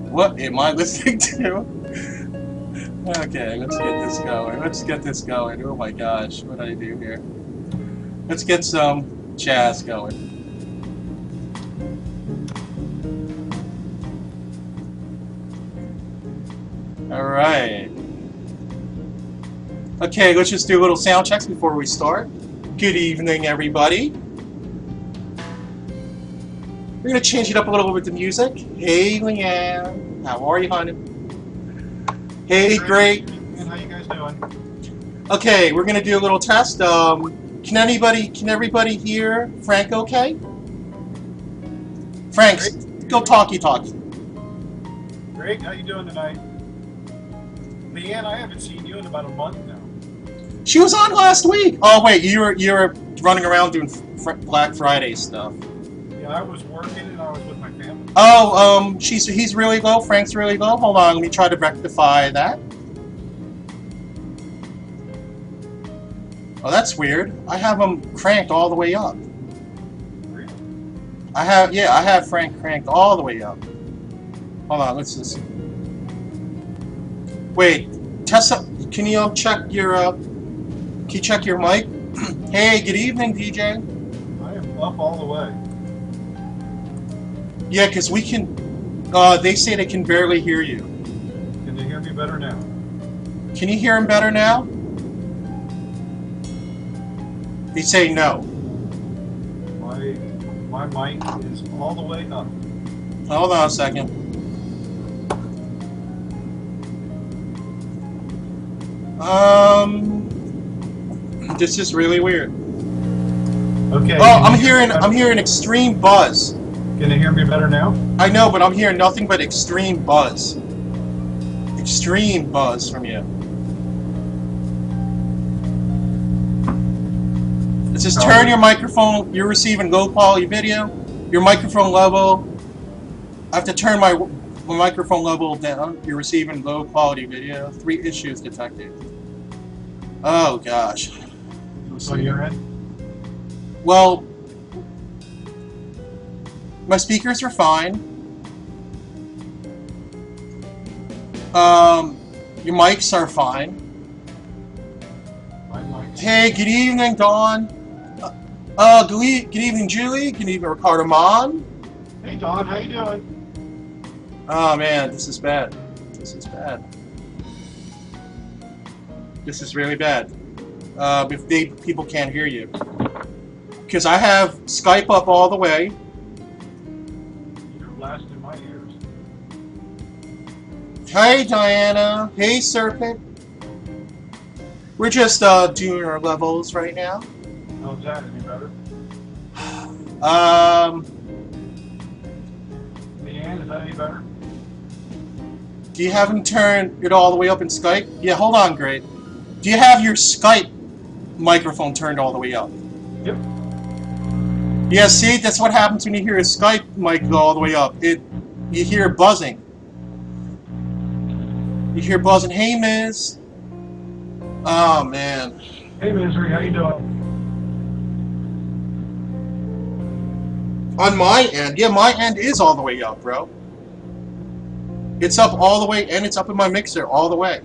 What am I listening to? Okay, let's get this going. Let's get this going. Oh my gosh, what did I do here? Let's get some jazz going. Alright. Okay, let's just do a little sound checks before we start. Good evening, everybody. We're going to change it up a little with the music. Hey, Leanne. How are you, honey? Hey, great. How you guys doing? Okay, we're going to do a little test. Can everybody hear Frank okay? Frank, go talkie. Greg, how you doing tonight? Leanne, I haven't seen you in about a month now. She was on last week. Oh wait, you were running around doing Black Friday stuff. Yeah, I was working and I was with my family. Oh, he's really low. Frank's really low. Hold on, let me try to rectify that. Oh, that's weird. I have him cranked all the way up. Really? I have Frank cranked all the way up. Hold on, let's just wait. Tessa, can you check your mic? Hey, good evening, DJ. I am up all the way. Yeah, because we can. They say they can barely hear you. Can they hear me better now? Can you hear him better now? They say no. My mic is all the way up. Hold on a second. This is really weird. Okay. Oh, I'm hearing extreme buzz. Can they hear me better now? I know, but I'm hearing nothing but extreme buzz. Extreme buzz from you. It says turn your microphone. You're receiving low quality video. Your microphone level. I have to turn my microphone level down. You're receiving low quality video. 3 issues detected. Oh gosh. So you're in? Well, my speakers are fine. Your mics are fine. My mic. Hey, good evening, Dawn. Good evening, Julie. Good evening, Ricardo Mon. Hey Don, how you doing? Oh man, this is bad. This is bad. This is really bad. If people can't hear you, because I have Skype up all the way. You're blasting my ears. Hey, Diana. Hey, Serpent. We're just doing our levels right now. How's that? Any better? Leanne, is that any better? Do you have him turn it all the way up in Skype? Yeah, hold on, great. Do you have your Skype microphone turned all the way up? Yep. Yeah, see, that's what happens when you hear a Skype mic go all the way up. You hear buzzing. You hear buzzing. Hey, Miz. Oh man. Hey Misery, how you doing? On my end, yeah, my end is all the way up, bro. It's up all the way, and it's up in my mixer all the way.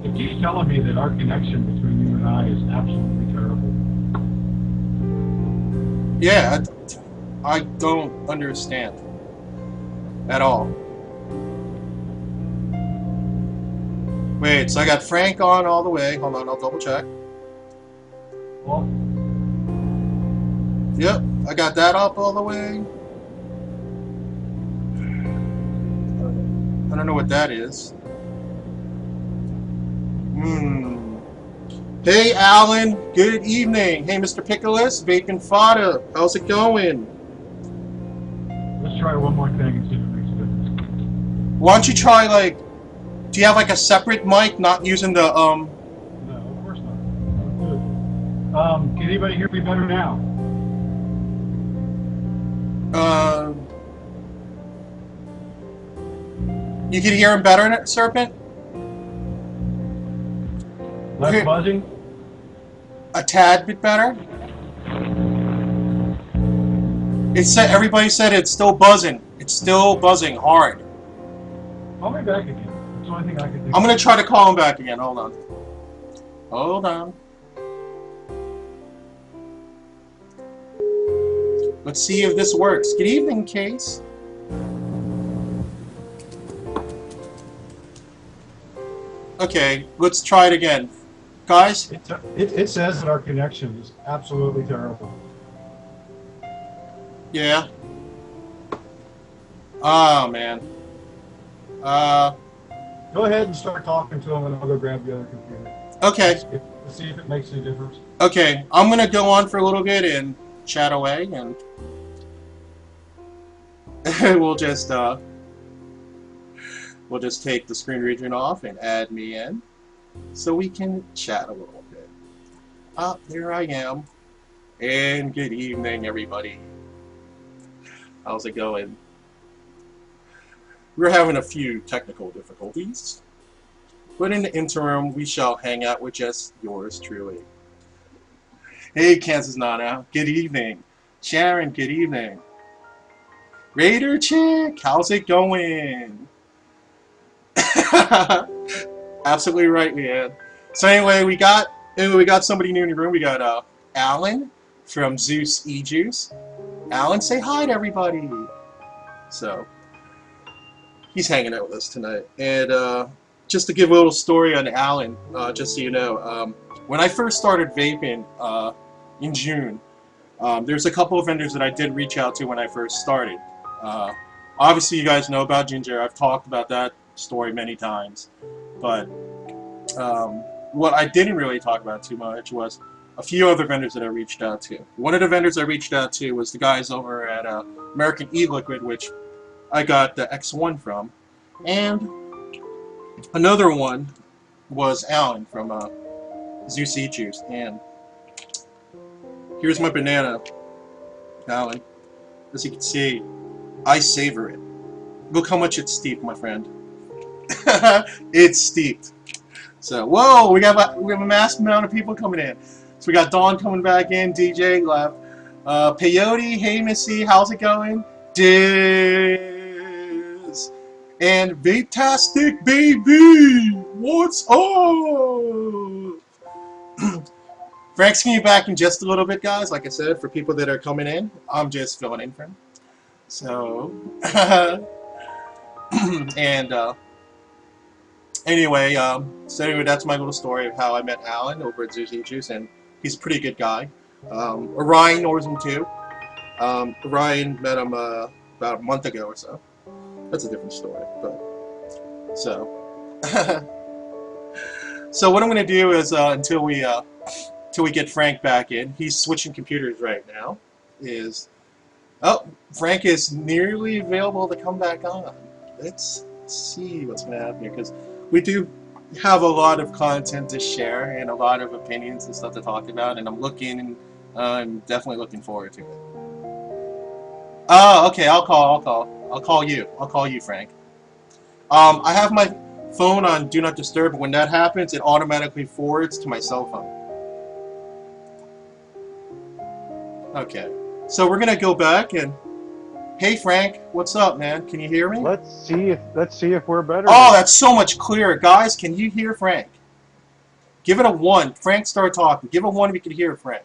It keeps telling me that our connection between you and I is absolutely terrible. Yeah, I don't understand at all. Wait, so I got Frank on all the way. Hold on, I'll double check. Well, Yep, I got that up all the way. I don't know what that is. Hey, Alan. Good evening. Hey, Mr. Pickles. Vape and Fada. How's it going? let's try one more thing and see if it makes a difference. Why don't you try, like, do you have, like, a separate mic, not using the, No, of course not. Good. Can anybody hear me better now? You can hear him better, Serpent? Less buzzing? A tad bit better? It said, everybody said it's still buzzing. It's still buzzing hard. Call me back again. That's the only thing I can think I'm gonna of. try to call him back again. Hold on. Hold on. Let's see if this works. Good evening, Case. Okay, let's try it again. Guys? It says that our connection is absolutely terrible. Yeah. Oh, man. Go ahead and start talking to him, and I'll go grab the other computer. Okay. Let's see if it makes any difference. Okay, I'm gonna go on for a little bit and chat away, and we'll just take the screen region off and add me in, so we can chat a little bit. There I am, and good evening, everybody. How's it going? We're having a few technical difficulties, but in the interim, we shall hang out with just yours truly. Hey, Kansas Nana, good evening. Sharon, good evening. Raider Chick, how's it going? Absolutely right, man. So anyway, we got somebody new in the room. We got Alan from Zeus E-Juice. Alan, say hi to everybody. So he's hanging out with us tonight. And just to give a little story on Alan, just so you know, when I first started vaping in June, there's a couple of vendors that I did reach out to when I first started. Obviously, you guys know about Ginger. I've talked about that story many times. But what I didn't really talk about too much was a few other vendors that I reached out to. One of the vendors I reached out to was the guys over at American E-Liquid, which I got the X1 from. And another one was Alan from Zeus E-Juice. And here's my banana, Alan. As you can see, I savor it. Look how much it's steeped, my friend. It's steeped. So, whoa, we have a mass amount of people coming in. So we got Dawn coming back in, DJ left, Peyote, hey Missy, how's it going? Diz, and Vape-tastic baby, what's up? Frank's gonna be back in just a little bit, guys. Like I said, for people that are coming in, I'm just filling in for him. So, and anyway, that's my little story of how I met Alan over at Zeus E-Juice, and he's a pretty good guy. Orion knows him too. Orion met him about a month ago or so. That's a different story, but so. So what I'm gonna do is until we get Frank back in, he's switching computers right now. Frank is nearly available to come back on. Let's see what's going to happen here, because we do have a lot of content to share and a lot of opinions and stuff to talk about, and I'm definitely looking forward to it. Oh, okay, I'll call you, Frank. I have my phone on Do Not Disturb, but when that happens, it automatically forwards to my cell phone. Okay, so we're gonna go back and, hey Frank, what's up, man? Can you hear me? Let's see if we're better. Oh, that's so much clearer, guys. Can you hear Frank? Give it a 1. Frank, start talking. Give it a 1 if you can hear Frank.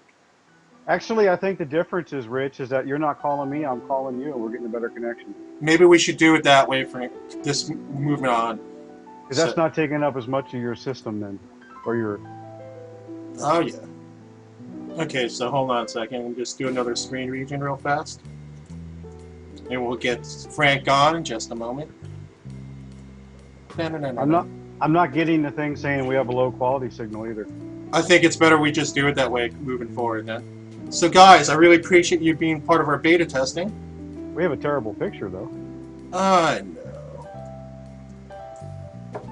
Actually, I think the difference is, Rich, is that you're not calling me, I'm calling you, and we're getting a better connection. Maybe we should do it that way, Frank. This movement on. Because that's not taking up as much of your system then, or your. Oh yeah. Okay, so hold on a second. We'll just do another screen region real fast. And we'll get Frank on in just a moment. I'm not getting the thing saying we have a low quality signal either. I think it's better we just do it that way moving forward then. So guys, I really appreciate you being part of our beta testing. We have a terrible picture though. I know.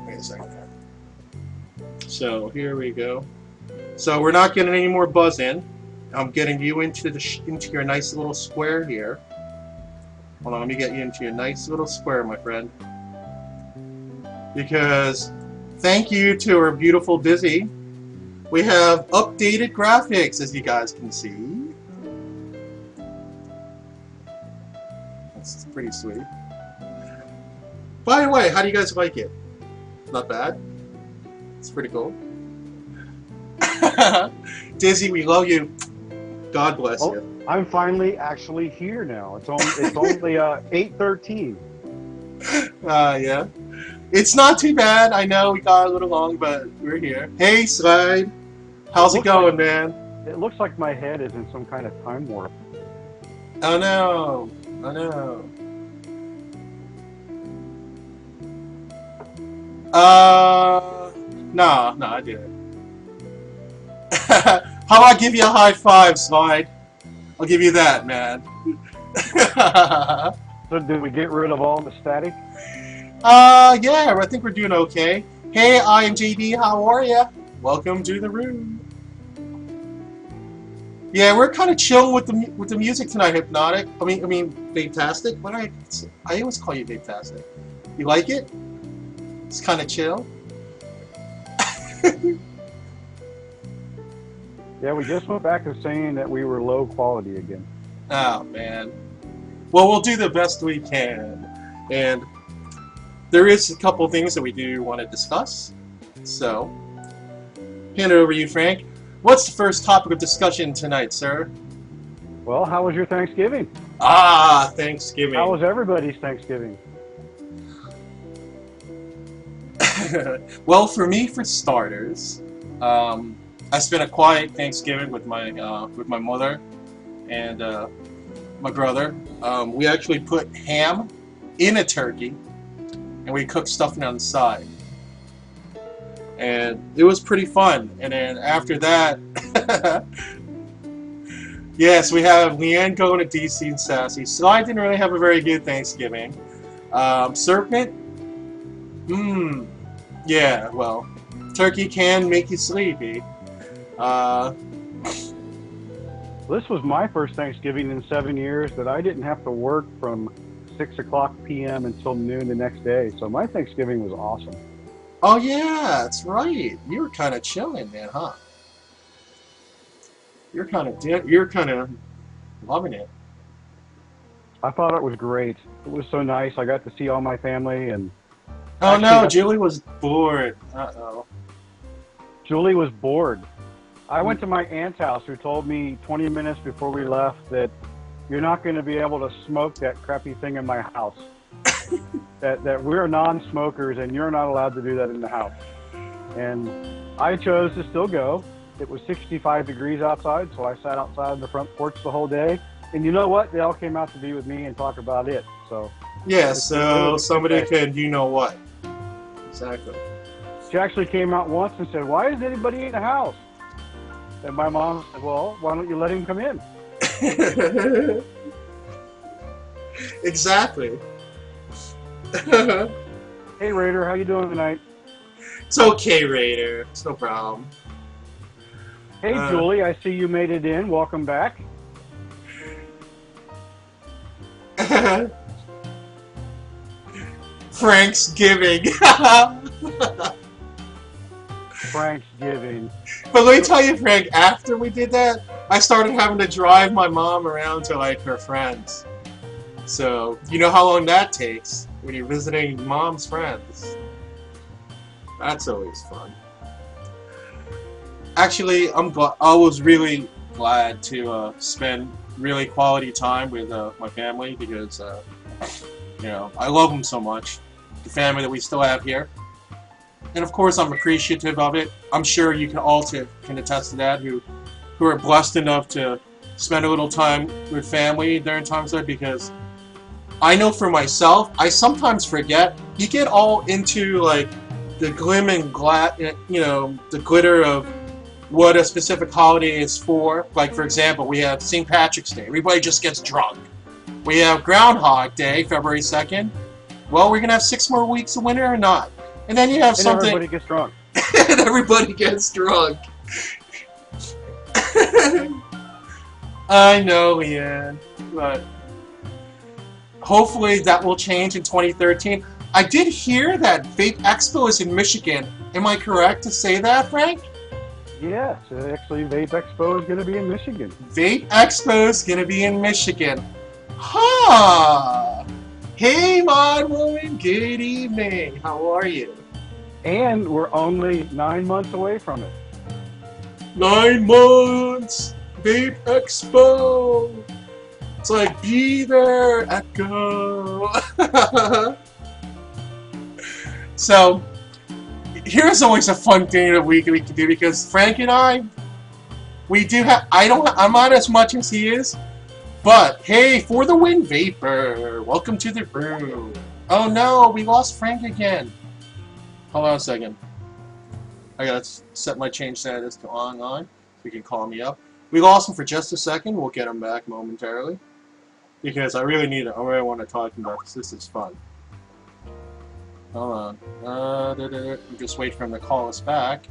Wait a second. So here we go. So we're not getting any more buzz in. I'm getting you into your nice little square here. Hold on, let me get you into your nice little square, my friend. Because thank you to our beautiful Dizzy, we have updated graphics, as you guys can see. That's pretty sweet. By the way, how do you guys like it? Not bad. It's pretty cool. Dizzy, we love you. God bless you. I'm finally actually here now. It's only 8:13. Yeah. It's not too bad. I know we got a little long, but we're here. Hey, Slide. How's it going, man? It looks like my head is in some kind of time warp. Oh no. Oh no. No, I didn't. How about I give you a high five, Slide? I'll give you that, man. So did we get rid of all the static? Yeah, I think we're doing okay. Hey, I am JD, how are ya? Welcome to the room. Yeah, we're kind of chilling with the music tonight, Hypnotic. I mean, Vape-tastic. What I always call you Vape-tastic. You like it? It's kind of chill. Yeah, we just went back to saying that we were low quality again. Oh man. Well, we'll do the best we can, and there is a couple things that we do want to discuss. So, hand it over to you, Frank. What's the first topic of discussion tonight, sir? Well, how was your Thanksgiving? Ah, Thanksgiving. How was everybody's Thanksgiving? Well, for me, for starters, I spent a quiet Thanksgiving with my mother and my brother. We actually put ham in a turkey, and we cooked stuffing on the side. And it was pretty fun. And then after that, yes, we have Leanne going to DC and Sassy. So I didn't really have a very good Thanksgiving. Serpent? Yeah, well, turkey can make you sleepy. This was my first Thanksgiving in 7 years that I didn't have to work from 6 o'clock p.m. until noon the next day. So my Thanksgiving was awesome. Oh yeah, that's right. You were kind of chilling, man, huh? You're kind of loving it. I thought it was great. It was so nice. I got to see all my family and. Oh no, Julie was bored. Uh-oh. Julie was bored. I went to my aunt's house, who told me 20 minutes before we left that you're not going to be able to smoke that crappy thing in my house. that we're non-smokers and you're not allowed to do that in the house. And I chose to still go. It was 65 degrees outside, so I sat outside on the front porch the whole day. And you know what? They all came out to be with me and talk about it. So yeah, so somebody could, you know what? Exactly. She actually came out once and said, "Why is anybody in the house?" And my mom said, "Well, why don't you let him come in?" Exactly. Hey Raider, how you doing tonight? It's okay, Raider. It's no problem. Hey Julie, I see you made it in. Welcome back. Frank's giving. Frank's giving. But let me tell you, Frank, after we did that, I started having to drive my mom around to like her friends. So, you know how long that takes when you're visiting mom's friends. That's always fun. Actually, I was really glad to spend really quality time with my family because, you know, I love them so much. The family that we still have here. And of course, I'm appreciative of it. I'm sure you can all can attest to that, who are blessed enough to spend a little time with family during times like, because I know for myself, I sometimes forget. You get all into like the glim and you know, the glitter of what a specific holiday is for. Like for example, we have St. Patrick's Day. Everybody just gets drunk. We have Groundhog Day, February 2nd. Well, we're gonna have 6 more weeks of winter or not? And then you have something. Everybody gets drunk. And everybody gets drunk. I know, Leanne, but hopefully that will change in 2013. I did hear that Vape Expo is in Michigan. Am I correct to say that, Frank? Yes, actually, Vape Expo is going to be in Michigan. Vape Expo is going to be in Michigan. Huh. Hey, Mod Woman, good evening. How are you? And we're only 9 months away from it. 9 months! Vape Expo! It's like, be there, Echo! So, here's always a fun thing that we can do because Frank and I, we do have, I'm not as much as he is, but hey, for the win, Vapor! Welcome to the room. Oh no, we lost Frank again. Hold on a second. I gotta set my change status to online so he can call me up. We lost him for just a second. We'll get him back momentarily because I really need it. I really want to talk to him about this. This is fun. Hold on. Just wait for him to call us back.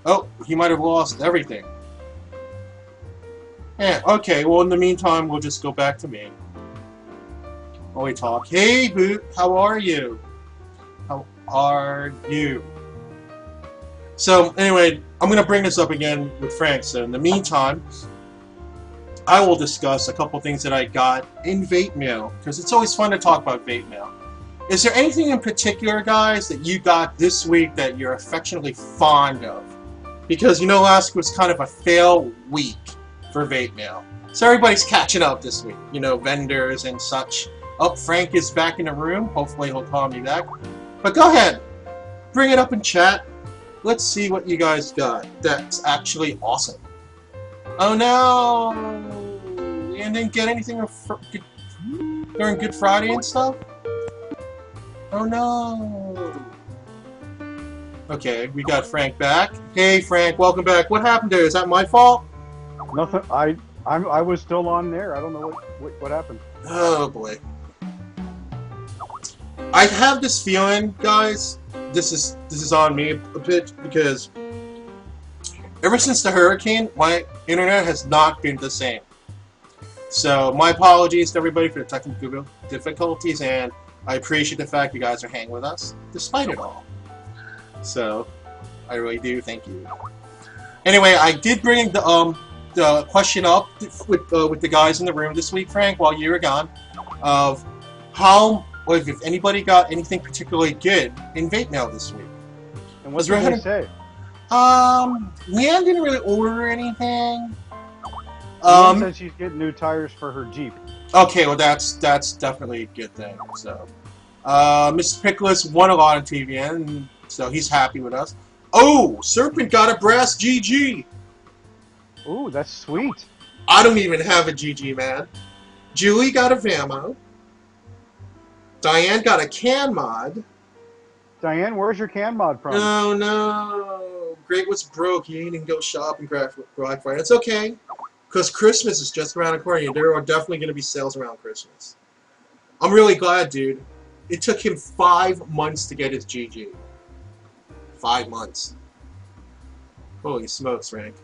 Oh, he might have lost everything. Yeah, okay, well, in the meantime, we'll just go back to me. While we talk. Hey, Boot, how are you? How are you? So, anyway, I'm going to bring this up again with Frank. So, in the meantime, I will discuss a couple things that I got in Vape Mail, because it's always fun to talk about Vape Mail. Is there anything in particular, guys, that you got this week that you're affectionately fond of? Because, you know, last week was kind of a fail week for Vape Mail. So everybody's catching up this week, you know, vendors and such. Oh, Frank is back in the room. Hopefully he'll call me back. But go ahead, bring it up in chat. Let's see what you guys got. That's actually awesome. Oh no! You didn't get anything during Good Friday and stuff? Oh no! Okay, we got Frank back. Hey Frank, welcome back. What happened there? Is that my fault? Nothing. I was still on there. I don't know what happened. Oh boy. I have this feeling, guys. This is on me a bit because ever since the hurricane, my internet has not been the same. So my apologies to everybody for the technical difficulties, and I appreciate the fact you guys are hanging with us despite it all. So I really do. Thank you. Anyway, I did bring the question up with the guys in the room this week, Frank, while you were gone, of how, or if anybody got anything particularly good in Vape Mail this week. And what did they say? Leanne didn't really order anything. Leanne said she's getting new tires for her Jeep. Okay, well that's definitely a good thing. So, Mr. Pickles won a lot on TVN, so he's happy with us. Oh, Serpent got a brass GG. Ooh, that's sweet. I don't even have a GG, man. Julie got a Vamo. Diane got a can mod. Diane, where's your can mod from? Oh no. Great was broke. He didn't go shop and grab Black Friday. It's okay. Because Christmas is just around the corner. There are definitely going to be sales around Christmas. I'm really glad, dude. It took him 5 months to get his GG. 5 months. Holy smokes, Frank.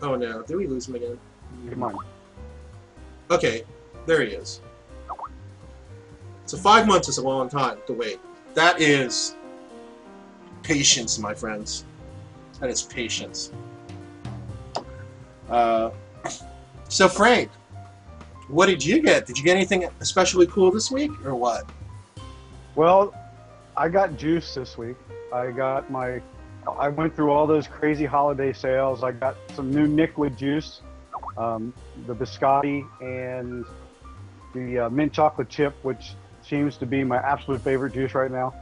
Oh no, did we lose him again? Come on. Okay, there he is. So 5 months is a long time to wait. That is patience, my friends. That is patience. So Frank, what did you get? Did you get anything especially cool this week, or what? Well, I got juice this week. I went through all those crazy holiday sales. I got some new Nickwood juice, the biscotti and the mint chocolate chip, which seems to be my absolute favorite juice right now.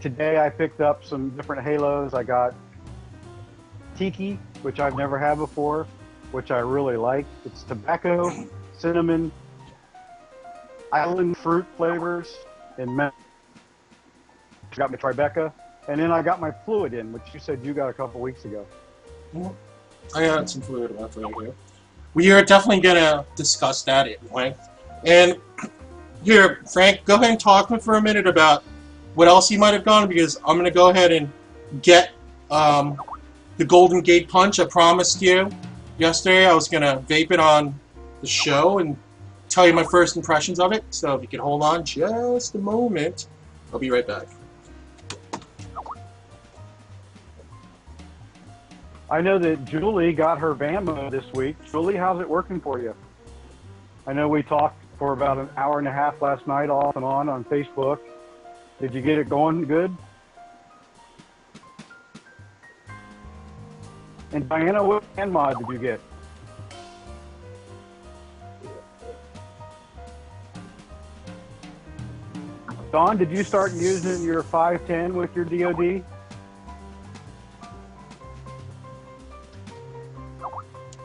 Today I picked up some different halos. I got tiki, which I've never had before, which I really like. It's tobacco, cinnamon, island fruit flavors, and mint. I got my Tribeca, and then I got my fluid in, which you said you got a couple weeks ago. I got some fluid left right here. We are definitely going to discuss that at length. And here, Frank, go ahead and talk to me for a minute about what else you might have gone, because I'm going to go ahead and get the Golden Gate Punch. I promised you yesterday I was going to vape it on the show and tell you my first impressions of it. So if you can hold on just a moment, I'll be right back. I know that Julie got her Vamo this week. Julie, how's it working for you? I know we talked for about an hour and a half last night off and on Facebook. Did you get it going good? And Diana, what hand mod did you get? Don, did you start using your 510 with your DoD?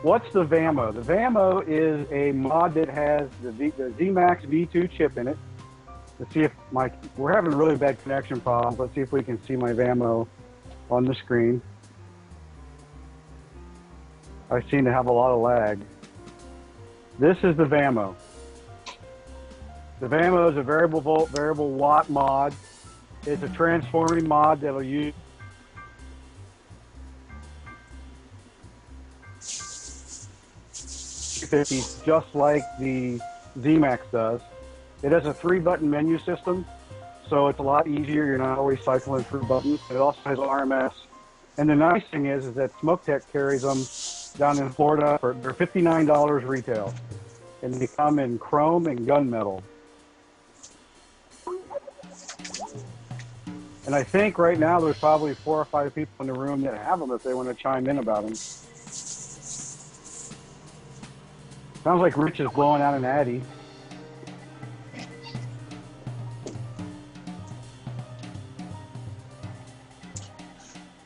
What's the VAMO? The VAMO is a mod that has the ZMAX V2 chip in it. Let's see if we're having really bad connection problems. Let's see if we can see my VAMO on the screen. I seem to have a lot of lag. This is the VAMO. The VAMO is a variable volt, variable watt mod. It's a transforming mod that'll use just like the ZMAX does. It has a 3-button menu system, so it's a lot easier. You're not always cycling through buttons. It also has RMS. And the nice thing is that SmokeTech carries them down in Florida for they're $59 retail. And they come in chrome and gunmetal. And I think right now there's probably 4 or 5 people in the room that have them if they want to chime in about them. Sounds like Rich is blowing out an Addy.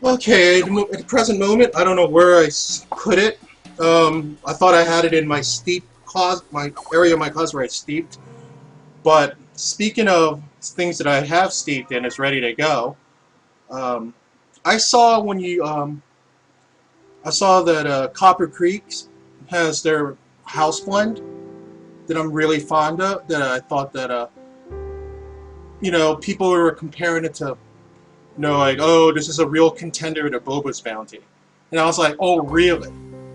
Okay, at the present moment, I don't know where I put it. I thought I had it in my my area of my closet where I steeped. But speaking of things that I have steeped in, it's ready to go. I saw when you, I saw that Copper Creek has their house blend that I'm really fond of. That I thought that, you know, people were comparing it to, you know, like, oh, this is a real contender to Boba's Bounty. And I was like, oh, really?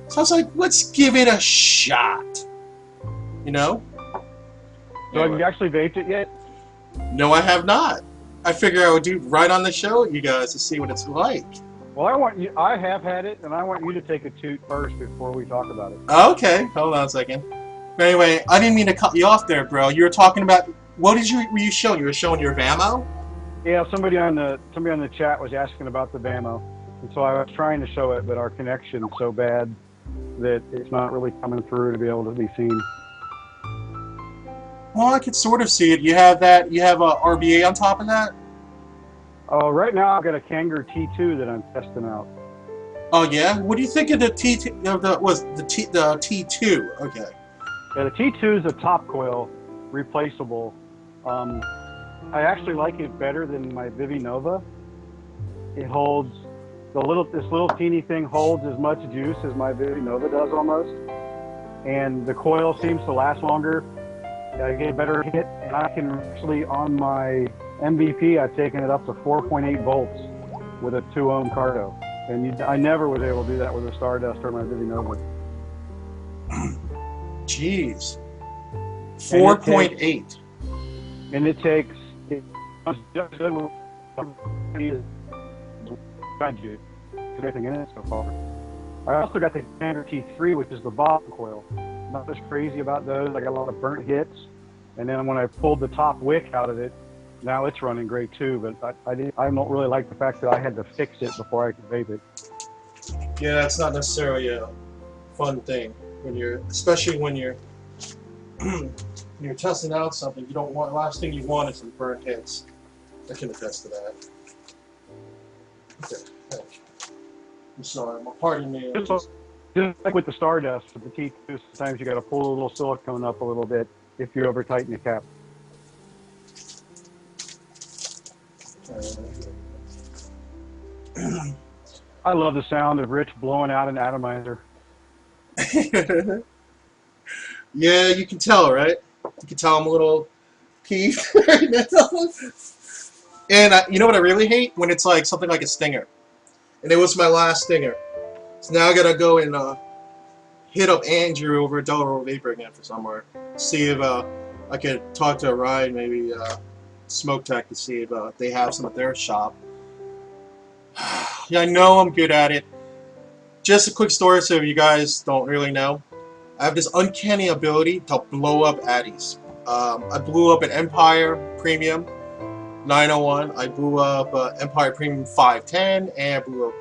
So I was like, let's give it a shot. You know? So have you actually vaped it yet? No, I have not. I figure I would do right on the show with you guys to see what it's like. Well, I have had it, and I want you to take a toot first before we talk about it. Okay, hold on a second. But anyway, I didn't mean to cut you off there, bro. You were talking about, were you showing? You were showing your VAMO? Yeah, somebody on the chat was asking about the VAMO, and so I was trying to show it, but our connection's so bad that it's not really coming through to be able to be seen. Well, I could sort of see it. You have that. You have a RBA on top of that. Right now I've got a Kanger T2 that I'm testing out. Oh yeah. What do you think of the T2? The T2? Okay. Yeah, the T2 is a top coil, replaceable. I actually like it better than my Vivi Nova. It holds this little teeny thing holds as much juice as my Vivi Nova does almost, and the coil seems to last longer. I get a better hit, and I can actually on my MVP I've taken it up to 4.8 volts with a 2-ohm Cardo, and I never was able to do that with a Stardust or my Vivi Nova. Jeez. 4.8. And it takes just good with everything in it so far. I also got the Kanger T3, which is the bottom coil. Not as crazy about those. I got a lot of burnt hits, and then when I pulled the top wick out of it, now it's running great too. But I don't really like the fact that I had to fix it before I could vape it. Yeah, that's not necessarily a fun thing when especially when you're testing out something. You don't want, last thing you want is some burnt hits. I can attest to that. Okay, thank you. I'm sorry, pardon me. Just like with the Stardust, with the T2, sometimes you got to pull a little silicone up a little bit if you over tighten the cap. I love the sound of Rich blowing out an atomizer. Yeah, you can tell, right? You can tell I'm a little peeved right now. And you know what I really hate? When it's like something like a stinger. And it was my last stinger. So now I gotta go and hit up Andrew over at Delaware Vapor again for somewhere. See if I could talk to Ryan, maybe SmokeTech, to see if they have some at their shop. Yeah, I know I'm good at it. Just a quick story so you guys don't really know. I have this uncanny ability to blow up addies. I blew up an Empire Premium 901. I blew up Empire Premium 510, and I blew up.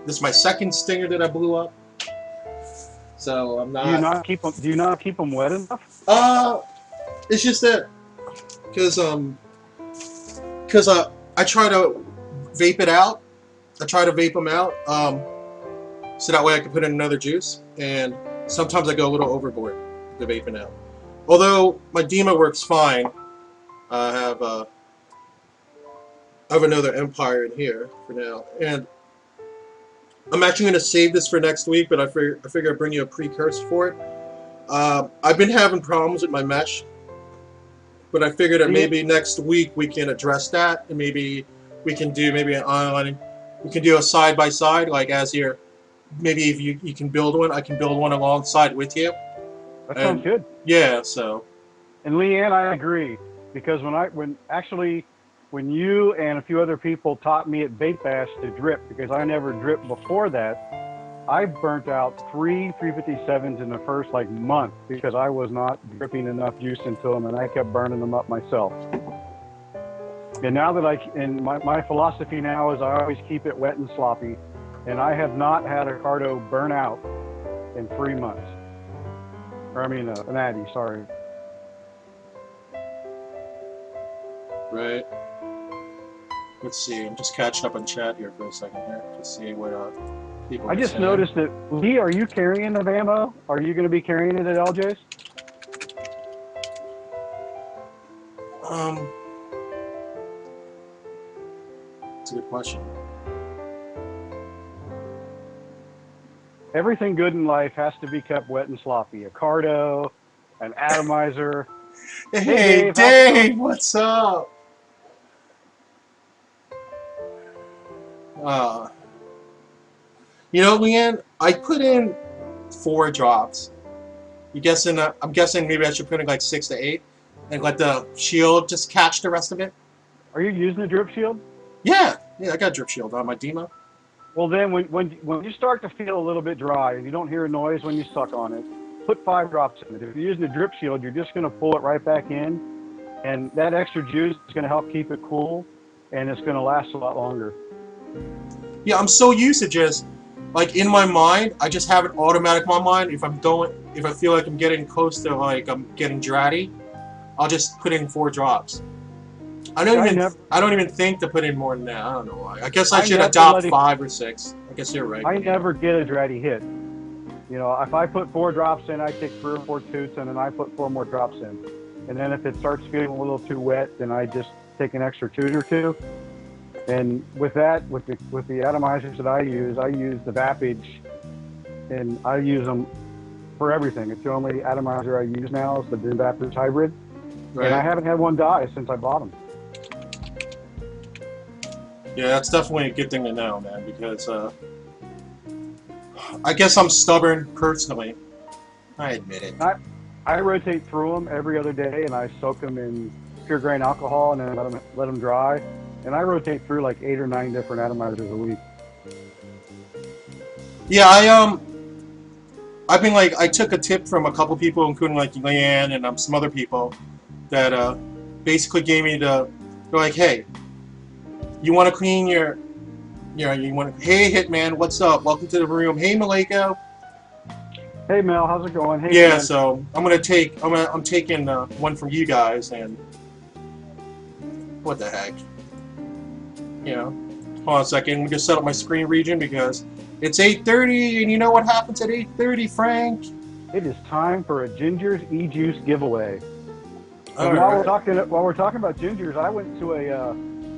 This is my second stinger that I blew up. So I'm not. Do you not keep them wet enough? It's just that because I try to vape it out. I try to vape them out. So that way I can put in another juice, and sometimes I go a little overboard with the vaping out. Although my Dima works fine, I have another Empire in here for now, and I'm actually going to save this for next week, but I figure I'd bring you a precursor for it. I've been having problems with my mesh, but I figured that maybe next week we can address that, and maybe we can do we can do a side by side, like as you're. Maybe if you can build one, I can build one alongside with you. That sounds good. Yeah, so. And Leanne, I agree, because when you and a few other people taught me at Vape Bash to drip, because I never dripped before that, I burnt out 3 357s in the first month because I was not dripping enough juice into them, and I kept burning them up myself. And now that my philosophy now is I always keep it wet and sloppy. And I have not had a Cardo burn out in 3 months. Or I mean, an Addy, sorry. Right. Let's see. I'm just catching up on chat here for a second here to see what people. I just noticed that. Lee, are you carrying the ammo? Are you going to be carrying it at LJ's? That's a good question. Everything good in life has to be kept wet and sloppy. A Cardo, an atomizer. Hey, Dave, what's up? You know, Leanne, I put in 4 drops. I'm guessing maybe I should put in 6 to 8, and let the shield just catch the rest of it. Are you using a drip shield? Yeah, I got a drip shield on my Dima. Well, then when you start to feel a little bit dry and you don't hear a noise when you suck on it, put 5 drops in it. If you're using a drip shield, you're just going to pull it right back in, and that extra juice is going to help keep it cool, and it's going to last a lot longer. Yeah, I'm so used to just, in my mind, I just have it automatic in my mind. If I feel like I'm getting close to, I'm getting dratty, I'll just put in 4 drops. I don't even think to put in more than that. I don't know why. I guess I should adopt 5 or 6. I guess you're right. I never get a dratty hit. You know, if I put 4 drops in, I take 3 or 4 toots, and then I put 4 more drops in. And then if it starts feeling a little too wet, then I just take an extra toot or 2. And with that, with the atomizers that I use the Vapage, and I use them for everything. It's the only atomizer I use now is the Vapage Hybrid. Right. And I haven't had one die since I bought them. Yeah, that's definitely a good thing to know, man, because I guess I'm stubborn personally. I admit it. I rotate through them every other day, and I soak them in pure grain alcohol, and then let them dry. And I rotate through 8 or 9 different atomizers a week. Yeah, I've been I took a tip from a couple people, including Leanne and some other people, that basically gave me they're like, hey, you want to clean your, hey Hitman, what's up? Welcome to the room. Hey Maleko. Hey Mel, how's it going? Hey, yeah, man. so I'm taking one from you guys, and what the heck, hold on a second. Let me just set up my screen region because it's 8:30, and you know what happens at 8:30, Frank? It is time for a Ginger's e-juice giveaway. While we're talking about Gingers, I went to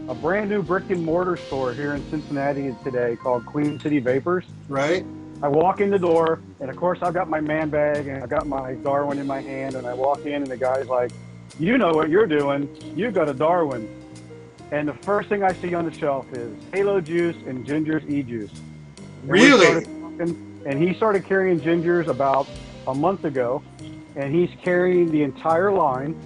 a brand new brick and mortar store here in Cincinnati today called Queen City Vapors. Right. I walk in the door, and of course I've got my man bag, and I've got my Darwin in my hand, and I walk in, and the guy's like, you know what you're doing. You've got a Darwin. And the first thing I see on the shelf is Halo Juice and Ginger's E-Juice. Really? And he started carrying Gingers about a month ago, and he's carrying the entire line.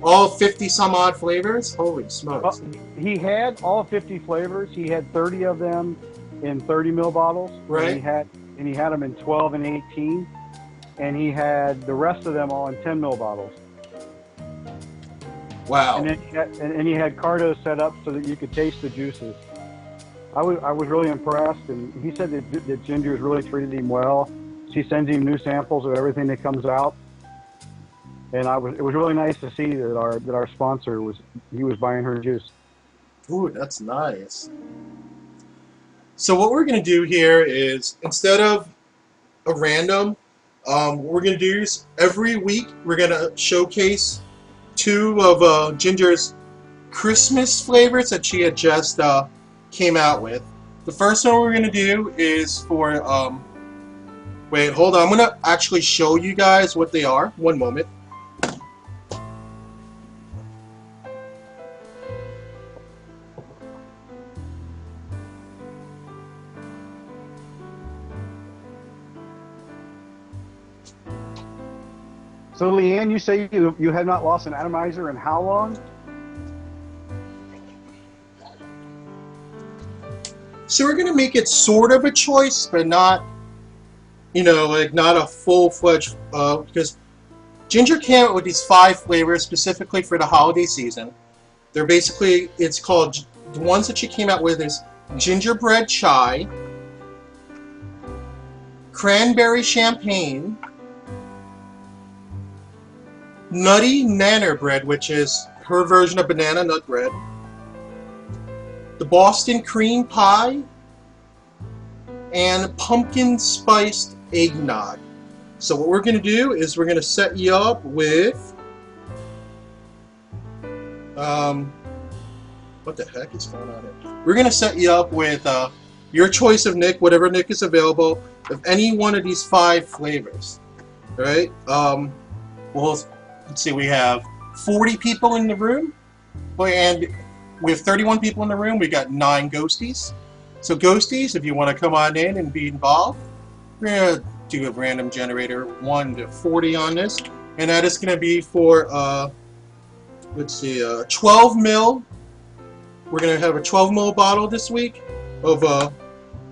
All 50 some odd flavors? Holy smokes. He had all 50 flavors. He had 30 of them in 30 ml bottles. Right. And he had them in 12 and 18. and he had the rest of them all in 10 ml bottles. Wow. And then he had Cardo set up so that you could taste the juices. I was really impressed, and he said that Ginger's really treated him well. She sends him new samples of everything that comes out, and it was really nice to see that our sponsor was buying her juice. Ooh, that's nice. So what we're gonna do here is, instead of a random, what we're gonna do is every week we're gonna showcase 2 of Ginger's Christmas flavors that she had just came out with. The first one we're gonna do is for wait, hold on. I'm gonna actually show you guys what they are. One moment. So, Leanne, you say you have not lost an atomizer in how long? So we're gonna make it sort of a choice, but not, like not a full-fledged, because Ginger came out with these 5 flavors specifically for the holiday season. They're basically, it's called, the ones that she came out with is gingerbread chai, cranberry champagne, nutty nanner bread, which is her version of banana nut bread, the Boston cream pie, and pumpkin spiced eggnog. So what we're going to do is we're going to set you up with what the heck is going on here? We're going to set you up with your choice of Nick, whatever Nick is available, of any one of these 5 flavors. All right? Well, let's see, we have 40 people in the room, and we have 31 people in the room. We got 9 ghosties. So ghosties, if you want to come on in and be involved, we're going to do a random generator 1 to 40 on this, and that is going to be for let's see, 12 mil. We're going to have a 12 mil bottle this week of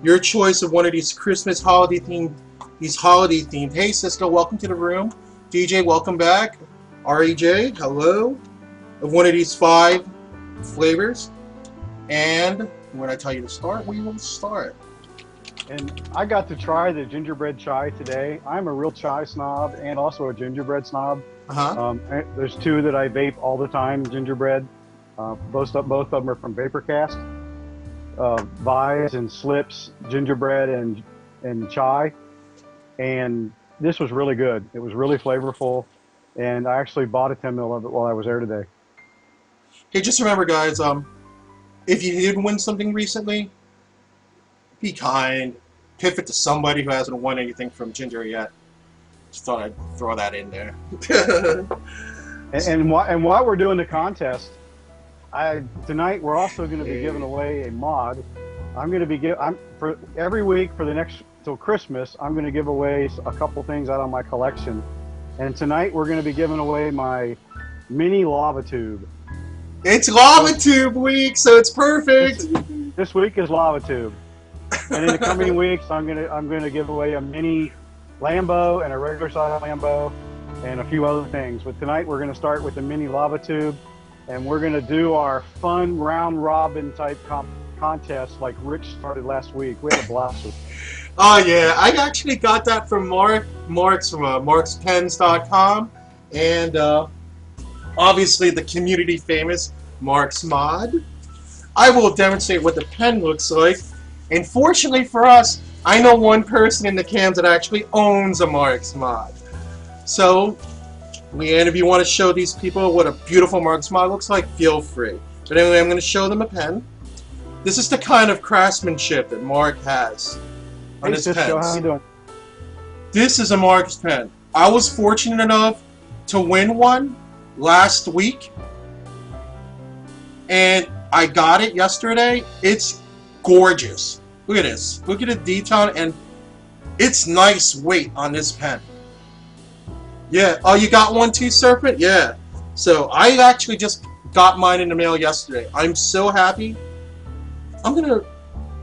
your choice of one of these Christmas holiday themed. Hey Cisco, welcome to the room. DJ, welcome back. REJ, hello. Of one of these 5 flavors, and when I tell you to start, we will start. And I got to try the gingerbread chai today. I'm a real chai snob and also a gingerbread snob. There's 2 that I vape all the time, gingerbread. Both of them are from Vaporcast. Vise and Slips, gingerbread and chai. And this was really good. It was really flavorful. And I actually bought a 10 mil of it while I was there today. Hey, just remember, guys, if you did win something recently, be kind. Piff it to somebody who hasn't won anything from Ginger yet. Just thought I'd throw that in there. and while we're doing the contest, tonight we're also going to be giving away a mod. I'm going to be for every week for the next till Christmas. I'm going to give away a couple things out of my collection. And tonight we're going to be giving away my mini lava tube. It's lava tube week, so it's perfect. This week is lava tube, and in the coming weeks I'm gonna give away a mini Lambo and a regular size Lambo, and a few other things. But tonight we're gonna start with the mini lava tube, and we're gonna do our fun round robin type contest like Rich started last week. We had a blast with it. Oh yeah, I actually got that from Mark's from markspens.com, and obviously the community famous Mark's Mod. I will demonstrate what the pen looks like, and fortunately for us, I know one person in the cams that actually owns a Mark's Mod. So, Leanne, if you want to show these people what a beautiful Mark's Mod looks like, feel free. But anyway, I'm going to show them a pen. This is the kind of craftsmanship that Mark has on his pens. How you doing? This is a Mark's pen. I was fortunate enough to win one last week, and I got it yesterday. It's gorgeous. Look at this. Look at the detail, and it's nice weight on this pen. Yeah. Oh, you got one too, Serpent? Yeah. So I actually just got mine in the mail yesterday. I'm so happy. I'm gonna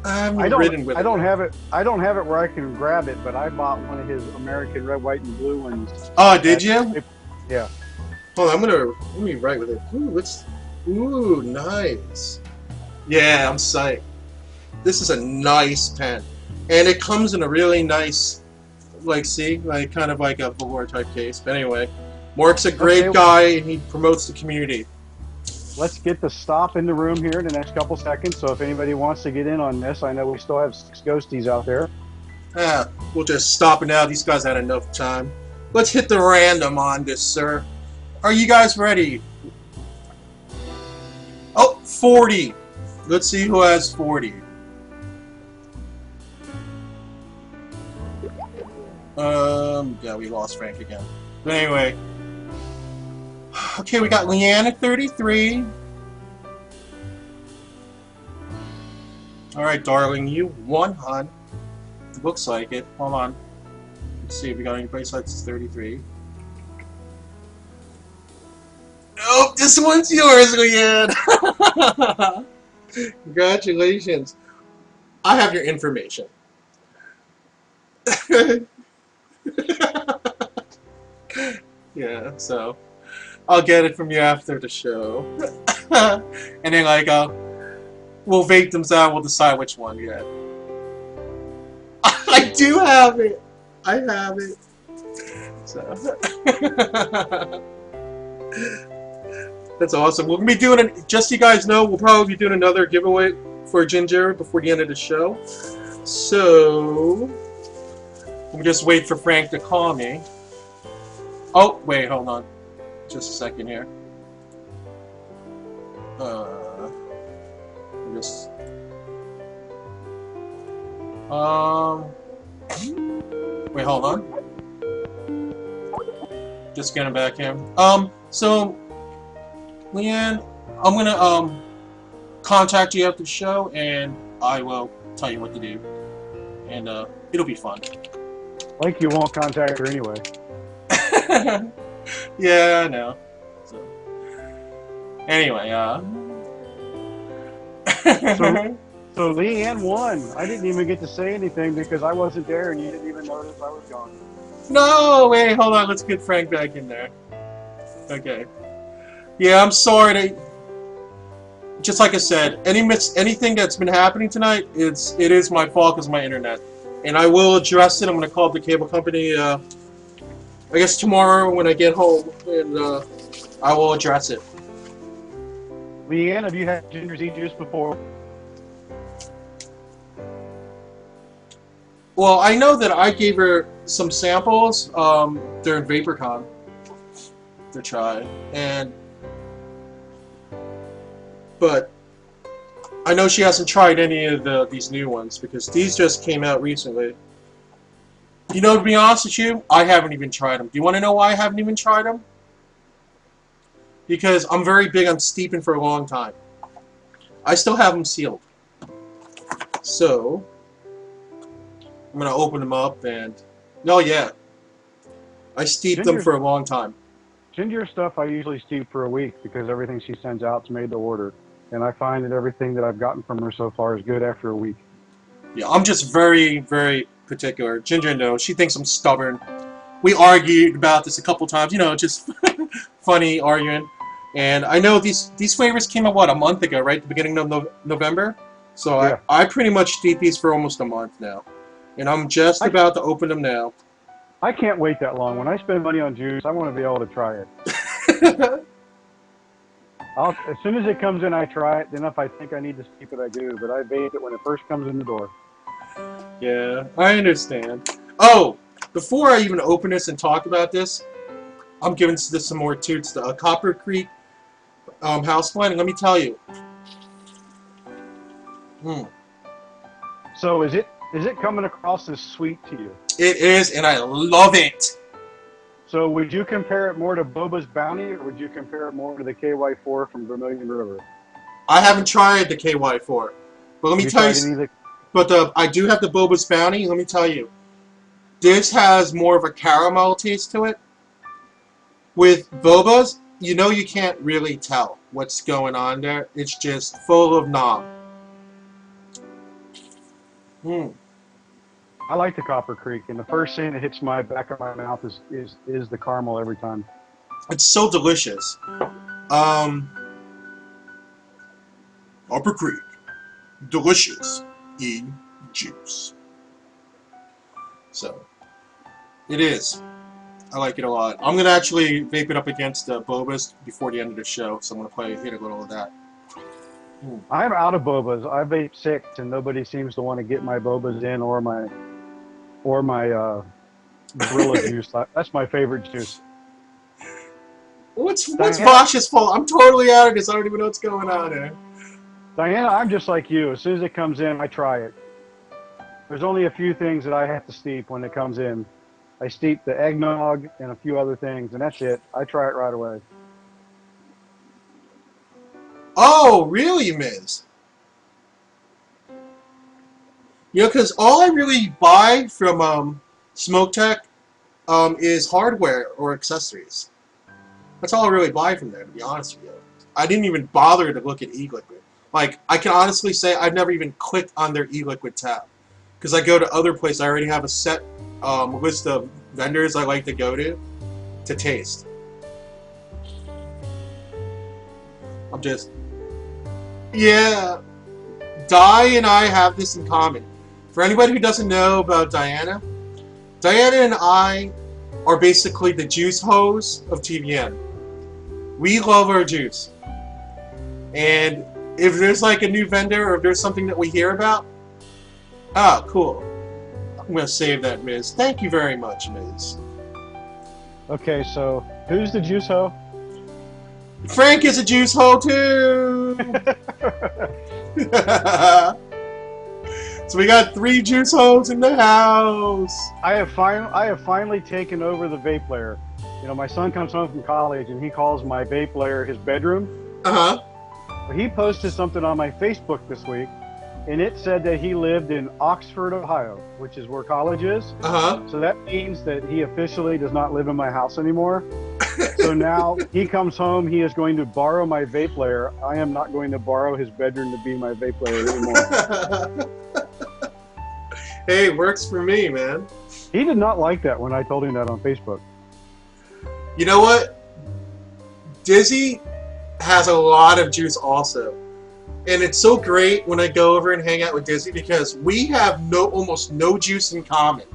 I haven't ridden with it. I don't have it. I don't have it where I can grab it, but I bought one of his American red, white, and blue ones. Oh, did you? Yeah. Hold on, let me write with it. Ooh, nice. Yeah, I'm psyched. This is a nice pen. And it comes in a really nice, like, see, like, kind of like a velour type case. But anyway, Mark's a great guy, and he promotes the community. Let's get the stop in the room here in the next couple seconds. So if anybody wants to get in on this, I know we still have 6 ghosties out there. We'll just stop it now. These guys had enough time. Let's hit the random on this, sir. Are you guys ready? Oh, 40. Let's see who has 40. Yeah, we lost Frank again. But anyway. Okay, we got Leanne at 33. Alright, darling, you won, hon. It looks like it. Hold on. Let's see if we got anybody besides 33. Nope, this one's yours, Leanne. Congratulations. I have your information. Yeah, so I'll get it from you after the show. And then like we'll vape them out, we'll decide which one yet. I do have it. I have it. So that's awesome. We'll be doing just so you guys know, we'll probably be doing another giveaway for Ginger before the end of the show. So we'll just wait for Frank to call me. Oh, wait, hold on. Just a second here. Just wait, hold on. Just getting back in. So Leanne, I'm gonna contact you after the show, and I will tell you what to do, and it'll be fun. Like you won't contact her anyway. Yeah, I know. So anyway, So Leanne won. I didn't even get to say anything because I wasn't there and you didn't even notice I was gone. No, wait, hold on. Let's get Frank back in there. Okay. Yeah, I'm sorry to. Just like I said, anything that's been happening tonight, it is my fault because of my internet, and I will address it. I'm gonna call up the cable company. I guess tomorrow when I get home, and I will address it. Leanne, have you had Ginger's e-juice before? Well, I know that I gave her some samples during VaporCon to try, but I know she hasn't tried any of these new ones because these just came out recently. You know, to be honest with you, I haven't even tried them. Do you want to know why I haven't even tried them? Because I'm very big on steeping for a long time. I still have them sealed. So I'm going to open them up and... No, yeah. I steep them for a long time. Ginger stuff I usually steep for a week because everything she sends out is made to order. And I find that everything that I've gotten from her so far is good after a week. Yeah, I'm just very, very particular. Ginger knows. She thinks I'm stubborn. We argued about this a couple times. You know, just funny arguing. And I know these flavors came out, what, a month ago, right? The beginning of November? So yeah. I pretty much steep these for almost a month now. And I'm just about to open them now. I can't wait that long. When I spend money on juice, I want to be able to try it. As soon as it comes in, I try it. Then if I think I need to steep it, I do. But I vape it when it first comes in the door. Yeah, I understand. Oh, before I even open this and talk about this, I'm giving this some more toots. The Copper Creek house blend. And let me tell you. So is it coming across as sweet to you? It is, and I love it. So would you compare it more to Boba's Bounty, or would you compare it more to the KY4 from Vermilion River? I haven't tried the KY4, but let me tell you. But I do have the Boba's Bounty. Let me tell you, this has more of a caramel taste to it. With Boba's, you know you can't really tell what's going on there. It's just full of knob. Hmm. I like the Copper Creek, and the first thing that hits my back of my mouth is the caramel every time. It's so delicious. Upper Creek. Delicious in juice. So, it is. I like it a lot. I'm going to actually vape it up against Bobas before the end of the show, so I'm going to hit a little of that. I'm out of bobas. I vape 6, and nobody seems to want to get my bobas in or my Gorilla juice. That's my favorite juice. What's Diana, Vosh's fault? I'm totally out of this. I don't even know what's going on here. Diana, I'm just like you. As soon as it comes in, I try it. There's only a few things that I have to steep when it comes in. I steep the eggnog and a few other things, and that's it. I try it right away. Oh, really, Miz? You know, because all I really buy from Smoke Tech is hardware or accessories. That's all I really buy from there, to be honest with you. I didn't even bother to look at e-liquid. Like, I can honestly say I've never even clicked on their e-liquid tab. Because I go to other places, I already have a set list of vendors I like to go to taste. I'm just... Yeah. Di and I have this in common. For anybody who doesn't know about Diana and I are basically the juice hose of TVN. We love our juice. And if there's like a new vendor or if there's something that we hear about, oh, cool. I'm going to save that, Miz. Thank you very much, Miz. Okay, so who's the juice hoe? Frank is a juice hoe, too! So we got 3 juice hoes in the house. I have finally taken over the vape layer. You know, my son comes home from college and he calls my vape layer his bedroom. Uh-huh. Well, he posted something on my Facebook this week, and it said that he lived in Oxford, Ohio, which is where college is. Uh-huh. So that means that he officially does not live in my house anymore. So now he comes home, he is going to borrow my vape layer. I am not going to borrow his bedroom to be my vape layer anymore. Hey, works for me, man. He did not like that when I told him that on Facebook. You know what? Dizzy has a lot of juice also. And it's so great when I go over and hang out with Dizzy because we have almost no juice in common.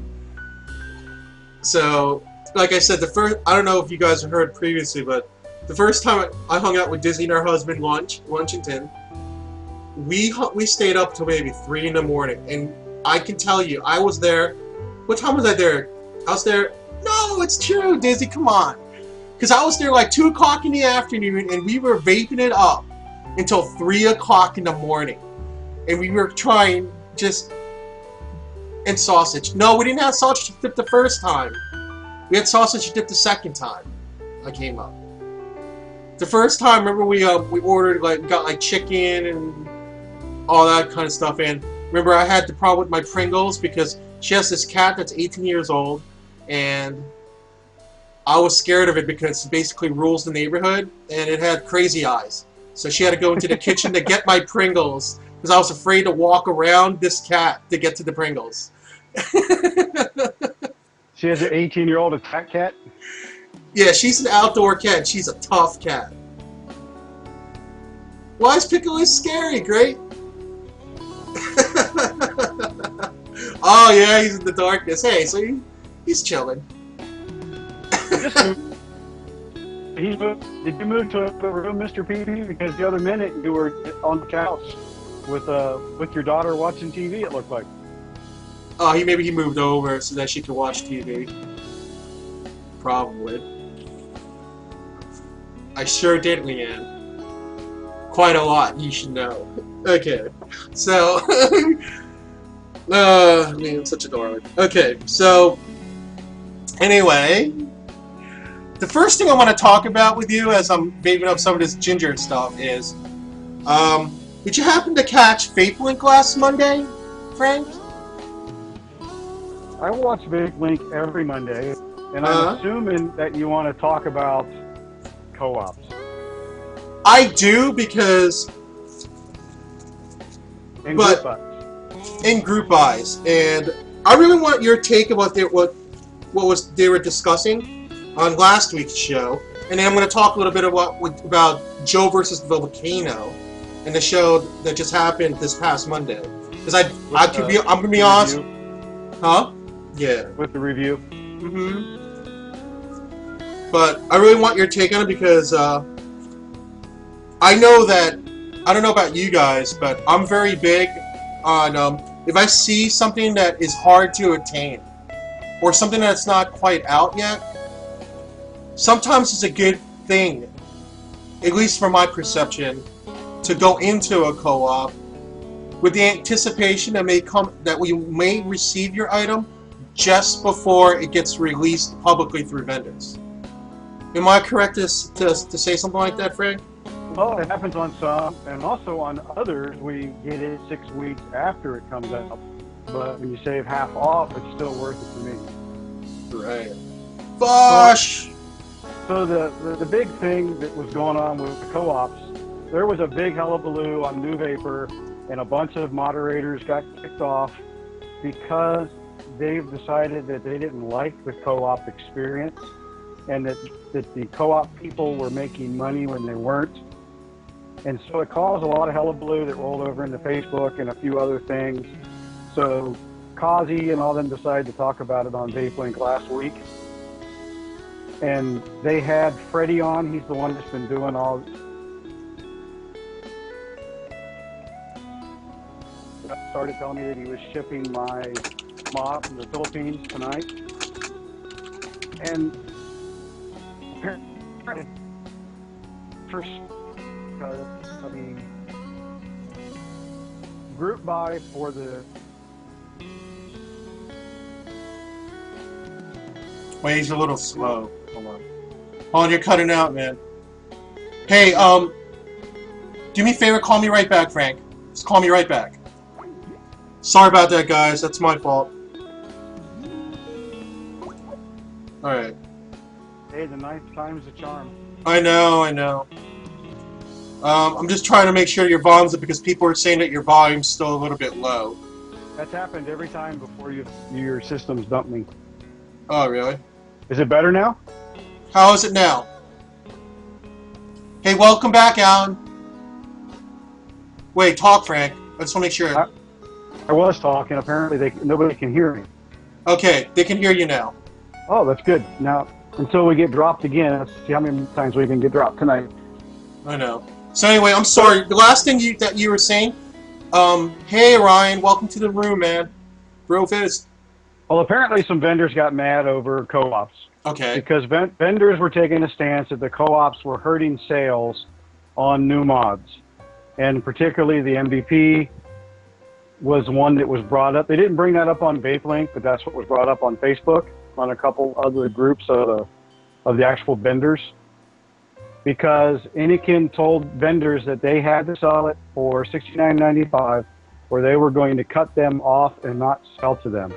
So, like I said, I don't know if you guys have heard previously, but the first time I hung out with Dizzy and her husband, Lunchington, we stayed up till maybe 3 in the morning. And I can tell you, I was there. What time was I there? I was there. No, it's true, Dizzy, come on. Because I was there like 2 o'clock in the afternoon and we were vaping it up until 3 o'clock in the morning. And we were trying and sausage. No, we didn't have sausage dip the first time. We had sausage dip the second time I came up. The first time, remember we ordered, got like chicken and all that kind of stuff. And remember I had the problem with my Pringles because she has this cat that's 18 years old. And I was scared of it because it basically rules the neighborhood, and it had crazy eyes. So she had to go into the kitchen to get my Pringles because I was afraid to walk around this cat to get to the Pringles. She has an 18-year-old attack cat? Yeah, she's an outdoor cat. She's a tough cat. Why is Piccolo scary? Great. Oh yeah, he's in the darkness. Hey, so he's chilling. Did you move to a room, Mr. PP? Because the other minute you were on the couch with your daughter watching TV, it looked like. Oh, maybe he moved over so that she could watch TV. Probably. I sure did, Leanne. Quite a lot, you should know. Okay, so... man, I'm such a darling. Okay, so... Anyway... The first thing I want to talk about with you as I'm vaping up some of this ginger stuff is... did you happen to catch Vape Link last Monday, Frank? I watch Vape Link every Monday, and I'm assuming that you want to talk about co-ops. I do because... And group bucks. in group buys, and I really want your take of what they were discussing on last week's show, and then I'm going to talk a little bit about Joe versus the Volcano, and the show that just happened this past Monday. Because I'm gonna be honest, huh? Yeah. With the review. Mm-hmm. But I really want your take on it because I know that I don't know about you guys, but I'm very big on if I see something that is hard to attain or something that's not quite out yet. Sometimes it's a good thing, at least from my perception, to go into a co-op with the anticipation that we may receive your item just before it gets released publicly through vendors. Am I correct to say something like that, Frank? Well, it happens on some, and also on others, we get it 6 weeks after it comes out. But when you save half off, it's still worth it to me. Right. Bosh! So the big thing that was going on with the co-ops, there was a big hullabaloo on New Vapor, and a bunch of moderators got kicked off because they've decided that they didn't like the co-op experience, and that the co-op people were making money when they weren't. And so it caused a lot of hullabaloo that rolled over into Facebook and a few other things. So Kazi and all them decided to talk about it on VapeLink last week. And they had Freddie on. He's the one that's been doing all. Started telling me that he was shipping my mod from the Philippines tonight. And first, the group buy for the. Wait, he's a little slow. Hold on. Hold on, you're cutting out, man. Hey, do me a favor, call me right back, Frank. Just call me right back. Sorry about that, guys. That's my fault. Alright. Hey, the ninth time's a charm. I know. I'm just trying to make sure your volume's up because people are saying that your volume's still a little bit low. That's happened every time before your systems dump me. Oh, really? Is it better now? How is it now? Hey, welcome back, Alan. Wait, talk, Frank. I just want to make sure. I was talking. Apparently, nobody can hear me. Okay, they can hear you now. Oh, that's good. Now, until we get dropped again, let's see how many times we can get dropped tonight. I know. So anyway, I'm sorry. The last thing that you were saying, hey, Ryan, welcome to the room, man. Bro Fizz. Well, apparently some vendors got mad over co-ops. Okay. Because vendors were taking a stance that the co-ops were hurting sales on new mods. And particularly the MVP was one that was brought up. They didn't bring that up on VapeLink, but that's what was brought up on Facebook, on a couple other groups of the actual vendors. Because Anakin told vendors that they had to sell it for $69.95, or they were going to cut them off and not sell to them.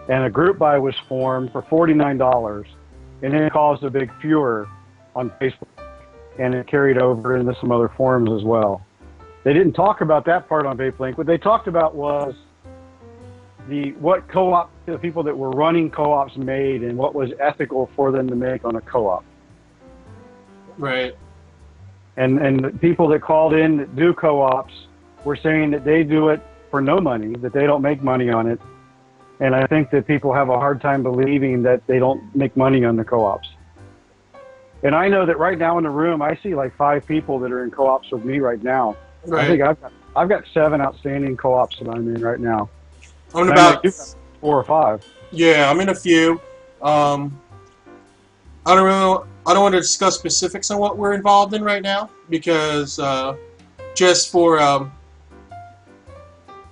And a group buy was formed for $49, and it caused a big furor on Facebook, and it carried over into some other forums as well. They didn't talk about that part on VapeLink. What they talked about was what co-op, the people that were running co-ops made, and what was ethical for them to make on a co-op. Right. And the people that called in that do co-ops were saying that they do it for no money, that they don't make money on it. And I think that people have a hard time believing that they don't make money on the co-ops. And I know that right now in the room, I see like 5 people that are in co-ops with me right now. Right. I think I've got 7 outstanding co-ops that I'm in right now. I'm in about 4 or 5. Yeah, I'm in a few. I don't want to discuss specifics on what we're involved in right now because just for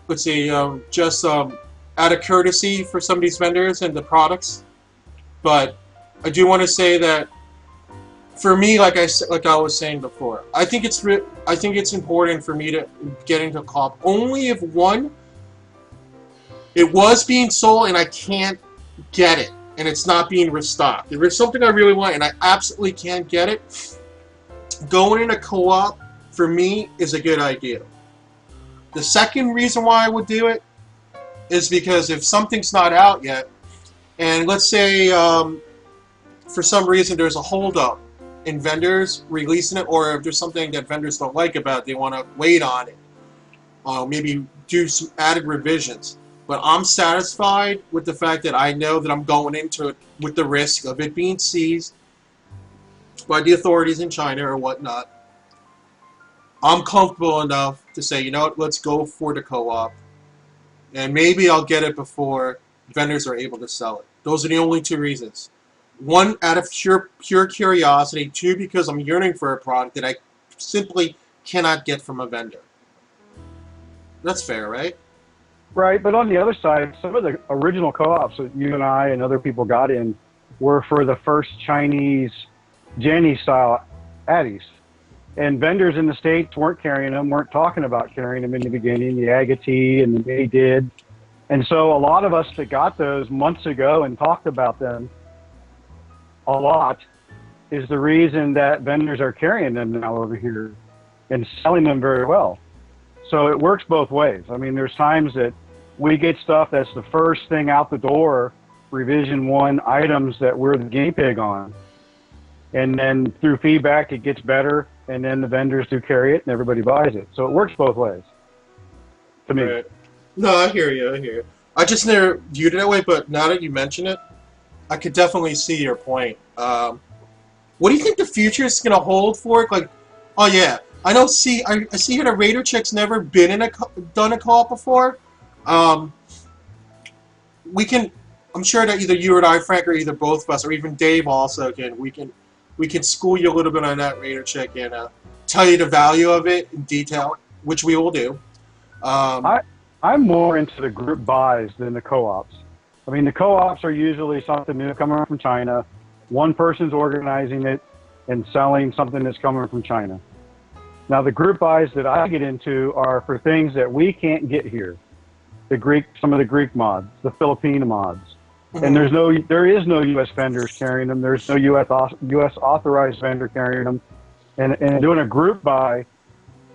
let's see, just out of courtesy for some of these vendors and the products. But I do want to say that for me, like I was saying before, I think it's important for me to get into a co-op only if one, it was being sold and I can't get it and it's not being restocked. If there's something I really want and I absolutely can't get it, going in a co-op for me is a good idea. The second reason why I would do it is because if something's not out yet, and let's say for some reason there's a holdup in vendors releasing it, or if there's something that vendors don't like about it, they want to wait on it, maybe do some added revisions. But I'm satisfied with the fact that I know that I'm going into it with the risk of it being seized by the authorities in China or whatnot. I'm comfortable enough to say, you know what, let's go for the co-op. And maybe I'll get it before vendors are able to sell it. Those are the only two reasons. One, out of pure curiosity. Two, because I'm yearning for a product that I simply cannot get from a vendor. That's fair, right? Right, but on the other side, some of the original co-ops that you and I and other people got in were for the first Chinese Jenny-style Addies. And vendors in the States weren't carrying them, weren't talking about carrying them in the beginning, the Agate and the May did. And so a lot of us that got those months ago and talked about them a lot is the reason that vendors are carrying them now over here and selling them very well. So it works both ways. I mean, there's times that we get stuff that's the first thing out the door, revision 1 items that we're the guinea pig on. And then through feedback, it gets better, and then the vendors do carry it, and everybody buys it. So it works both ways, to me. Right. No, I hear you, I hear you. I just never viewed it that way, but now that you mention it, I could definitely see your point. What do you think the future is going to hold for it? Like, oh yeah, I know. I see here the Raider Chick's never been in done a co-op before. We can. I'm sure that either you or I, Frank, or either both of us, or even Dave, also can. We can school you a little bit on that Raider Chick and tell you the value of it in detail, which we will do. I'm more into the group buys than the co-ops. I mean, the co-ops are usually something new coming from China. One person's organizing it and selling something that's coming from China. Now, the group buys that I get into are for things that we can't get here. Some of the Greek mods, the Filipino mods. Mm-hmm. And there is no U.S. vendors carrying them. There's no U.S. authorized vendor carrying them. And doing a group buy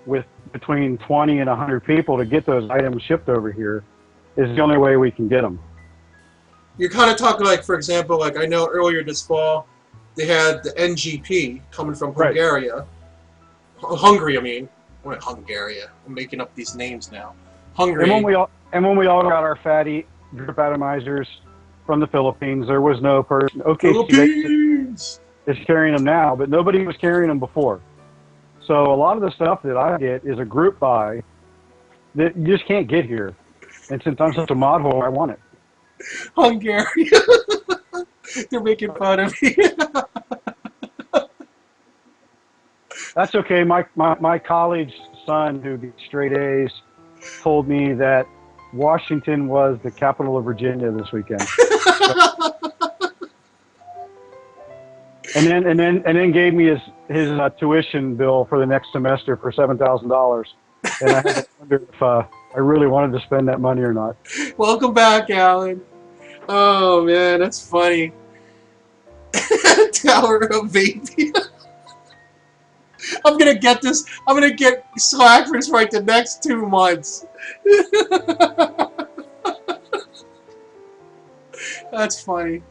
with between 20 and 100 people to get those items shipped over here is the only way we can get them. You're kind of talking like, for example, like I know earlier this fall, they had the NGP coming from Hungary. Right. Hungary, I mean. What, Hungary? I'm making up these names now. Hungary. And when we all got our fatty drip atomizers from the Philippines, there was no person. Okay, Philippines is carrying them now, but nobody was carrying them before. So a lot of the stuff that I get is a group buy that you just can't get here. And since I'm such a mod hole, I want it. Hungary. They're making fun of me. That's okay. My college son, who gets straight A's, told me that Washington was the capital of Virginia this weekend. and then gave me his tuition bill for the next semester for $7,000. And I had to wonder if I really wanted to spend that money or not. Welcome back, Alan. Oh man, that's funny. Tower of Vape. I'm gonna get this. I'm gonna get Slack for this for like the next 2 months. That's funny.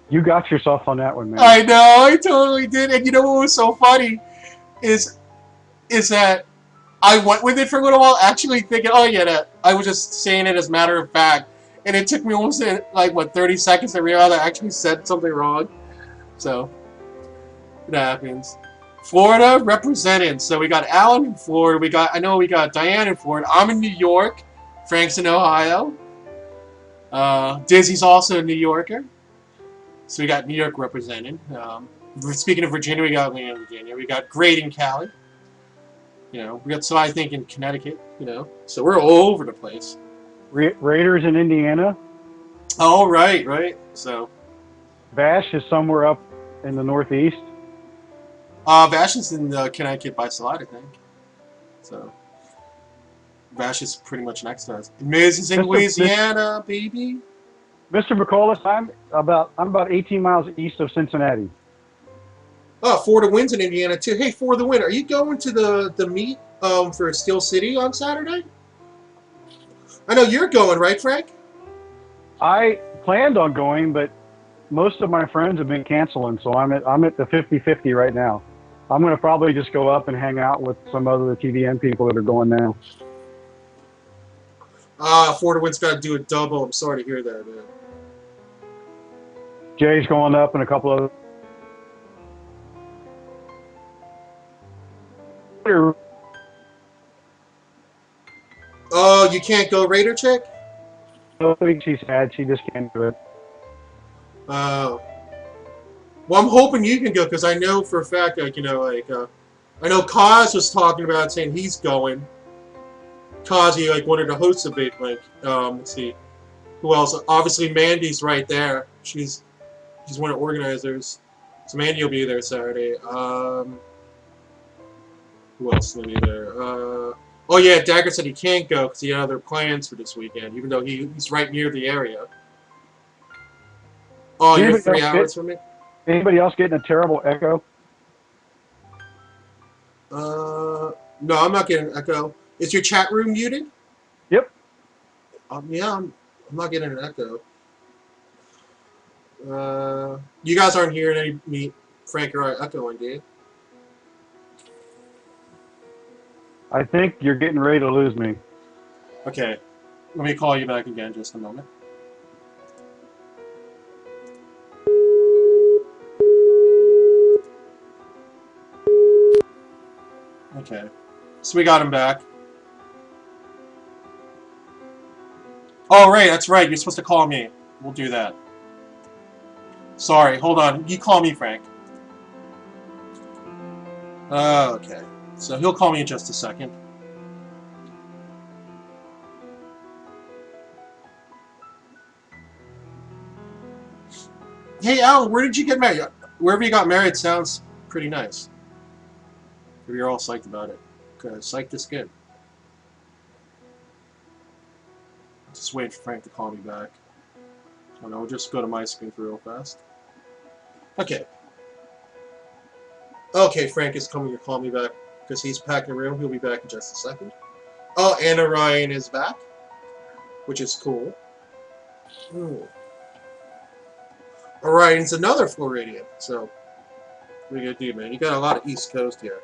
You got yourself on that one, man. I know, I totally did. And you know what was so funny is that I went with it for a little while, actually thinking, oh yeah, I was just saying it as a matter of fact. And it took me almost like, what, 30 seconds to realize I actually said something wrong. So, it happens. Florida represented. So we got Alan in Florida. I know we got Diane in Florida. I'm in New York. Frank's in Ohio. Dizzy's also a New Yorker. So we got New York represented. Speaking of Virginia, we got Leanne in Virginia. We got Great in Cali. You know, we got so I think in Connecticut. You know, so we're all over the place. Raiders in Indiana. Oh, right. So Bash is somewhere up in the Northeast. Bash is in Connecticut by Slide, I think. So Bash is pretty much next to us. Miz is in Louisiana, baby. Mr. McCullis, I'm about 18 miles east of Cincinnati. Oh, For the Win's in Indiana too. Hey, For the Win, are you going to the meet for Steel City on Saturday? I know you're going, right, Frank? I planned on going, but most of my friends have been canceling, so I'm at the 50-50 right now. I'm going to probably just go up and hang out with some other TVN people that are going now. Fort Wind's got to do a double. I'm sorry to hear that, man. Jay's going up and a couple of Oh, you can't go, Raider Chick? things she's had. She just can't do it. Well, I'm hoping you can go, because I know for a fact, like, I know Kaz was talking about saying he's going. Kaz, he, like, wanted to host a big, like, let's see. Who else? Obviously, Mandy's right there. She's one of the organizers. So Mandy will be there Saturday. Who else will be there? Oh yeah, Dagger said he can't go because he had other plans for this weekend, even though he's right near the area. Oh, you're 3 hours from me? Anybody else getting a terrible echo? No, I'm not getting an echo. Is your chat room muted? Yep. Yeah, I'm not getting an echo. You guys aren't hearing me, Frank or I echoing, do you? I think you're getting ready to lose me. Okay, let me call you back again just a moment. Okay, so we got him back. Oh, right, that's right. You're supposed to call me. We'll do that. Sorry, hold on. You call me, Frank. Okay. So he'll call me in just a second. Hey, Alan, where did you get married? Wherever you got married sounds pretty nice. If you're all psyched about it. Because psyched is good. Just wait for Frank to call me back. Oh no, we'll just go to my screen real fast. Okay. Okay, Frank is coming to call me back because he's packing a room. He'll be back in just a second. Oh, Anna Ryan is back, which is cool. Alright, it's another Floridian. So, what are you gonna do, man? You got a lot of East Coast here.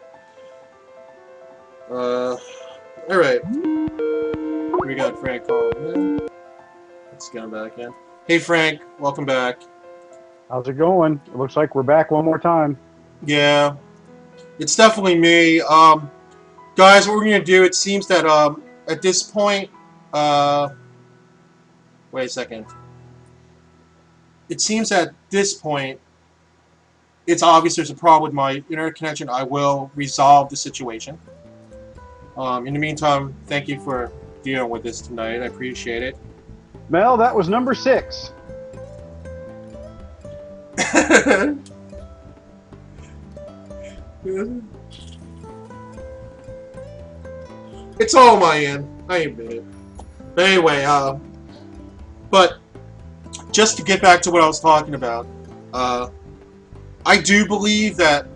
Alright. We got Frank calling in. Let's get him back in. Hey, Frank, welcome back. How's it going? It looks like we're back one more time. Yeah, it's definitely me. Guys, what we're gonna do? It seems that at this point, wait a second. It seems at this point, it's obvious there's a problem with my internet connection. I will resolve the situation. In the meantime, thank you for dealing with this tonight. I appreciate it. Mel, that was number 6. It's all my end. I admit it. But anyway, but just to get back to what I was talking about, I do believe that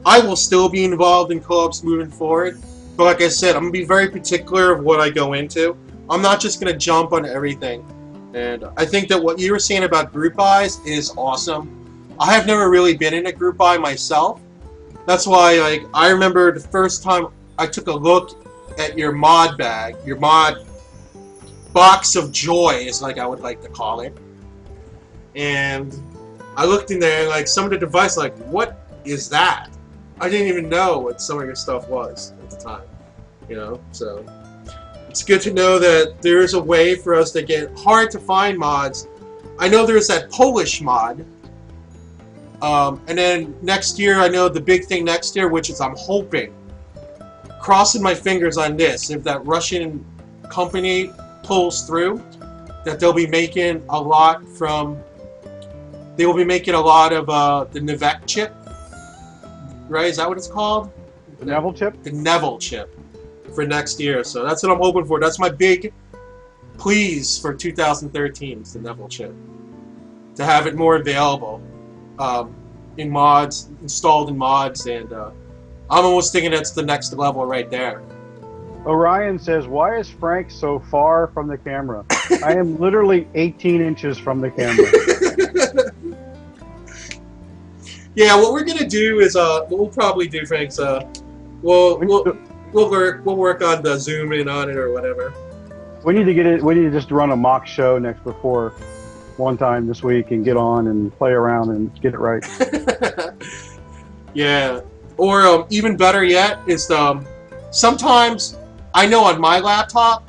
I will still be involved in co-ops moving forward. But like I said, I'm going to be very particular of what I go into. I'm not just going to jump on everything. And I think that what you were saying about group buys is awesome. I have never really been in a group buy myself. That's why, like, I remember the first time I took a look at your mod bag, your mod box of joy is like I would like to call it. And I looked in there and like some of the device, like, what is that? I didn't even know what some of your stuff was at the time, you know. So it's good to know that there is a way for us to get hard to find mods. I know there's that Polish mod. And then next year, I know the big thing next year, which is I'm hoping, crossing my fingers on this, if that Russian company pulls through, that they'll be making a lot from, they will be making a lot of the Nevec chip, right? Is that what it's called? The Neville chip? The Neville chip for next year. So that's what I'm hoping for. That's my big please for 2013, is the Neville chip. To have it more available. In mods, installed in mods, and I'm almost thinking that's the next level right there. Orion says, "Why is Frank so far from the camera? I am literally 18 inches from the camera." Yeah, what we're gonna do is what we'll probably do, Frank's we'll work on the zoom in on it or whatever. We need to get it. We need to just run a mock show next before one time this week and get on and play around and get it right. Yeah, or even better yet is sometimes I know on my laptop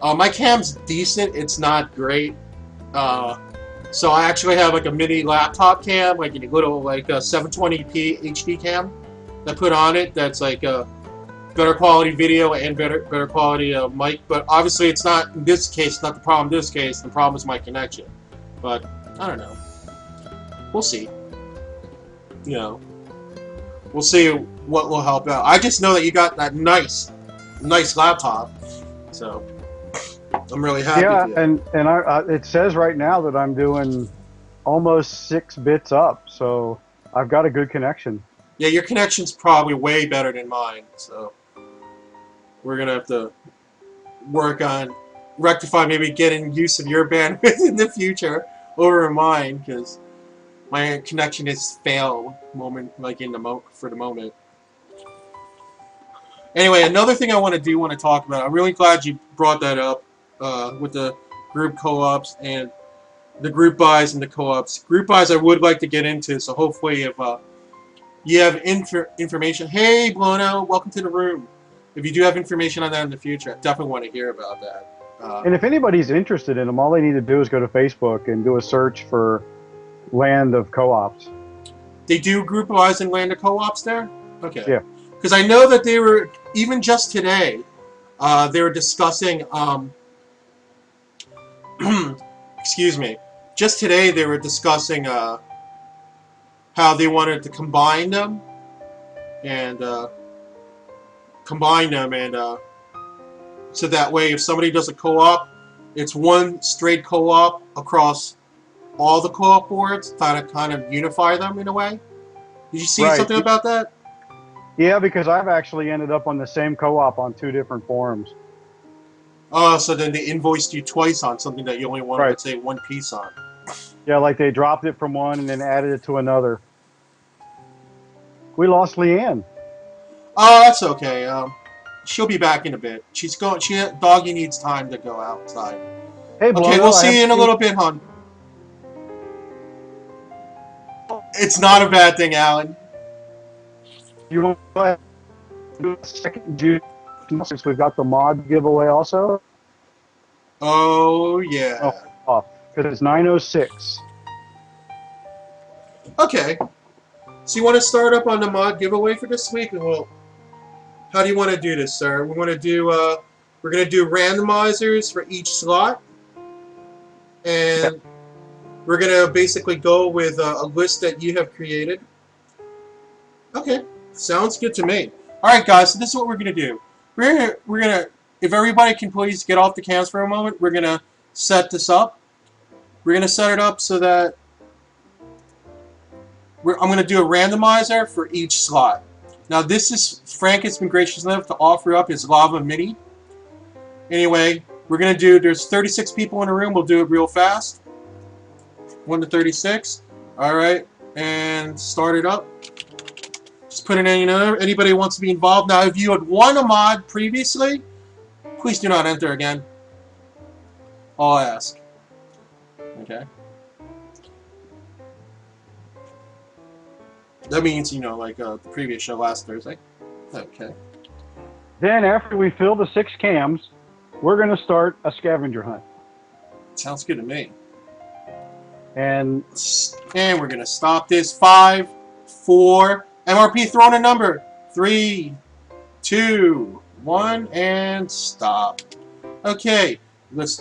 my cam's decent. It's not great. So I actually have like a mini laptop cam, like a little like a 720p HD cam that I put on it. That's like a better quality video and better quality mic. But obviously, it's not in this case. Not the problem. In this case, the problem is my connection. But I don't know. We'll see. You know, we'll see what will help out. I just know that you got that nice laptop. So I'm really happy. Yeah, for you. and it says right now that I'm doing almost 6 bits up, so I've got a good connection. Yeah, your connection's probably way better than mine, so we're gonna have to work on rectify, maybe getting use of your bandwidth in the future over mine, because my connection is fail for the moment. Anyway, another thing I want to talk about. I'm really glad you brought that up with the group co-ops and the group buys and the co-ops. Group buys I would like to get into, so hopefully if you have information. Hey, Blono, welcome to the room. If you do have information on that in the future, I definitely want to hear about that. And if anybody's interested in them, all they need to do is go to Facebook and do a search for Land of Co-ops. They do group buys and land of co-ops there? Okay. Yeah. Because I know that they were, even just today, they were discussing, excuse me, just today they were discussing how they wanted to combine them and so that way if somebody does a co-op, it's one straight co-op across all the co-op boards, kind of unify them in a way. Did you see something about that? Yeah, because I've actually ended up on the same co-op on 2 different forums. Oh, so then they invoiced you twice on something that you only wanted, let's say, one piece on. Yeah, like they dropped it from one and then added it to another. We lost Leanne. Oh, that's okay. She'll be back in a bit. Doggy needs time to go outside. Hey, okay, Blono, we'll see you in a little bit, hon. It's not a bad thing, Alan. You want to go ahead and do a second June since we've got the mod giveaway also? Oh, yeah. Oh, because it's 9:06. Okay. So you want to start up on the mod giveaway for this week? Well, how do you want to do this, sir? We want to do, we're going to do randomizers for each slot. And we're going to basically go with a list that you have created. Okay. Sounds good to me. Alright, guys, so this is what we're going to do. We're gonna, if everybody can please get off the cams for a moment, we're going to set this up. We're going to set it up so that I'm going to do a randomizer for each slot. Now this is, Frank has been gracious enough to offer up his Lava Mini. Anyway, we're going to do, there's 36 people in the room, we'll do it real fast. 1 to 36. Alright, and start it up. Just put it in, anybody who wants to be involved. Now, if you had won a mod previously, please do not enter again. I'll ask. Okay. That means, like the previous show last Thursday. Okay. Then after we fill the 6 cams, we're going to start a scavenger hunt. Sounds good to me. And we're going to stop this. 5, 4, MRP throwing a number. 3, 2, 1, and stop. Okay, let's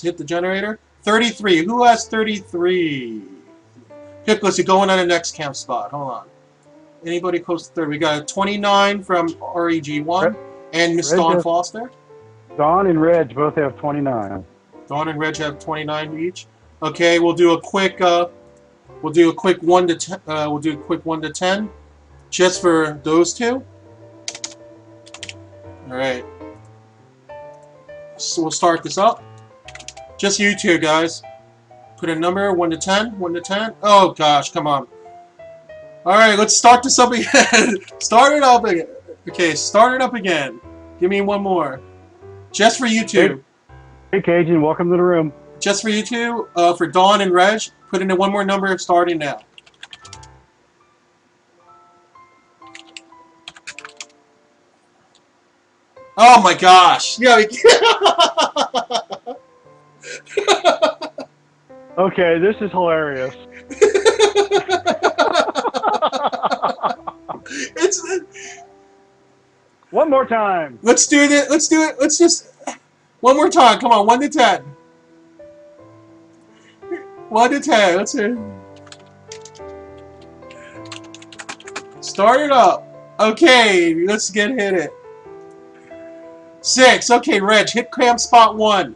hit the generator. 33. Who has 33? Pickles, you're going on the next camp spot. Hold on. Anybody close to 30? We got a 29 from REG1 and Miss Dawn Foster. Dawn and Reg both have 29. Dawn and Reg have 29 each. Okay, we'll do a quick 1 to 10. We'll do a quick 1 to 10, just for those two. All right. So we'll start this up. Just you two, guys. Put a number, 1 to 10, 1 to 10. Oh, gosh, come on. Alright, let's start this up again. Start it up again. Okay, start it up again. Give me one more. Just for you two. Hey, Cajun, welcome to the room. Just for you two, for Dawn and Reg, put in one more number starting now. Oh my gosh! Yeah. Okay, this is hilarious. It's. One more time. Let's do it. Let's do it. Let's just one more time. Come on, 1 to 10. 1 to 10. Let's see. Start it up. Okay, let's hit it. 6. Okay, Reg, hit cam spot 1.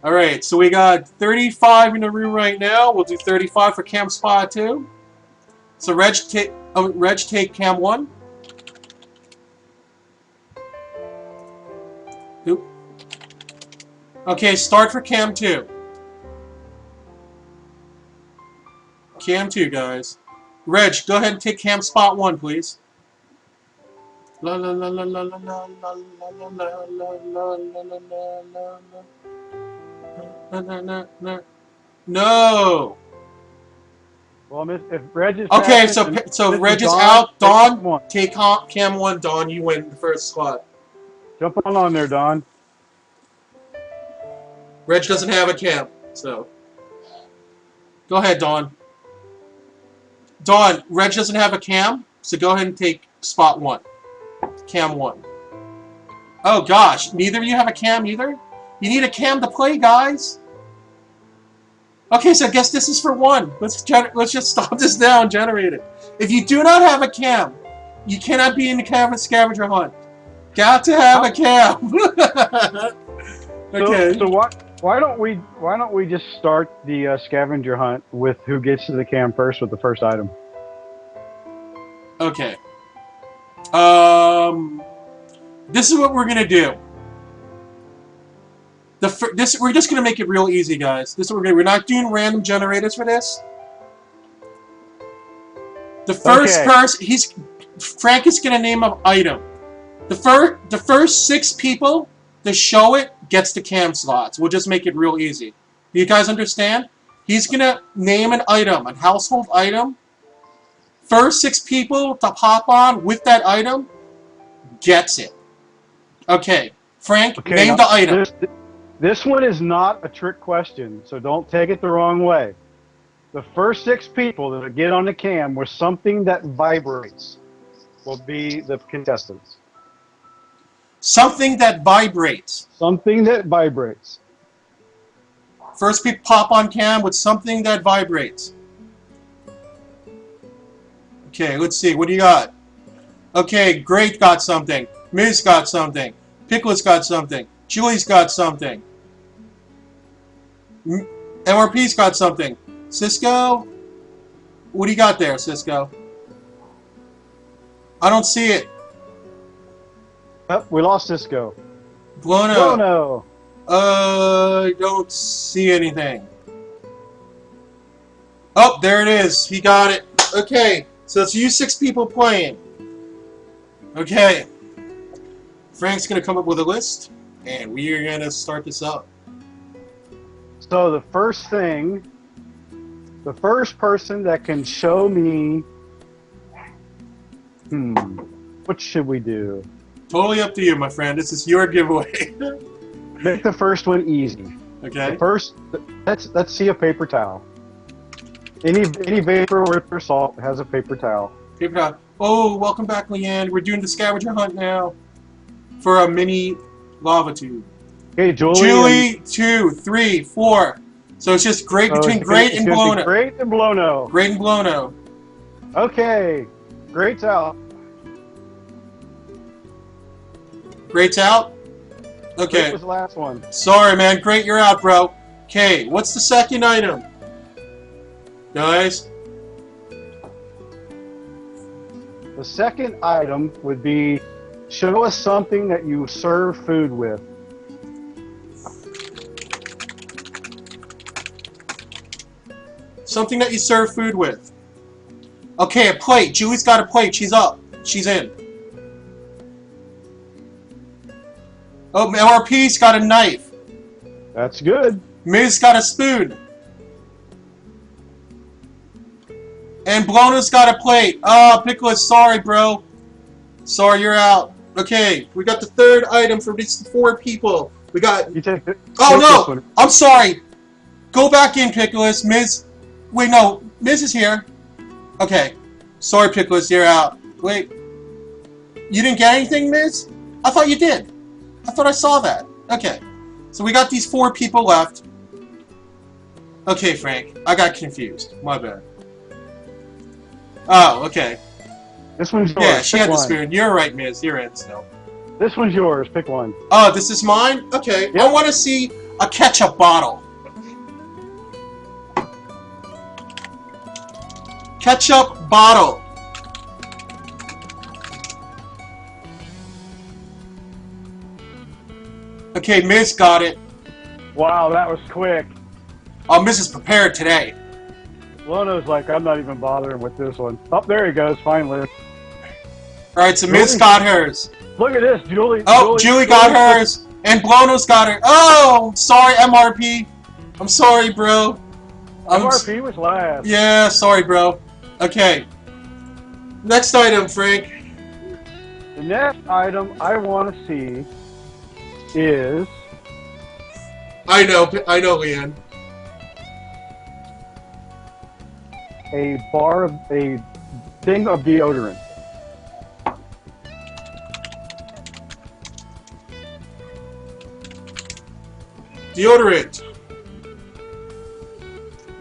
All right, so we got 35 in the room right now. We'll do 35 for cam spot 2. So Reg take cam 1. Oop. Okay, start for cam 2. Cam 2, guys. Reg, go ahead and take cam spot 1, please. La la la la la la la la la la la la la. No. Well, if Reg is Okay, passing, so this Reg is Dawn, out. Dawn, one. take cam 1. Dawn, you win the first slot. Jump on there, Don. Reg doesn't have a cam, so go ahead, Dawn. Dawn, Reg doesn't have a cam, so go ahead and take spot 1. Cam 1. Oh gosh, neither of you have a cam either? You need a cam to play, guys. Okay, so I guess this is for 1. Let's just stop this now and generate it. If you do not have a cam, you cannot be in the scavenger hunt. Got to have a cam. Okay. So why don't we just start the scavenger hunt with who gets to the cam first with the first item? Okay. This is what we're gonna do. We're just gonna make it real easy, guys. This is what we're not doing random generators for this. The first person, Frank is gonna name an item. The first 6 people to show it gets the cam slots. We'll just make it real easy. Do you guys understand? He's gonna name an item, a household item. First 6 people to pop on with that item gets it. Okay, Frank, name the item. This one is not a trick question, so don't take it the wrong way. The first 6 people that get on the cam with something that vibrates will be the contestants. Something that vibrates. Something that vibrates. First people pop on cam with something that vibrates. Okay, let's see. What do you got? Okay, Great got something. Miz got something. Pickle's got something. Julie's got something. MRP's got something. Cisco? What do you got there, Cisco? I don't see it. Oh, we lost Cisco. Blono. I don't see anything. Oh, there it is. He got it. Okay, so it's you 6 people playing. Okay. Frank's going to come up with a list, and we are going to start this up. So the first person that can show me, what should we do? Totally up to you, my friend. This is your giveaway. Make the first one easy. Okay. The first, let's see a paper towel. Any vapor with or salt has a paper towel. Paper towel. Oh, welcome back, Leanne. We're doing the scavenger hunt now for a mini lava tube. Okay, Julie, 2, 3, 4. So it's just great between Great and Blono. Great and Blono. Great and Blono. Okay, Great's out. Great's out? Okay. Great was the last one. Sorry, man. Great, you're out, bro. Okay, what's the second item? Guys? The second item would be show us something that you serve food with. Something that you serve food with. Okay, a plate. Julie's got a plate. She's up. She's in. Oh, MRP's got a knife. That's good. Miz got a spoon. And Blono's got a plate. Oh, Pickles, sorry, bro. Sorry, you're out. Okay, we got the third item for these 4 people. We got... You take it. Oh, no! I'm sorry. Go back in, Pickles. Miz... Wait, no. Miz is here. Okay. Sorry, Pickles, you're out. Wait. You didn't get anything, Miz? I thought you did. I thought I saw that. Okay. So we got these 4 people left. Okay, Frank. I got confused. My bad. Oh, okay. This one's yours. Yeah, she Pick had the one. spoon. You're right, Miz. You're in still. This one's yours. Pick one. Oh, this is mine? Okay. Yep. I want to see a ketchup bottle. Ketchup bottle. Okay, Miz got it. Wow, that was quick. Oh, Miz is prepared today. Lono's like, I'm not even bothering with this one. Oh, there he goes, finally. Alright, so Miz Julie? got hers. Look at this, Julie. Oh, Julie got hers. And Blono's got her. Oh, sorry, MRP. I'm sorry, bro. MRP was last. Yeah, sorry, bro. Okay. Next item, Frank. The next item I want to see is... I know, Leanne. a thing of deodorant.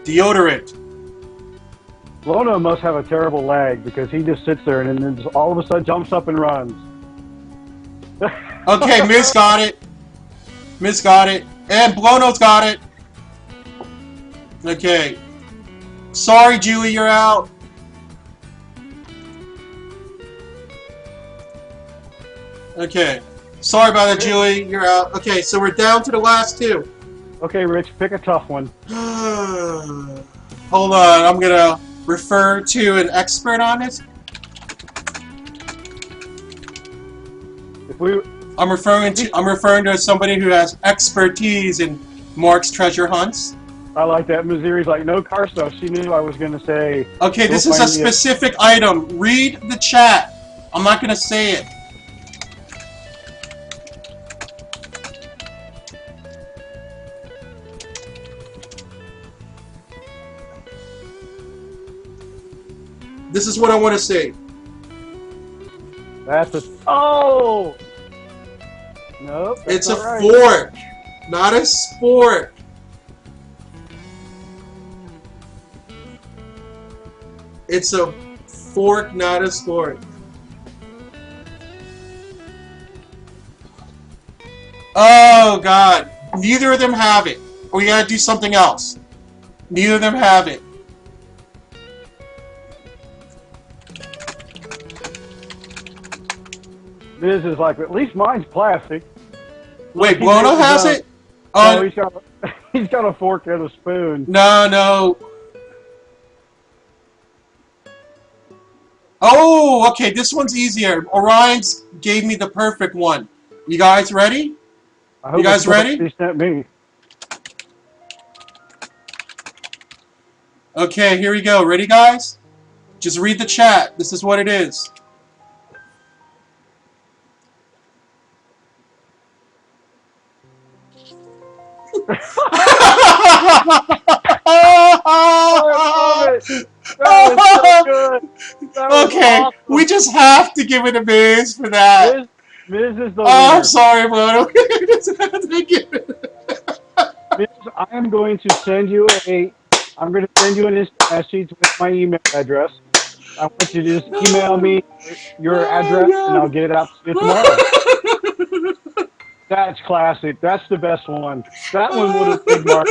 Deodorant. Lono must have a terrible lag because he just sits there and then just all of a sudden jumps up and runs. Okay, Miz got it. Miz got it. And Blono's got it. Okay. Sorry, Julie, you're out. Okay. Sorry about that, Julie. You're out. Okay, so we're down to the last 2. Okay, Rich, pick a tough one. Hold on. I'm going to refer to an expert on this. If we... I'm referring to somebody who has expertise in Mark's treasure hunts. I like that. Missouri's like, no car stuff. She knew I was going to say... Okay, this is a specific item. Read the chat. I'm not going to say it. This is what I want to say. That's a... Oh! Nope. It's a right. fork, not a sport. It's a fork, not a sport. Oh, God. Neither of them have it. We gotta do something else. Neither of them have it. This is like, at least mine's plastic. Wait, He Blono knows has about- it? No, he's got a fork and a spoon. No. Oh, okay, this one's easier. Orion's gave me the perfect one. You guys ready? I hope You guys it's what ready? He sent me. Okay, here we go. Ready, guys? Just read the chat. This is what it is. Okay, awesome. we just have to give it a Miz for that. Miz is the Oh, winner. I'm sorry, Blono. We just have to give it. Miz, I am going to send you I'm going to send you an instant message with my email address. I want you to just email me your address, and I'll get it out to you tomorrow. That's classic. That's the best one. That one would have been Mark.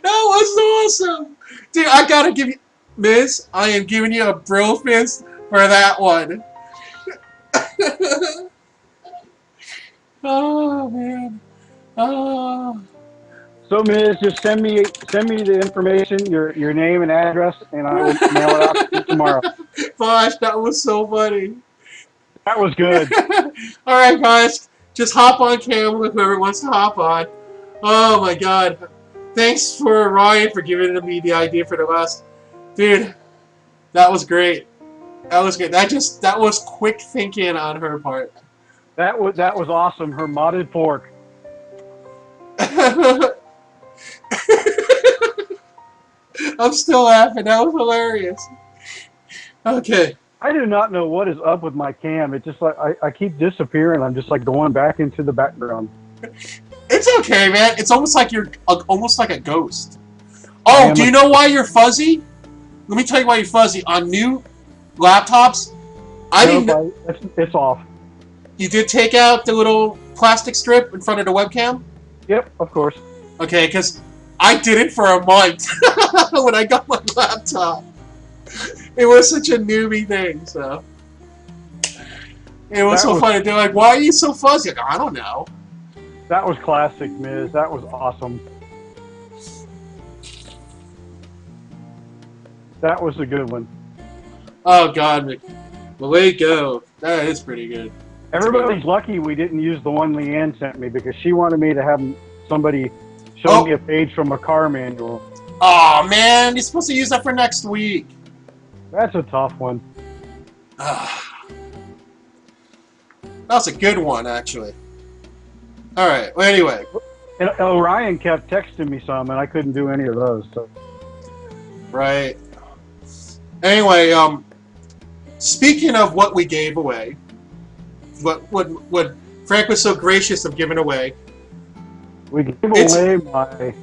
That was awesome. Dude, I gotta give you... Miz, I am giving you a bro fist for that one. Oh, man. Oh. So, Miz, just send me the information, your name and address, and I will mail it out to you tomorrow. Gosh, that was so funny. That was good. All right, guys, just hop on camera. Whoever wants to hop on. Oh my God! Thanks for Ryan for giving me the idea for the last. Dude, that was great. That was good. That was quick thinking on her part. That was awesome. Her modded fork. I'm still laughing. That was hilarious. Okay. I do not know what is up with my cam. It's just like I keep disappearing. I'm just like going back into the background. It's okay, man. It's almost like you're almost like a ghost. Oh, do you know why you're fuzzy? Let me tell you why you're fuzzy. On new laptops, I didn't know. It's off. You did take out the little plastic strip in front of the webcam? Yep, of course. Okay, because I did it for a month when I got my laptop. It was such a newbie thing, so. It was so funny. They're like, why are you so fuzzy? Like, I don't know. That was classic, Miz. That was awesome. That was a good one. Oh, God. Well, way to go. That is pretty good. Everybody's lucky we didn't use the one Leanne sent me because she wanted me to have somebody show me a page from a car manual. Oh, man. You're supposed to use that for next week. That's a tough one. That was a good one, actually. All right. Well, anyway. And Orion kept texting me some, and I couldn't do any of those. So. Right. Anyway, speaking of what we gave away, what Frank was so gracious of giving away. We gave away my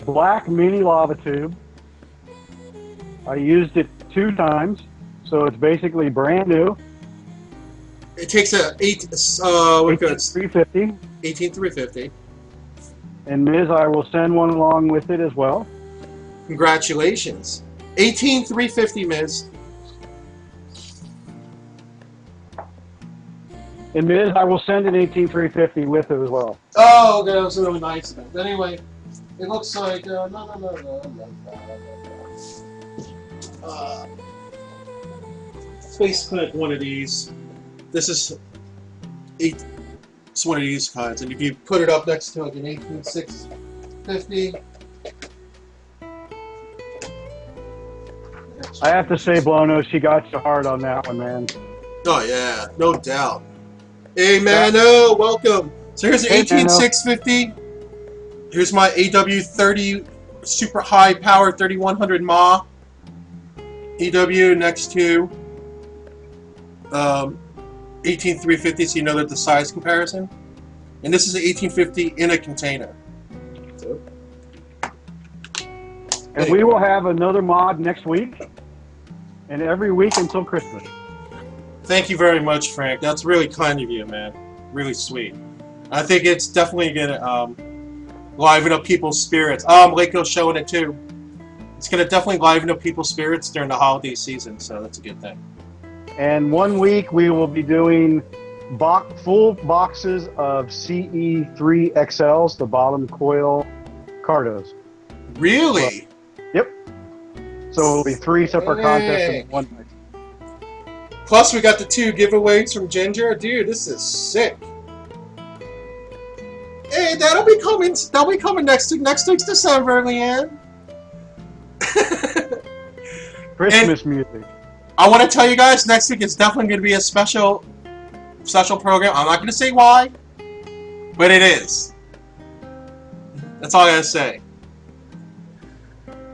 black mini lava tube. I used it 2 times, so it's basically brand new. It takes a 18350. 18350. And Miz, I will send one along with it as well. Congratulations. 18350, Miz. And Miz, I will send an 18350 with it as well. Oh, that was really nice. But anyway, it looks like it's basically like one of these. This is it's one of these kinds, and if you put it up next to like an 18650. I have to say, Blono, she got you hard on that one, man. Oh yeah, no doubt. Hey Mano, welcome. So here's the 18650. Here's my AW30 super high power 3100 mAh EW next to 18350, so you know that the size comparison. And this is an 1850 in a container. So. And we will have another mod next week, and every week until Christmas. Thank you very much, Frank. That's really kind of you, man. Really sweet. I think it's definitely gonna liven up people's spirits. Lakeo's showing it too. It's gonna definitely liven up people's spirits during the holiday season, so that's a good thing. And 1 week we will be doing full boxes of CE3XLs, the bottom coil Cardos. Really? Yep. So it'll be 3 separate contests in 1 night. Plus, we got the 2 giveaways from Ginger. Dude, this is sick. Hey, that'll be coming. That'll be coming next week's December, Leanne. Christmas music. I want to tell you guys, next week is definitely going to be a special program. I'm not going to say why, but it is. That's all I got to say.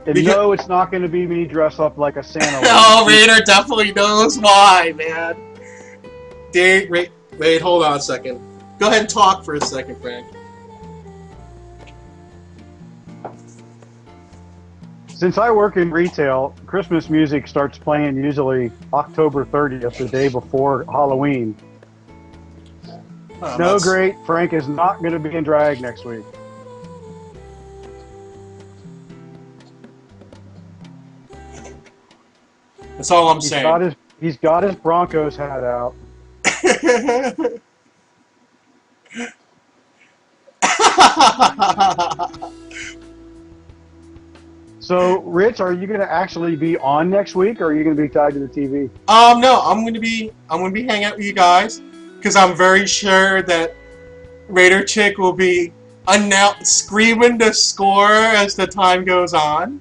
And no, it's not going to be me dressed up like a Santa. Oh, Raider definitely knows why, man. Wait, hold on a second. Go ahead and talk for a second, Frank. Since I work in retail, Christmas music starts playing usually October 30th, the day before Halloween. No, great. Frank is not going to be in drag next week. That's all I'm saying. He's got his Broncos hat out. So, Rich, are you going to actually be on next week, or are you going to be tied to the TV? No, I'm gonna be hanging out with you guys because I'm very sure that Raider Chick will be screaming the score as the time goes on.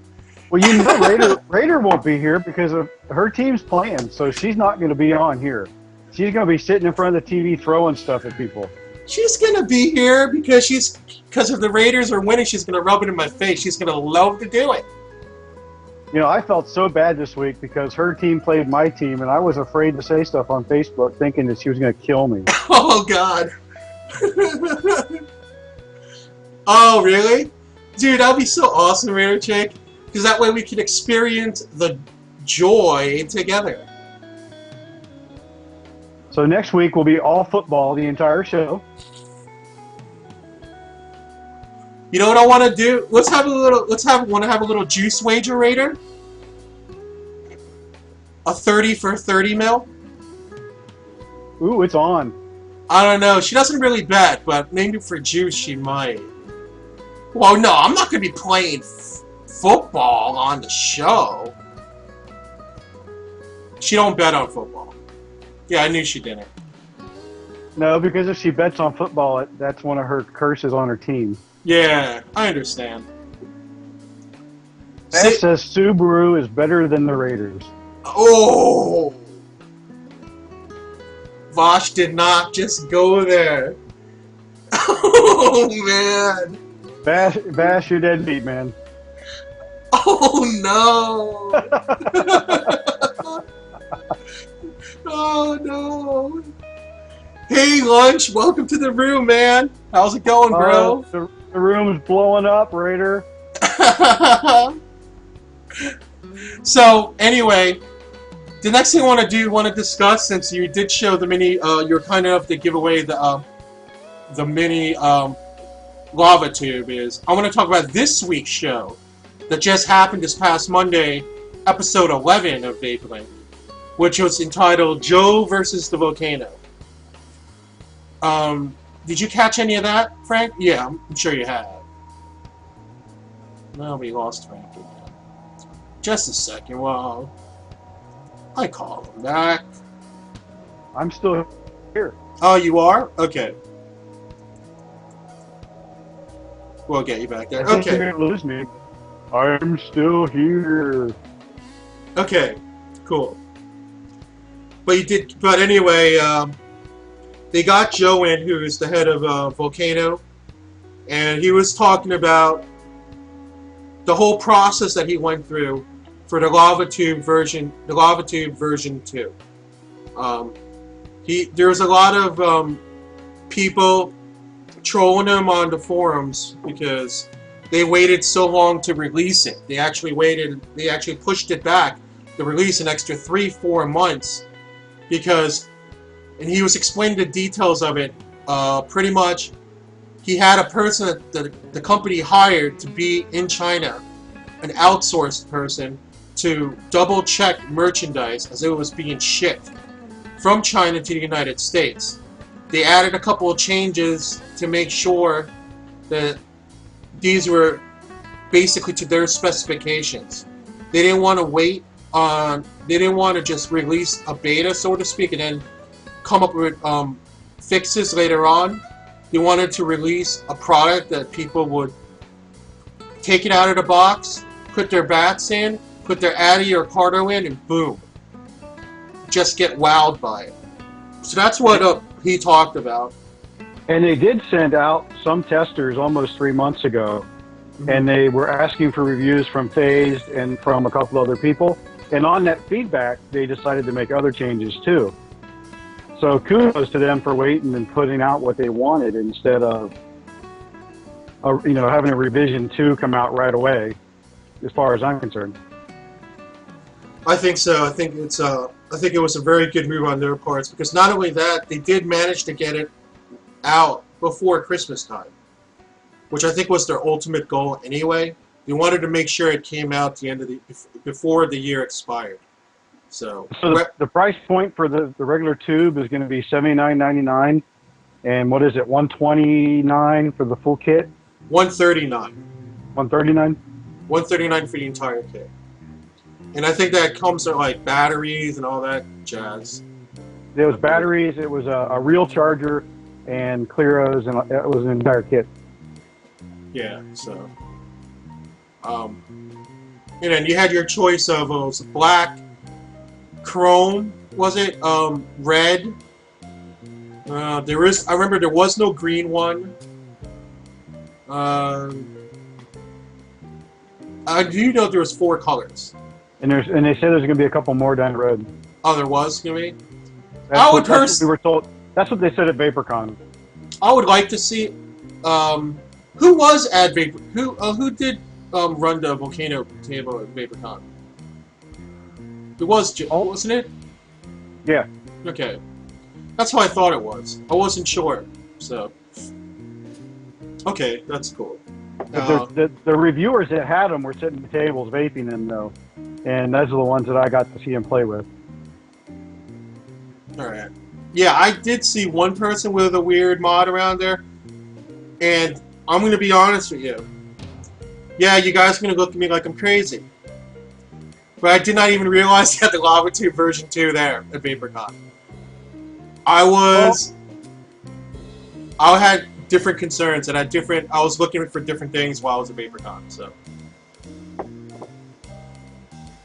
Well, Raider won't be here because of her team's playing, so she's not going to be on here. She's going to be sitting in front of the TV throwing stuff at people. She's gonna be here because if the Raiders are winning, she's gonna rub it in my face. She's gonna love to do it. You know, I felt so bad this week because her team played my team, and I was afraid to say stuff on Facebook thinking that she was going to kill me. Oh God. Oh really? Dude, that'd be so awesome, Raider Chick. Because that way we can experience the joy together. So next week will be all football, the entire show. You know what I want to do? Want to have a little juice wager, Raider? A 30 for 30 mil? Ooh, it's on. I don't know. She doesn't really bet, but maybe for juice she might. Well, no, I'm not going to be playing football on the show. She don't bet on football. Yeah, I knew she didn't. No, because if she bets on football, that's one of her curses on her team. Yeah, I understand. That says Subaru is better than the Raiders. Oh! Vosh did not just go there. Oh, man. Bash your deadbeat, man. Oh, no. Oh, no. Hey, Lunch, welcome to the room, man. How's it going, bro? The room's blowing up, Raider. So, anyway, the next thing I want to discuss, since you did show the mini, you're kind enough to give away the mini lava tube, is I want to talk about this week's show that just happened this past Monday, episode 11 of Vape, which was entitled Joe versus the Volcano. Did you catch any of that, Frank? Yeah, I'm sure you have. No, we lost Frank again. Just a second, while I call him back. I'm still here. Oh, you are? Okay. We'll get you back there. I think Okay. you're gonna lose me. I'm still here. Okay. Cool. But anyway, they got Joe in, who is the head of Volcano, and he was talking about the whole process that he went through for the lava tube version 2. There was a lot of people trolling him on the forums because they waited so long to release it. They actually pushed it back, the release, an extra 3-4 months, because, and he was explaining the details of it. Pretty much, he had a person that the company hired to be in China, an outsourced person, to double check merchandise as it was being shipped from China to the United States. They added a couple of changes to make sure that these were basically to their specifications. They didn't want to wait on, they didn't want to just release a beta, so to speak, and then come up with fixes later on. They wanted to release a product that people would take it out of the box, put their bats in, put their Addy or Cardo in, and boom. Just get wowed by it. So that's what he talked about. And they did send out some testers almost 3 months ago, and they were asking for reviews from Phased and from a couple other people. And on that feedback, they decided to make other changes too. So kudos to them for waiting and putting out what they wanted instead of, having a revision 2 come out right away, as far as I'm concerned. I think so. I think it was a very good move on their parts, because not only that, they did manage to get it out before Christmas time, which I think was their ultimate goal anyway. They wanted to make sure it came out the end of before the year expired. So the price point for the regular tube is going to be $79.99, and what is it, $129 for the full kit? $139. $139. $139 for the entire kit. And I think that comes with like batteries and all that jazz. There was batteries. It was a real charger and Cleros, and it was an entire kit. Yeah. So. And then you had your choice of was it black, chrome, was it? Red. I remember there was no green one. I do know there was 4 colors. And they said there's going to be a couple more down the road. Oh, there was gonna be. That's what we were told. That's what they said at VaporCon. I would like to see. Who was at Vapor? Who did run the volcano table at VaporCon? It was, wasn't it? Yeah. Okay. That's how I thought it was. I wasn't sure, so. Okay, that's cool. The reviewers that had them were sitting at the tables vaping them, though. And those are the ones that I got to see him play with. Alright. Yeah, I did see one person with a weird mod around there. And I'm going to be honest with you. Yeah, you guys are going to look at me like I'm crazy. But I did not even realize they had the Lava Tube version 2 there at VaporCon. I had different concerns and I was looking for different things while I was at VaporCon, so.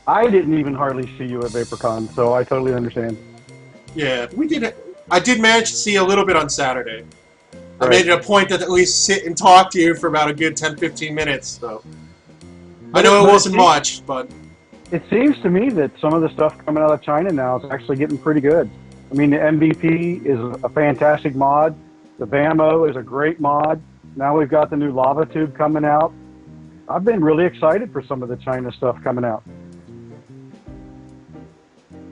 I didn't even hardly see you at VaporCon, so I totally understand. Yeah, I did manage to see you a little bit on Saturday. Right. I made it a point to at least sit and talk to you for about a good 10-15 minutes, so. I know it wasn't much, but. It seems to me that some of the stuff coming out of China now is actually getting pretty good. I mean, the MVP is a fantastic mod. The Vamo is a great mod. Now we've got the new Lava Tube coming out. I've been really excited for some of the China stuff coming out.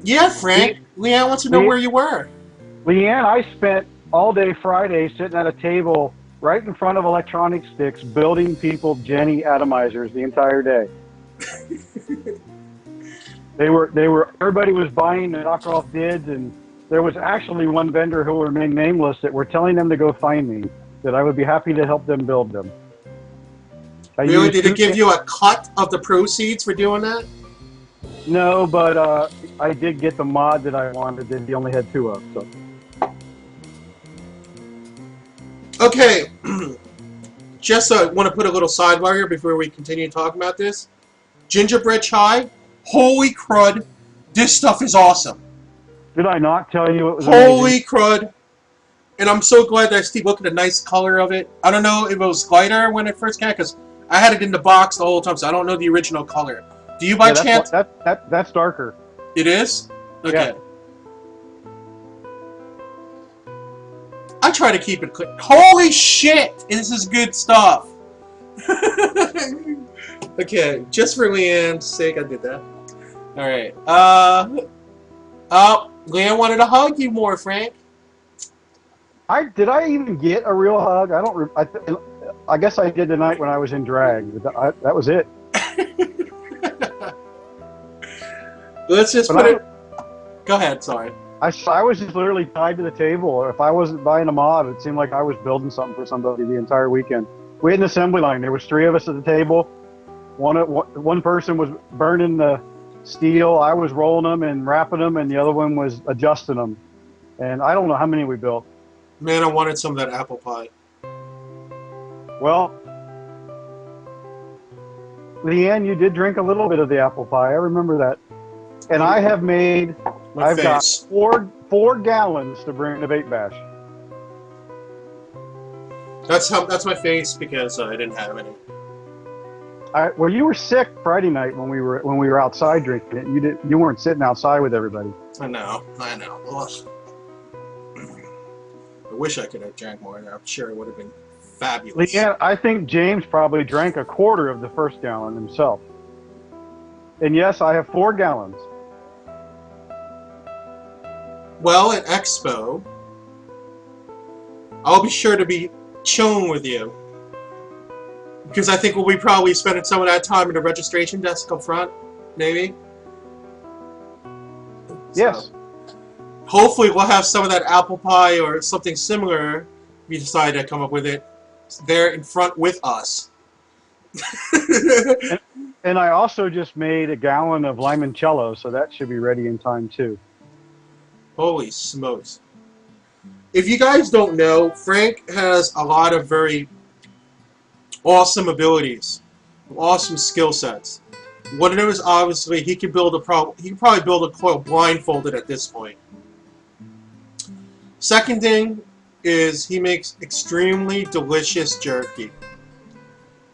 Yeah, Frank. Leanne wants to know where you were. Leanne, I spent all day Friday sitting at a table right in front of electronic sticks building people Jenny atomizers the entire day. Everybody was buying the knockoff dids, and there was actually one vendor who remained nameless that were telling them to go find me, that I would be happy to help them build them. Really? Did it give you a cut of the proceeds for doing that? No, but I did get the mod that I wanted that he only had 2 of. So. Okay. Just want to put a little sidebar here before we continue talking about this. Gingerbread chai. Holy crud. This stuff is awesome. Did I not tell you it was Holy crud. And I'm so glad that I still look at the nice color of it. I don't know if it was lighter when it first came, because I had it in the box the whole time, so I don't know the original color. Do you by chance? That's darker. It is? Okay. Yeah. I try to keep it clean. Holy shit! This is good stuff. Okay, just for Leanne's sake, I did that. Alright. Leanne wanted to hug you more, Frank. Did I even get a real hug? I guess I did tonight when I was in drag. That was it. Let's just put it. Go ahead. Sorry. I was just literally tied to the table. If I wasn't buying a mod, it seemed like I was building something for somebody the entire weekend. We had an assembly line. There was 3 of us at the table. One person was burning the steel. I was rolling them and wrapping them, and the other one was adjusting them. And I don't know how many we built. Man, I wanted some of that apple pie. Well, Leanne, you did drink a little bit of the apple pie. I remember that. And I have made, I've got 4 gallons to bring to Vape Bash. That's my face because I didn't have any. Well, you were sick Friday night when we were outside drinking it. You weren't sitting outside with everybody. I know. Ugh. I wish I could have drank more. I'm sure it would have been fabulous. Leanne, I think James probably drank a quarter of the first gallon himself. And yes, I have 4 gallons. Well, at Expo, I'll be sure to be chilling with you. Because I think we'll be probably spending some of that time at the registration desk up front, maybe. Yes. So, hopefully we'll have some of that apple pie or something similar if you decide to come up with it there in front with us. And I also just made a gallon of limoncello, so that should be ready in time too. Holy smokes. If you guys don't know, Frank has a lot of very awesome abilities, awesome skill sets. One of them is obviously he can build he can probably build a coil blindfolded at this point. Second thing is he makes extremely delicious jerky.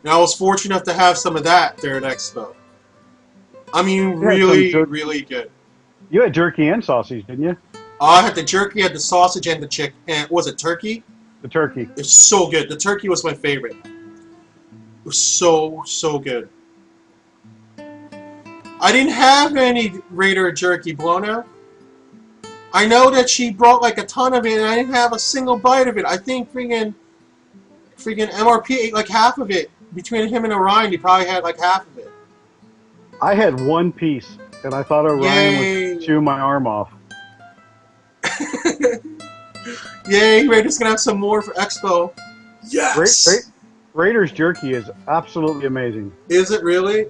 And I was fortunate enough to have some of that during Expo. I mean, really, really good. You had jerky and sausage, didn't you? I had the jerky, I had the sausage, and the chicken. And was it turkey? The turkey. It's so good. The turkey was my favorite. It was so, so good. I didn't have any Raider jerky blown out. I know that she brought like a ton of it, and I didn't have a single bite of it. I think freaking MRP ate like half of it. Between him and Orion, he probably had like half of it. I had one piece, and I thought Orion would chew my arm off. Yay, Raider's gonna have some more for Expo. Yes! Raider's jerky is absolutely amazing. Is it really?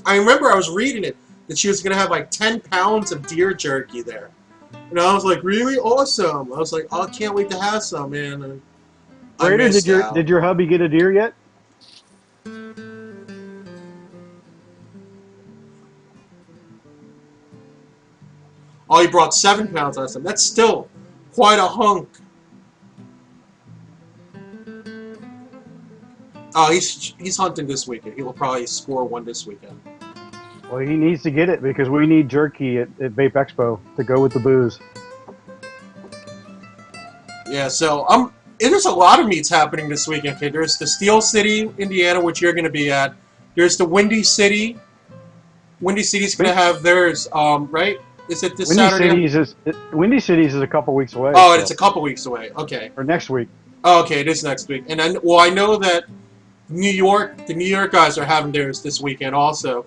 I remember I was reading it, that she was gonna have like 10 pounds of deer jerky there. And I was like, really awesome. I was like, oh, I can't wait to have some, man. And Raider, did your hubby get a deer yet? Oh, he brought 7 pounds last time. That's still quite a hunk. Oh, he's hunting this weekend. He will probably score one this weekend. Well, he needs to get it because we need jerky at Vape Expo to go with the booze. Yeah, so there's a lot of meets happening this weekend, kid. There's the Steel City, Indiana, which you're going to be at. There's the Windy City. Windy City's going to have theirs, right? Is it this Saturday? Windy Cities is a couple weeks away. Oh, so. It's a couple weeks away. Okay. Or next week. Oh, okay, it is next week. And then, well, I know that the New York guys are having theirs this weekend also,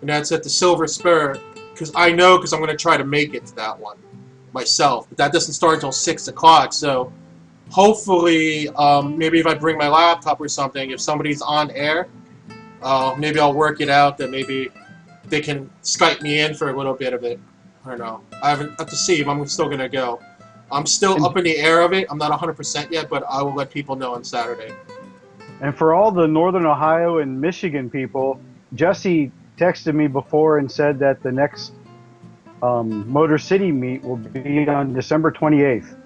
and that's at the Silver Spur. Because I'm going to try to make it to that one myself, but that doesn't start until 6 o'clock. So hopefully, maybe if I bring my laptop or something, if somebody's on air, maybe I'll work it out that maybe they can Skype me in for a little bit of it. I don't know. I have to see if I'm still going to go. I'm still up in the air of it. I'm not 100% yet, but I will let people know on Saturday. And for all the Northern Ohio and Michigan people, Jesse texted me before and said that the next Motor City meet will be on December 28th.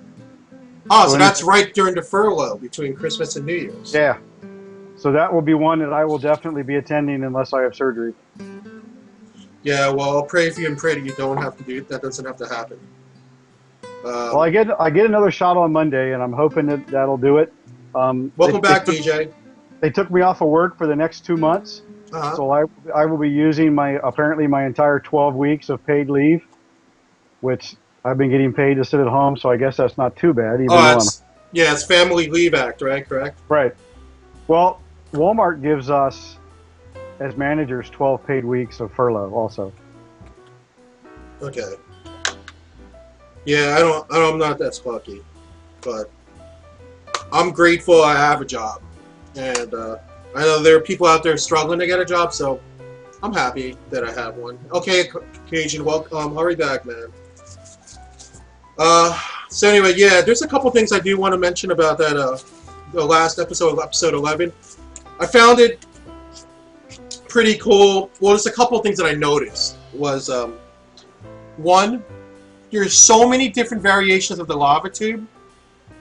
Oh, so that's right during the furlough between Christmas and New Year's. Yeah. So that will be one that I will definitely be attending unless I have surgery. Yeah, well, I'll pray for you and pray that you don't have to do it. That doesn't have to happen. Well, I get another shot on Monday, and I'm hoping that that'll do it. Welcome back, DJ. They took me off of work for the next 2 months, so I will be using apparently my entire 12 weeks of paid leave, which I've been getting paid to sit at home, so I guess that's not too bad. It's Family Leave Act, right? Correct? Right. Well, Walmart gives us, as managers, 12 paid weeks of furlough also. Okay. Yeah, I'm not that lucky, but I'm grateful I have a job, and I know there are people out there struggling to get a job, so I'm happy that I have one. Okay, Cajun, welcome. Hurry back, man. So anyway, yeah, there's a couple things I do want to mention about that the last episode, episode 11. I found it pretty cool. Well, there's a couple of things that I noticed. Was one, there's so many different variations of the lava tube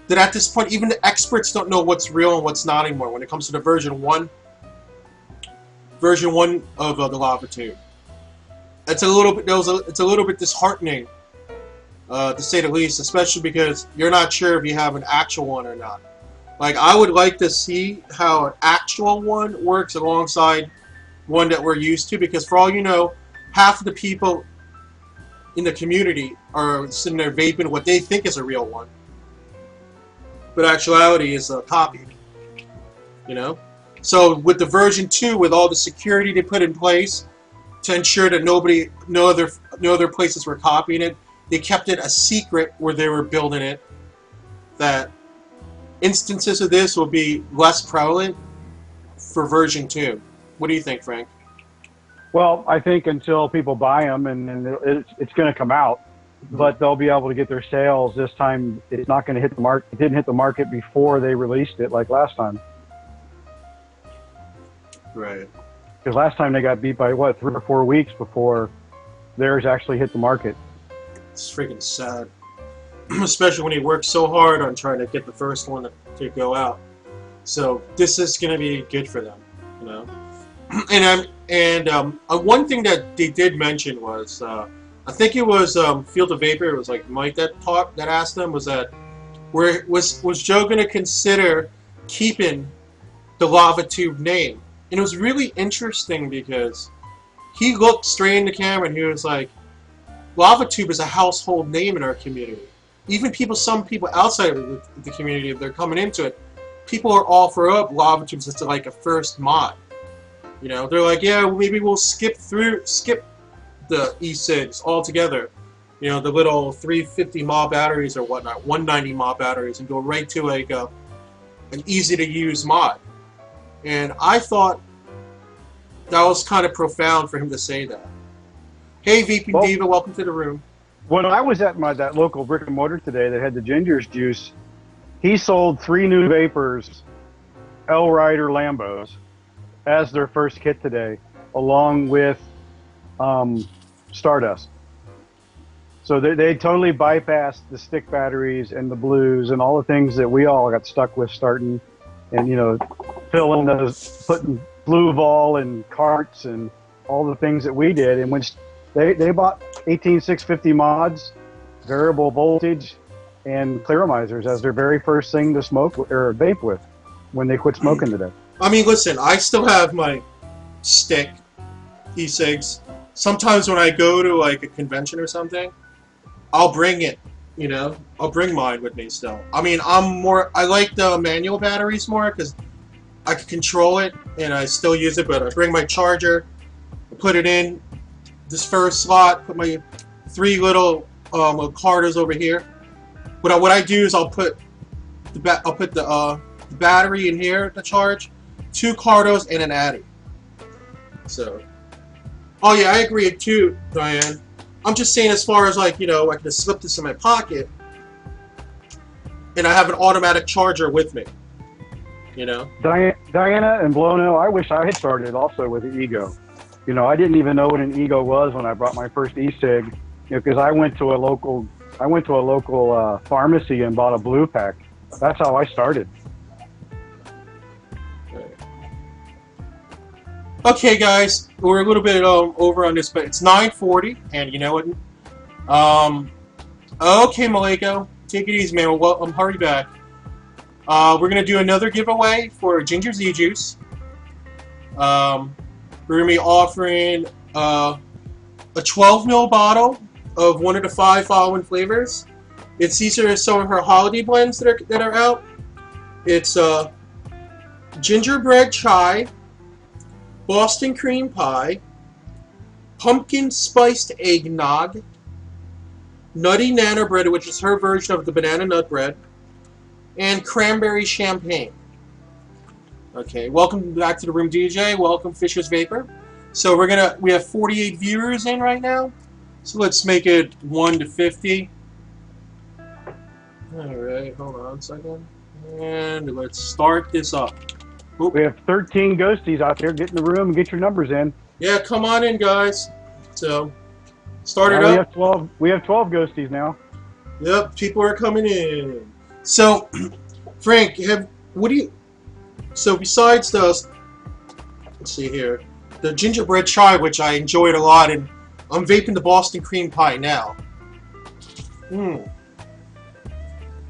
that at this point even the experts don't know what's real and what's not anymore when it comes to the version 1 of the lava tube. It's a little bit disheartening, to say the least, especially because you're not sure if you have an actual one or not. Like, I would like to see how an actual one works alongside one that we're used to, because for all you know, half of the people in the community are sitting there vaping what they think is a real one, but actuality is a copy. You know? So with the version 2, with all the security they put in place to ensure that no other places were copying it, they kept it a secret where they were building it, that instances of this will be less prevalent for version 2. What do you think, Frank? Well, I think until people buy them, and it's going to come out, but they'll be able to get their sales this time. It's not going to hit the market. It didn't hit the market before they released it, like last time. Right. Because last time they got beat by what, 3 or 4 weeks before theirs actually hit the market. It's freaking sad, especially when he worked so hard on trying to get the first one to go out. So this is going to be good for them, you know. One thing that they did mention was, I think it was Field of Vapor. It was like Mike that asked them was was Joe going to consider keeping the Lava Tube name? And it was really interesting because he looked straight in the camera and he was like, Lava Tube is a household name in our community. Even some people outside of the community, if they're coming into it, people are all for Lava Tubes as like a first mod. You know, they're like, yeah, maybe we'll skip the e-cigs altogether. You know, the little 350 mAh batteries or whatnot, 190 mAh batteries, and go right to like an easy to use mod. And I thought that was kind of profound for him to say that. Hey, VP Diva, welcome to the room. When I was at that local brick and mortar today that had the Ginger's juice, he sold 3 new Vapors, L Rider Lambos, as their first kit today, along with Stardust. So they totally bypassed the stick batteries and the blues and all the things that we all got stuck with starting, and you know, filling those, putting blue vol and carts and all the things that we did. And when they bought 18650 mods, variable voltage, and clearomizers as their very first thing to smoke or vape with when they quit smoking today. I mean, listen, I still have my stick e-cigs. Sometimes when I go to like a convention or something, I'll bring it, you know, I'll bring mine with me still. I mean, I like the manual batteries more because I can control it and I still use it, but I bring my charger, I put it in this first slot, put my 3 little carders over here. But what I do is I'll put the battery in here to charge, 2 cardos and an Addy. So, oh yeah, I agree too, Diane. I'm just saying as far as like, you know, I can slip this in my pocket and I have an automatic charger with me, you know. Diana and Blono, I wish I had started also with the Ego. You know, I didn't even know what an Ego was when I brought my first e-cig, you know, because I went to a local pharmacy and bought a blue pack. That's how I started. Okay, guys, we're a little bit over on this, but it's 9:40, and you know what? Okay, Maleko, take it easy, man. Well, hurry back. We're gonna do another giveaway for Ginger Z Juice. We're gonna be offering a 12 ml bottle of one of the 5 following flavors. These are some of her holiday blends that are out. It's gingerbread chai, Boston cream pie, pumpkin spiced eggnog, nutty nano bread, which is her version of the banana nut bread, and cranberry champagne. Okay, welcome back to the room, DJ. Welcome, Fisher's Vapor. So we have 48 viewers in right now. So let's make it 1 to 50. All right, hold on a second, and let's start this up. Oop. We have 13 ghosties out there. Get in the room and get your numbers in. Yeah, come on in, guys. So, start it up. We have 12 ghosties now. Yep, people are coming in. So, Frank, so besides let's see here, the gingerbread chai, which I enjoyed a lot, and I'm vaping the Boston cream pie now.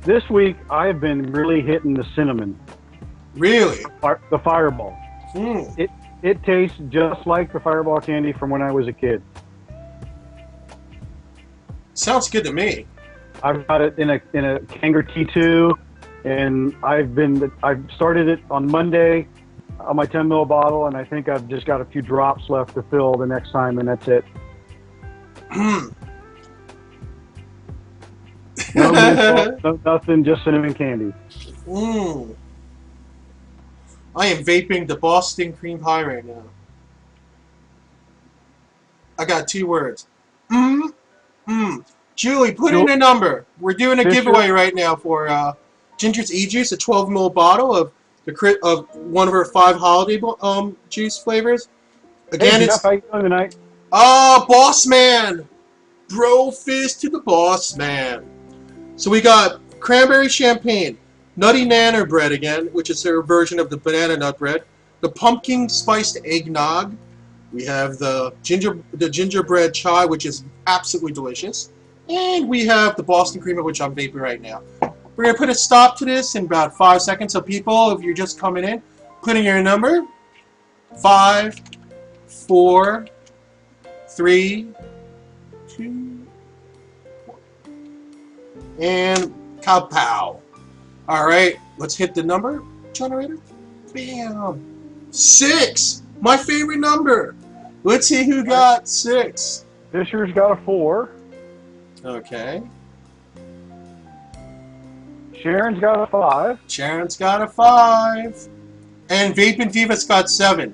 This week, I've been really hitting the cinnamon. Really? The Fireball. It tastes just like the Fireball candy from when I was a kid. Sounds good to me. I've got it in a Kanger T2, and I've started it on Monday on my 10 ml bottle, and I think I've just got a few drops left to fill the next time, and that's it. No, nothing, just cinnamon candy. I am vaping the Boston cream pie right now. I got 2 words. Julie, put in a number. We're doing a giveaway right now for Ginger's E-Juice, a 12 ml bottle of one of her 5 holiday juice flavors. Again, hey, it's Jeff, how you doing tonight? Boss Man, bro fist to the boss man. So we got cranberry champagne, nutty nanner bread again, which is their version of the banana nut bread. The pumpkin spiced eggnog. We have the gingerbread chai, which is absolutely delicious. And we have the Boston creamer, which I'm vaping right now. We're going to put a stop to this in about 5 seconds. So people, if you're just coming in, put in your number. 5, 4, 3, 2, 1. And kapow. All right, let's hit the number generator. Bam. 6. My favorite number. Let's see who got 6. Fisher's got a 4. Okay. Sharon's got a 5. Sharon's got a 5. And Vaping Diva's got 7.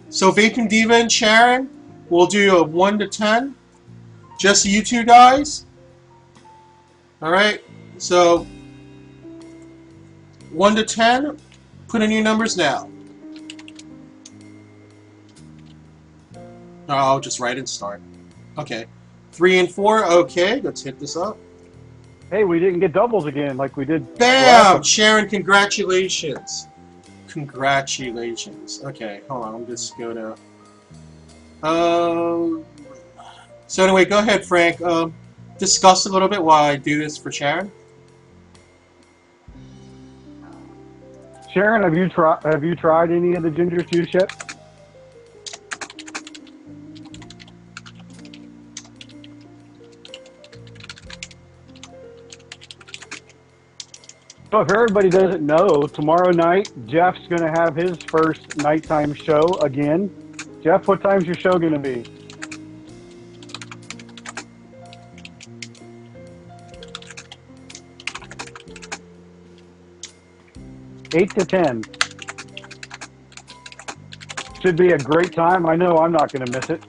So Vaping Diva and Sharon, we'll do a 1 to 10. Just you two guys. All right. So 1 to 10. Put in your numbers now. I'll just write and start. Okay. 3 and 4. Okay. Let's hit this up. Hey, we didn't get doubles again like we did. Bam! Sharon, congratulations. Congratulations. Okay, hold on. I'm just going to... so anyway, go ahead, Frank. Discuss a little bit while I do this for Sharon. Sharon, have you tried any of the ginger juice yet? So if everybody doesn't know, tomorrow night, Jeff's going to have his first nighttime show again. Jeff, what time's your show going to be? Eight to 10. Should be a great time. I know I'm not going to miss it.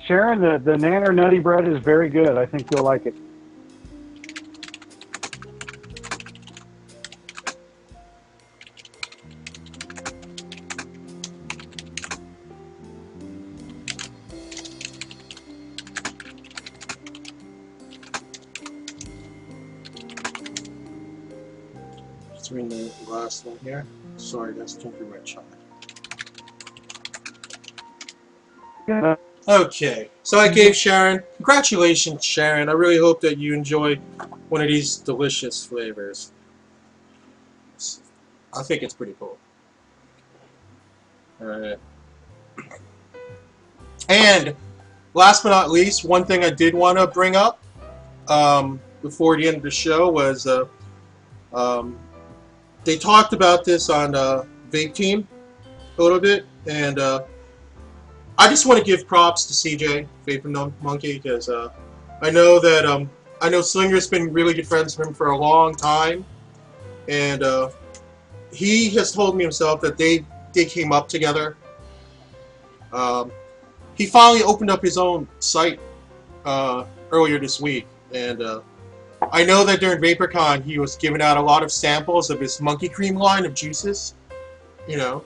Sharon, the Nanner Nutty Bread is very good. I think you'll like it. Just reading the last one here. Sorry, that's gingerbread chai. Yeah. Okay, so I gave Sharon, congratulations Sharon, I really hope that you enjoy one of these delicious flavors. I think it's pretty cool. Alright. And, last but not least, one thing I did want to bring up before the end of the show was they talked about this on Vape Team a little bit, and I just want to give props to CJ, Vaping Monkey, because I know that I know Slinger's been really good friends with him for a long time, and he has told me himself that they came up together. He finally opened up his own site earlier this week, and I know that during VaporCon he was giving out a lot of samples of his Monkey Cream line of juices. You know.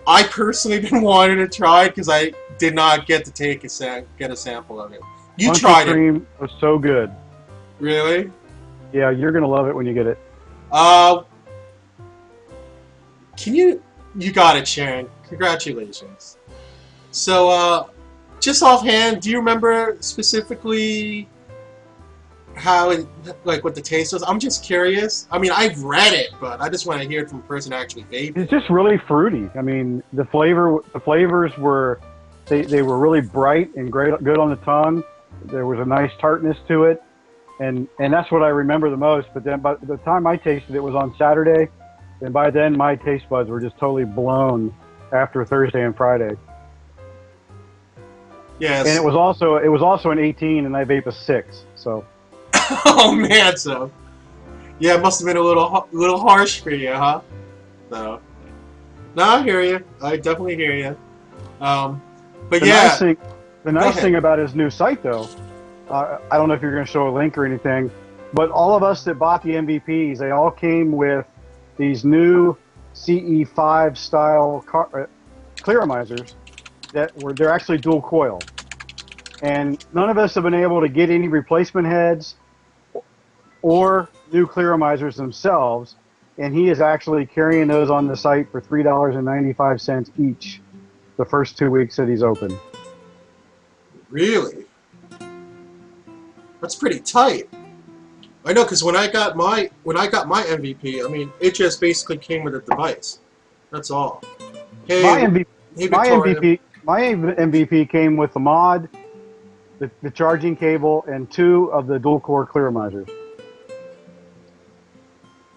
I personally been wanting to try it because I did not get to get a sample of it. You Monkey tried cream it. was so good. Really? Yeah, you're gonna love it when you get it. Can you got it, Sharon. Congratulations. So, just offhand, do you remember specifically how it, like, what the taste was? I'm just curious. I mean, I've read it, but I just want to hear it from a person who actually vaped. It's just really fruity. I mean, the flavors were, they were really bright and good on the tongue. There was a nice tartness to it, and that's what I remember the most. But then by the time I tasted it was on Saturday, and by then my taste buds were just totally blown after Thursday and Friday. Yes. And it was also an 18, and I vape a 6. So. Oh man, so yeah, it must have been a little harsh for you, huh? So, no, I hear you. I definitely hear you. But The yeah, nice thing about his new site, though, I don't know if you're going to show a link or anything, but all of us that bought the MVPs, they all came with these new CE5 style clearamizers they're actually dual coil, and none of us have been able to get any replacement heads or new clearamizers themselves, and he is actually carrying those on the site for $3.95 each the first 2 weeks that he's open. really, that's pretty tight. I know, because when I got my MVP, I mean, it just basically came with a device. That's all. Hey, hey, Victoria. My MVP came with the mod, the charging cable, and 2 of the dual core clearamizers.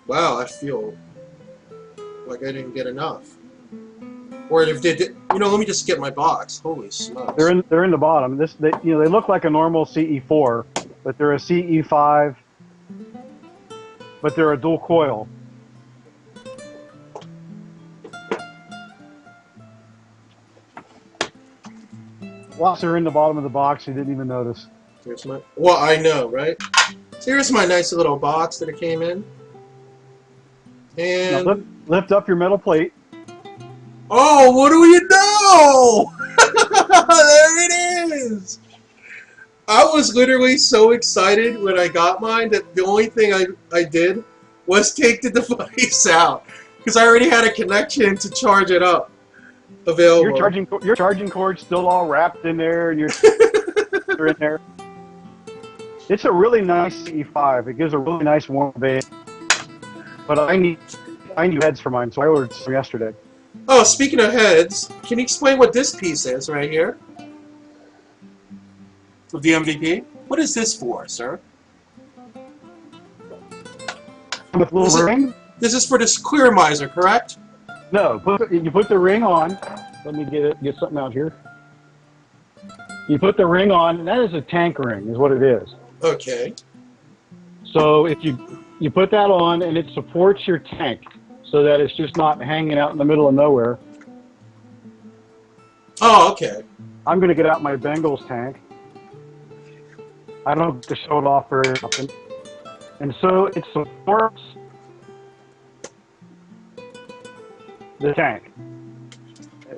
Wow, I feel like I didn't get enough. Or if they did, let me just get my box. Holy smokes! They're in the bottom. They look like a normal CE4, but they're a CE5, but they're a dual coil. Once they're in the bottom of the box, you didn't even notice. Well, I know, right? So here's my nice little box that it came in. And now lift up your metal plate. Oh, what do you know? There it is. I was literally so excited when I got mine that the only thing I did was take the device out because I already had a connection to charge it up available. Your charging cord's still all wrapped in there, and you're in there. It's a really nice CE5. It gives a really nice warm vape. But I need heads for mine, so I ordered some yesterday. Oh, speaking of heads, can you explain what this piece is right here? Of the MVP? What is this for, sir? With little ring? This is for this clearmizer, correct? No, you put the ring on. Let me get something out here. You put the ring on, and that is a tank ring, is what it is. Okay. So if you put that on, and it supports your tank, so that it's just not hanging out in the middle of nowhere. Oh, okay. I'm going to get out my Bengals tank. I don't get to show it off very often. And so it supports the tank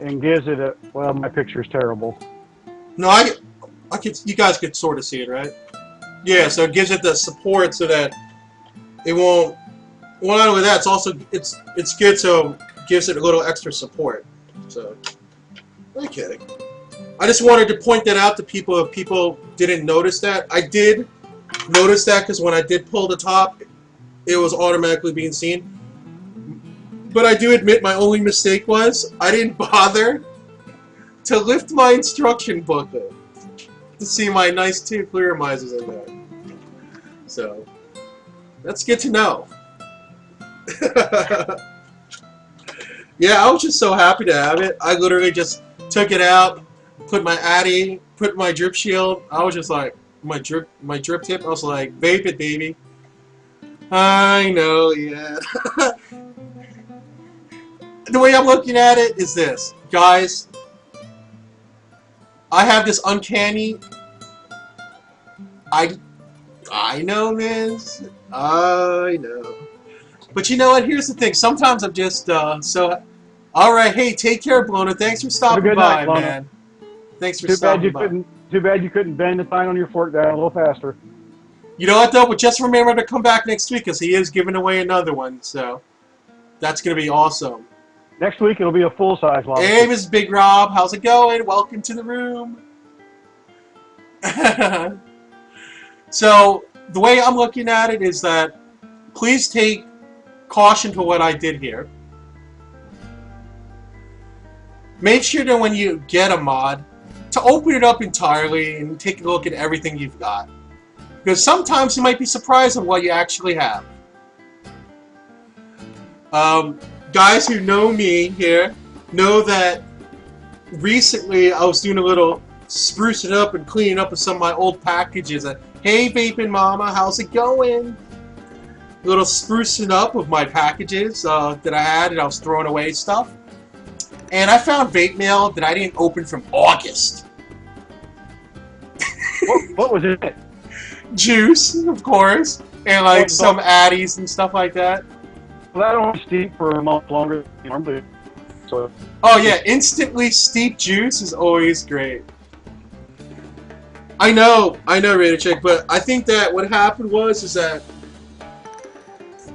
and gives it a, well, my picture's terrible. No, I could, you guys could sort of see it, right? Yeah, so it gives it the support so that it won't. Well, not only that, it's also it's good, so it gives it a little extra support. So, okay. I just wanted to point that out to people if people didn't notice that. I did notice that because when I did pull the top, it was automatically being seen. But I do admit my only mistake was I didn't bother to lift my instruction booklet to see my nice 2 clearamizers in there. So, that's good to know. Yeah, I was just so happy to have it. I literally just took it out, put my Addy, put my drip shield. I was just like, my drip tip. I was like, vape it, baby. I know, yeah. The way I'm looking at it is this, guys. I have this uncanny. I know this. I know. But you know what? Here's the thing. Sometimes I'm just so. All right. Hey, take care, Blona. Thanks for stopping by, man. Thanks for stopping by. Too bad you couldn't bend the sign on your fork down a little faster. You know what, though? But just remember to come back next week because he is giving away another one. So that's gonna be awesome. Next week it'll be a full size lava. Hey, Mrs. Big Rob. How's it going? Welcome to the room. So the way I'm looking at it is that please take caution to what I did here. Make sure that when you get a mod, to open it up entirely and take a look at everything you've got. Because sometimes you might be surprised at what you actually have. Guys who know me here know that recently I was doing a little sprucing up and cleaning up with some of my old packages. Hey, Vaping Mama, how's it going? A little sprucing up of my packages that I had, and I was throwing away stuff. And I found vape mail that I didn't open from August. What was it? Juice, of course, and like some Addies and stuff like that. Well, that only steep for a month longer than normally. So. Oh yeah, instantly steep juice is always great. I know, Raider Chick, but I think that what happened is that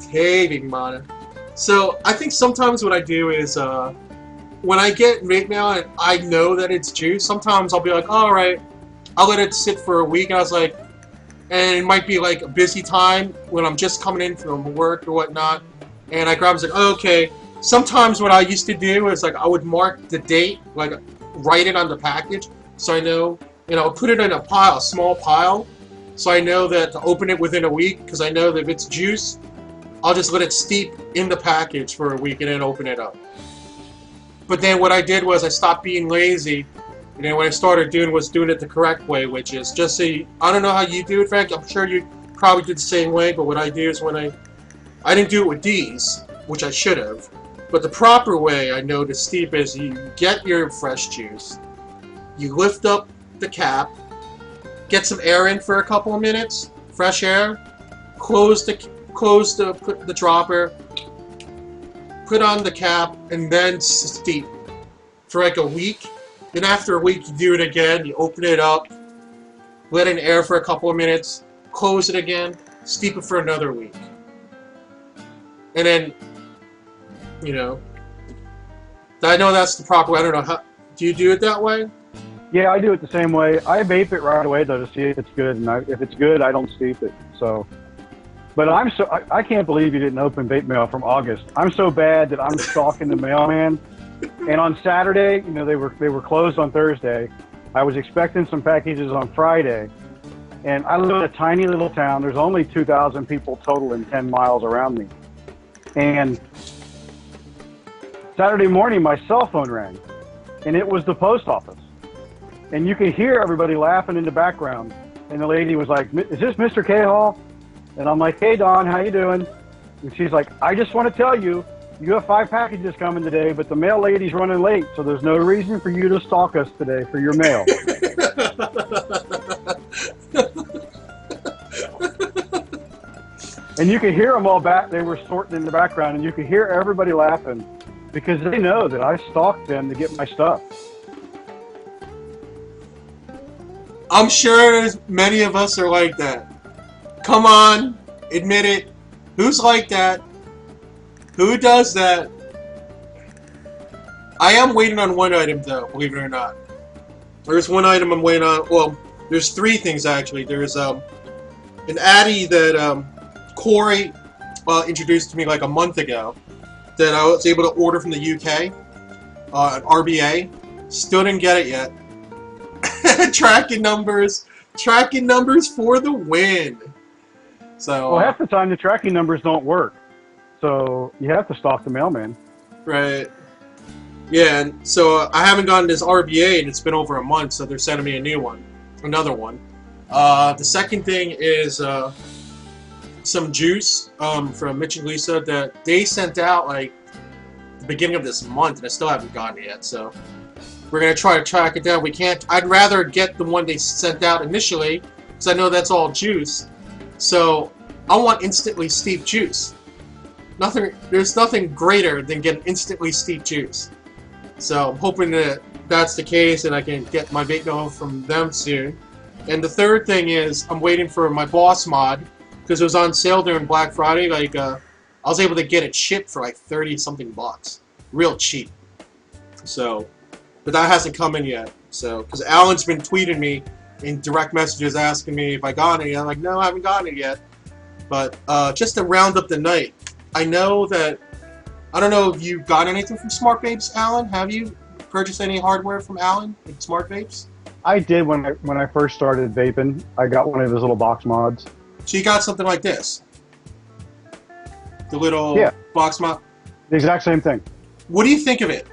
hey, Big Mana. So I think sometimes what I do is when I get vape mail and I know that it's juice, sometimes I'll be like, all right, I'll let it sit for a week, and I was like, and it might be like a busy time when I'm just coming in from work or whatnot, and I grab, I was like, oh, okay. Sometimes what I used to do is like I would mark the date, like write it on the package, so I know, you know, put it in a pile, a small pile, so I know that to open it within a week, because I know that if it's juice, I'll just let it steep in the package for a week and then open it up. But then what I did was I stopped being lazy, and then what I started doing was doing it the correct way, which is just say, I don't know how you do it, Frank, I'm sure you probably did the same way, but what I do is when I didn't do it with these, which I should have, but the proper way I know to steep is you get your fresh juice, you lift up the cap, get some air in for a couple of minutes, fresh air, put the dropper, put on the cap, and then steep for like a week. Then after a week, you do it again. You open it up, let in air for a couple of minutes, close it again, steep it for another week, and then, you know, I know that's the proper way. I don't know how. Do you do it that way? Yeah, I do it the same way. I vape it right away though to see if it's good, and if it's good, I don't steep it. So. But I can't believe you didn't open vape mail from August. I'm so bad that I'm stalking the mailman. And on Saturday, you know, they were closed on Thursday. I was expecting some packages on Friday. And I live in a tiny little town. There's only 2,000 people total in 10 miles around me. And Saturday morning, my cell phone rang. And it was the post office. And you could hear everybody laughing in the background. And the lady was like, "Is this Mr. K. Hall?" And I'm like, "Hey, Dawn, how you doing?" And she's like, "I just want to tell you, you have 5 packages coming today, but the mail lady's running late, so there's no reason for you to stalk us today for your mail." And you could hear them all back. They were sorting in the background, and you could hear everybody laughing because they know that I stalked them to get my stuff. I'm sure many of us are like that. Come on, admit it. Who's like that? Who does that? I am waiting on one item though, believe it or not. There's one item I'm waiting on. Well, there's 3 things actually. There's an Addy that Corey introduced to me like a month ago that I was able to order from the UK, an RBA. Still didn't get it yet. Tracking numbers for the win. So, well, half the time the tracking numbers don't work, so you have to stalk the mailman. Right. Yeah, and so I haven't gotten this RBA, and it's been over a month, so they're sending me another one. The second thing is some juice from Mitch and Lisa that they sent out like the beginning of this month, and I still haven't gotten it yet. So we're gonna try to track it down. We can't. I'd rather get the one they sent out initially because I know that's all juice. So I want instantly steep juice. There's nothing greater than getting instantly steep juice. So I'm hoping that that's the case and I can get my vape mail from them soon. And the third thing is I'm waiting for my Boss mod because it was on sale during Black Friday. Like I was able to get it shipped for like 30 something bucks, real cheap. So, but that hasn't come in yet. So, because Alan's been tweeting me in direct messages asking me if I got it. I'm like, no, I haven't gotten it yet. But just to round up the night, I know that I don't know if you got anything from Smart Vapes, Alan. Have you purchased any hardware from Alan at Smart Vapes? I did when I first started vaping. I got one of his little box mods. So you got something like this, the little box mod. The exact same thing. What do you think of it?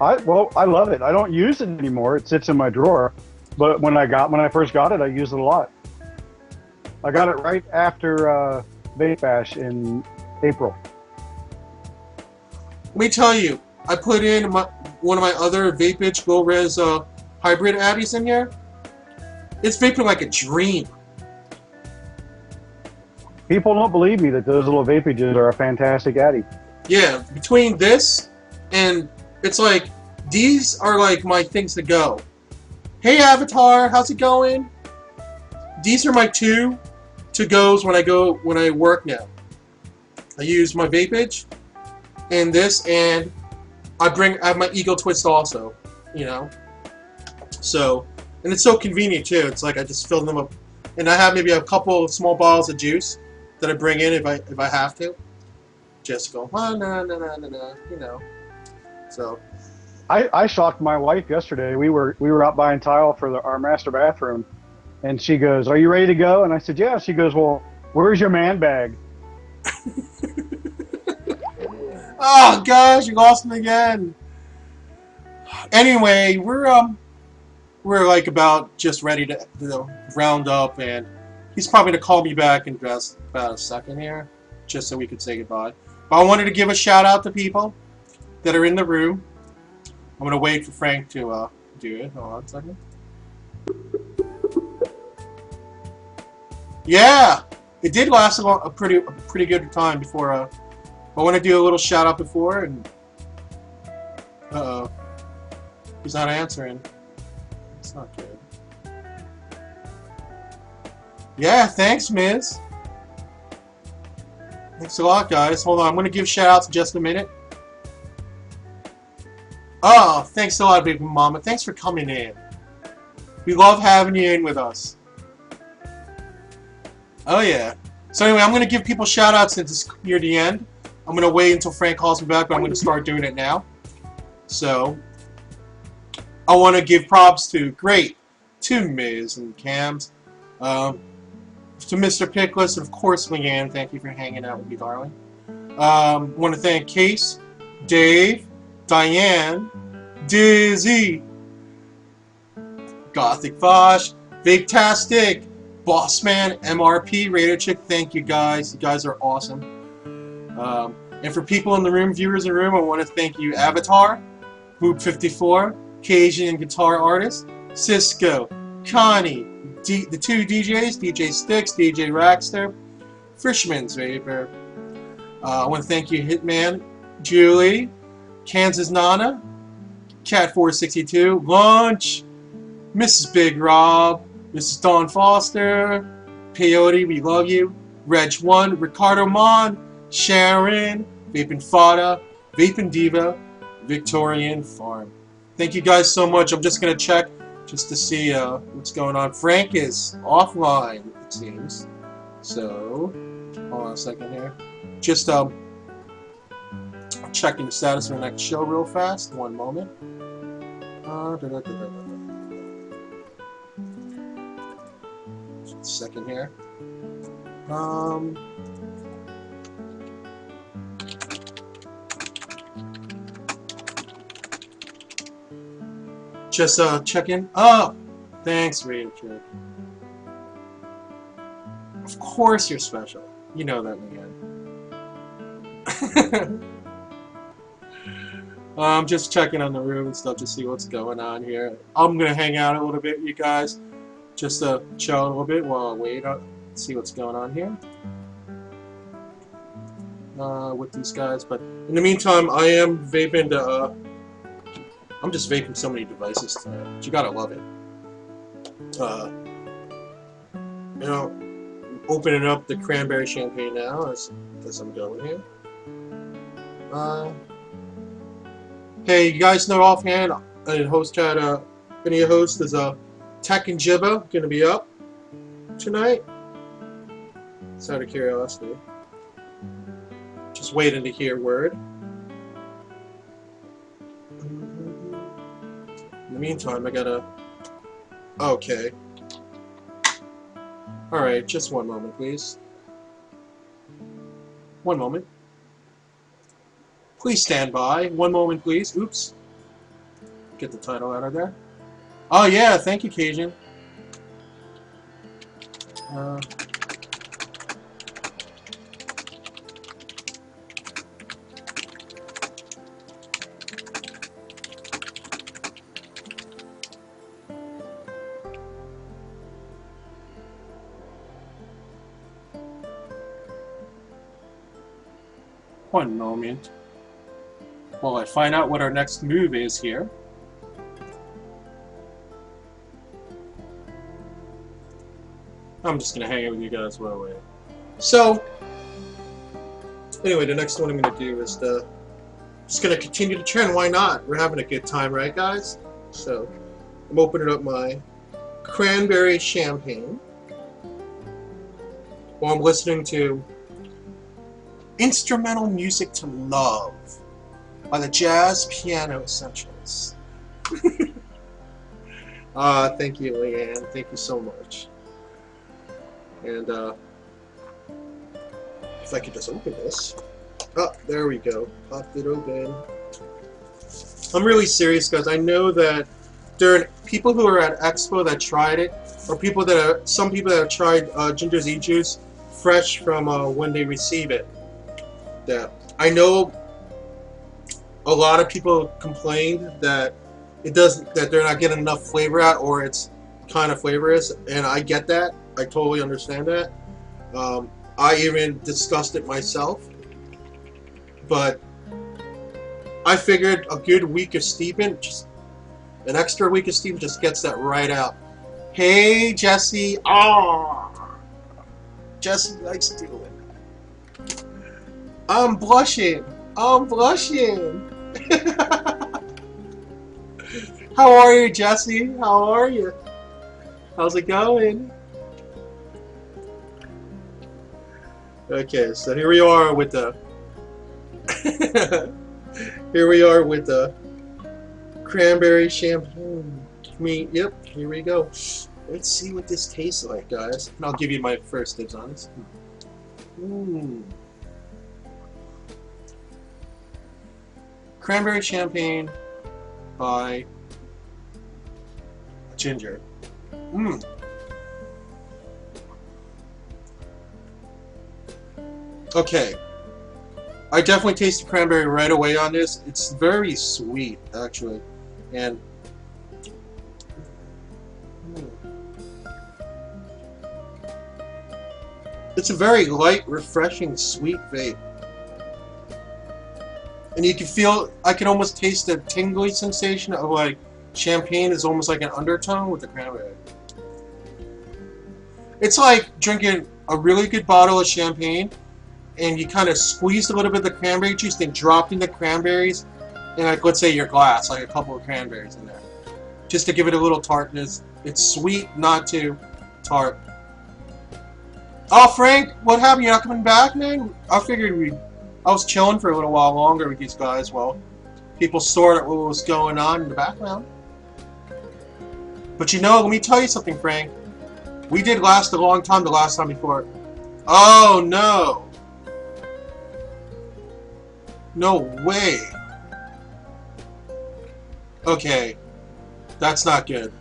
Well, I love it. I don't use it anymore. It sits in my drawer. But when I first got it, I used it a lot. I got it right after Vape Bash in April. Let me tell you, I put in one of my other Vape low res hybrid addies in here. It's vaping like a dream. People don't believe me that those little vapages are a fantastic addy. Yeah, between this and it's like these are like my things to go. Hey Avatar, how's it going? These are my two to goes when I work now. I use my Vapage and this, and I have my Eagle Twist also, you know. So, and it's so convenient too. It's like I just fill them up, and I have maybe a couple of small bottles of juice that I bring in if I have to. Just go, you know. So. I shocked my wife yesterday. We were out buying tile for our master bathroom, and she goes, "Are you ready to go?" And I said, "Yeah." She goes, "Well, where's your man bag?" Oh gosh, you lost me again. Anyway, we're like about just ready to round up, and he's probably gonna call me back in just about a second here, just so we could say goodbye. But I wanted to give a shout out to people that are in the room. I'm gonna wait for Frank to do it. Hold on a second. Yeah, it did last a pretty good time before. I want to do a little shout out before, and he's not answering. It's not good. Yeah, thanks, Miz. Thanks a lot, guys. Hold on, I'm gonna give shout outs in just a minute. Oh, thanks a lot, Baby Mama. Thanks for coming in. We love having you in with us. Oh, yeah. So anyway, I'm going to give people shout-outs since it's near the end. I'm going to wait until Frank calls me back, but I'm going to start doing it now. So, I want to give props to Miz and Cams, to Mr. Pickless, and of course, Leanne. Thank you for hanging out with me, darling. I want to thank Case, Dave, Diane, Dizzy, Gothic Vosh, Vape-tastic, Bossman, MRP, Radio Chick. Thank you guys. You guys are awesome. And for people in the room, viewers in the room, I want to thank you, Avatar, Hoop54, Cajun Guitar Artist, Cisco, Connie, the two DJs, DJ Sticks, DJ Rackster, Frischman's Vapor. I want to thank you, Hitman, Julie, Kansas Nana, Cat462, Lunch, Mrs. Big Rob, Mrs. Dawn Foster, Peyote, we love you, Reg1, Ricardo Mon, Sharon, Vapin Fada, Vapin Diva, Victorian Farm. Thank you guys so much. I'm just going to check just to see what's going on. Frank is offline, it seems. So, hold on a second here. Just checking the status of the next show real fast. One moment. Just a second here. Just checking. Oh, thanks, Radio Kid. Of course you're special. You know that, Leanne. I'm just checking on the room and stuff to see what's going on here. I'm gonna hang out a little bit, you guys, just to chill a little bit while I wait see what's going on here with these guys. But in the meantime, I am vaping I'm just vaping so many devices tonight. But you gotta love it. You know, opening up the cranberry champagne now as I'm going here. Hey, you guys know offhand, in host chat, any host is Tech and Jibba gonna be up tonight? It's out of curiosity. Just waiting to hear word. In the meantime, I gotta. Okay. Alright, just one moment, please. One moment. Please stand by. One moment, please. Oops. Get the title out of there. Oh yeah, thank you, Cajun. One moment. While I find out what our next move is here. I'm just gonna hang out with you guys while I wait. So, anyway, the next one I'm gonna do is just gonna continue the trend. Why not? We're having a good time, right, guys? So, I'm opening up my cranberry champagne while I'm listening to Instrumental Music to Love by the Jazz Piano Essentials. Thank you, Leanne. Thank you so much. And if I could just open this. Oh, there we go. Popped it open. I'm really serious, guys. I know that there are people who are at Expo that tried it, or some people that have tried Ginger's e-juice fresh from when they receive it. Yeah, I know a lot of people complained that that they're not getting enough flavor out, or it's kind of flavorless, and I get that. I totally understand that. I even discussed it myself, but I figured a good week of steeping, just an extra week of steeping, just gets that right out. Hey, Jesse. Jesse likes doing that. I'm blushing. I'm blushing. How are you, Jesse? How are you? How's it going? Okay, so here we are with the cranberry champagne. Yep, here we go. Let's see what this tastes like, guys. And I'll give you my first dibs on this. Cranberry champagne by Ginger. Okay. I definitely taste the cranberry right away on this. It's very sweet, actually. And it's a very light, refreshing, sweet vape. And you can feel, I can almost taste the tingly sensation of like champagne is almost like an undertone with the cranberry. It's like drinking a really good bottle of champagne and you kind of squeezed a little bit of the cranberry juice, then dropped in the cranberries, and like, let's say your glass, like a couple of cranberries in there, just to give it a little tartness. It's sweet, not too tart. Oh, Frank, what happened? You're not coming back, man? I figured I was chilling for a little while longer with these guys while people sorted what was going on in the background. But you know, let me tell you something, Frank. We did last a long time the last time before. Oh, no. No way. Okay. That's not good.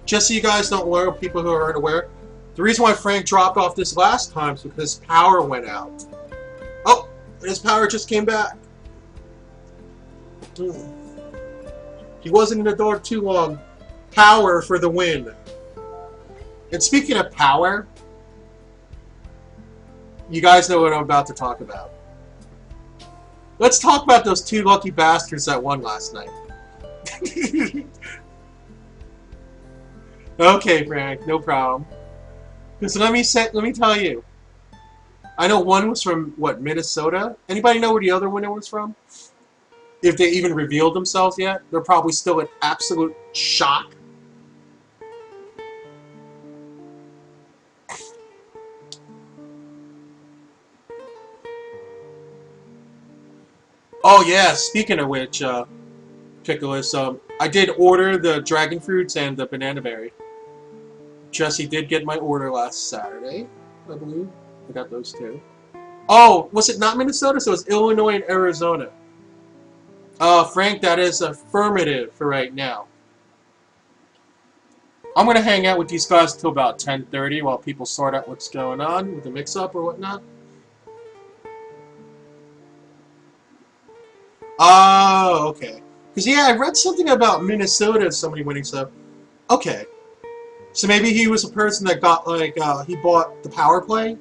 Just so you guys don't learn, people who aren't aware, the reason why Frank dropped off this last time is because his power went out. Oh, his power just came back. He wasn't in the dark too long. Power for the win. And speaking of power, you guys know what I'm about to talk about. Let's talk about those two lucky bastards that won last night. Okay, Frank, no problem. So let me tell you. I know one was from what, Minnesota? Anybody know where the other winner was from? If they even revealed themselves yet, they're probably still in absolute shock. Oh yeah, speaking of which, Pickles, I did order the dragon fruits and the banana berry. Jesse did get my order last Saturday, I believe. I got those two. Oh, was it not Minnesota? So it was Illinois and Arizona. Frank, that is affirmative for right now. I'm gonna hang out with these guys until about 10:30 while people sort out what's going on with the mix-up or whatnot. Oh, okay. Because, yeah, I read something about Minnesota and somebody winning, so... Okay. So maybe he was a person that got, like, he bought the power play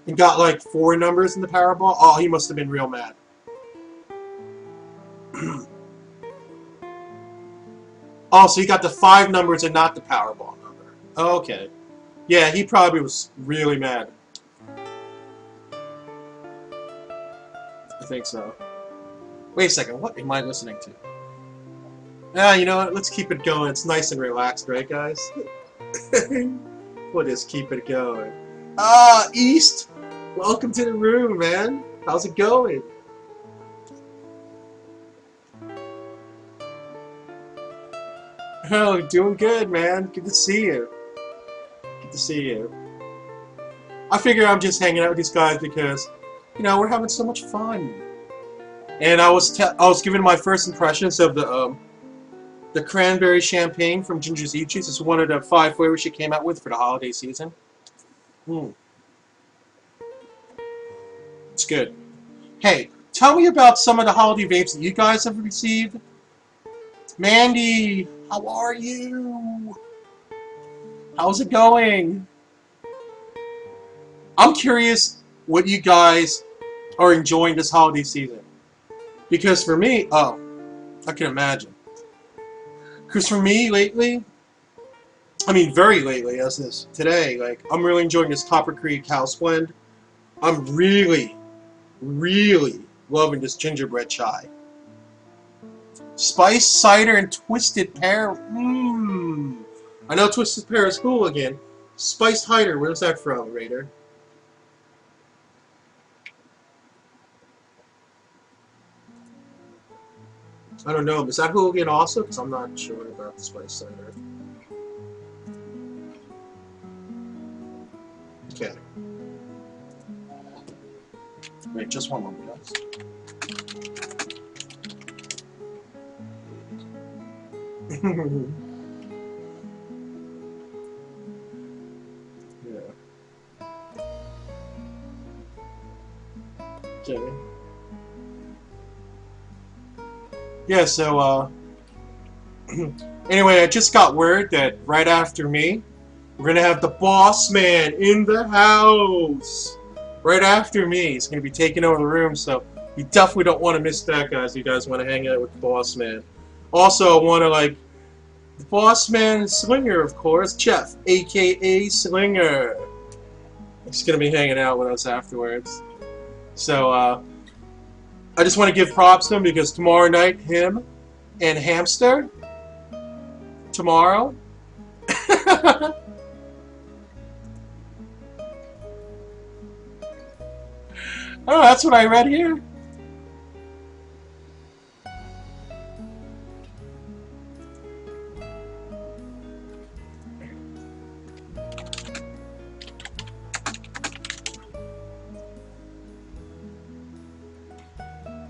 and got, like, 4 numbers in the Powerball. Oh, he must have been real mad. Oh, so he got the 5 numbers and not the Powerball number. Okay. Yeah, he probably was really mad. I think so. Wait a second, what am I listening to? Ah, you know what? Let's keep it going. It's nice and relaxed, right, guys? We'll just keep it going. Ah, East! Welcome to the room, man. How's it going? Oh, doing good, man. Good to see you. Good to see you. I figure I'm just hanging out with these guys because, you know, we're having so much fun. And I was giving my first impressions of the cranberry champagne from Ginger's e-cigs. It's one of the 5 flavors she came out with for the holiday season. It's good. Hey, tell me about some of the holiday vapes that you guys have received. Mandy, how are you? How's it going? I'm curious what you guys are enjoying this holiday season. Because for me, oh, I can imagine. Because for me lately, I mean very lately, as this today, like I'm really enjoying this Copper Creek House Blend. I'm really loving this gingerbread chai. Spice, cider, and twisted pear. I know twisted pear is cool again. Spiced cider, where's that from, Raider? I don't know. Is that hooligan also? Because I'm not sure about the spice cider. Okay. Wait, just one moment, guys. Yeah. Okay. Yeah, so, anyway, I just got word that right after me, we're gonna have the boss man in the house! Right after me, he's gonna be taking over the room, so you definitely don't want to miss that, guys. You guys want to hang out with the boss man. Also, I want to, like, the boss man Slinger, of course, Jeff, aka Slinger. He's gonna be hanging out with us afterwards. So, I just want to give props to him because tomorrow night, him and Hamster, tomorrow. Oh, that's what I read here.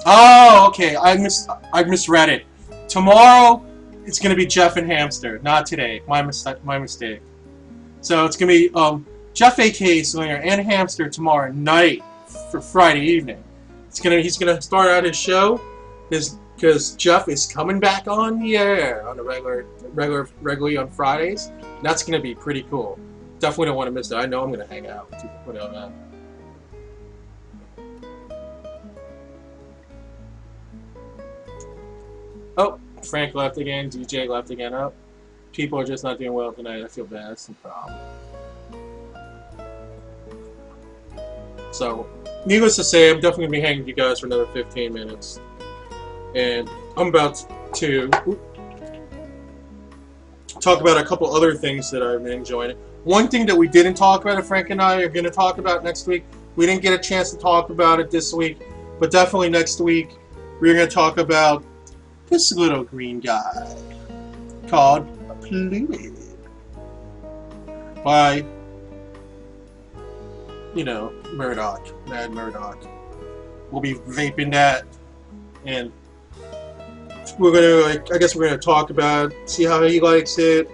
Oh, okay. I misread it. Tomorrow, it's gonna be Jeff and Hamster, not today. My mistake. So it's gonna be Jeff, aka Slinger, and Hamster tomorrow night for Friday evening. He's gonna start out his show, because Jeff is coming back on the air on a regularly on Fridays. That's gonna be pretty cool. Definitely don't want to miss it. I know I'm gonna hang out with people on that. Oh, Frank left again. DJ left again. Oh, people are just not doing well tonight. I feel bad. That's the problem. So, needless to say, I'm definitely going to be hanging with you guys for another 15 minutes. And I'm about to talk about a couple other things that I've been enjoying. One thing that we didn't talk about, that Frank and I are going to talk about next week, we didn't get a chance to talk about it this week, but definitely next week, we're going to talk about this little green guy called Fluid by, you know, Murdoch, Mad Murdoch. We'll be vaping that, and we're gonna, I guess we're gonna talk about it, see how he likes it,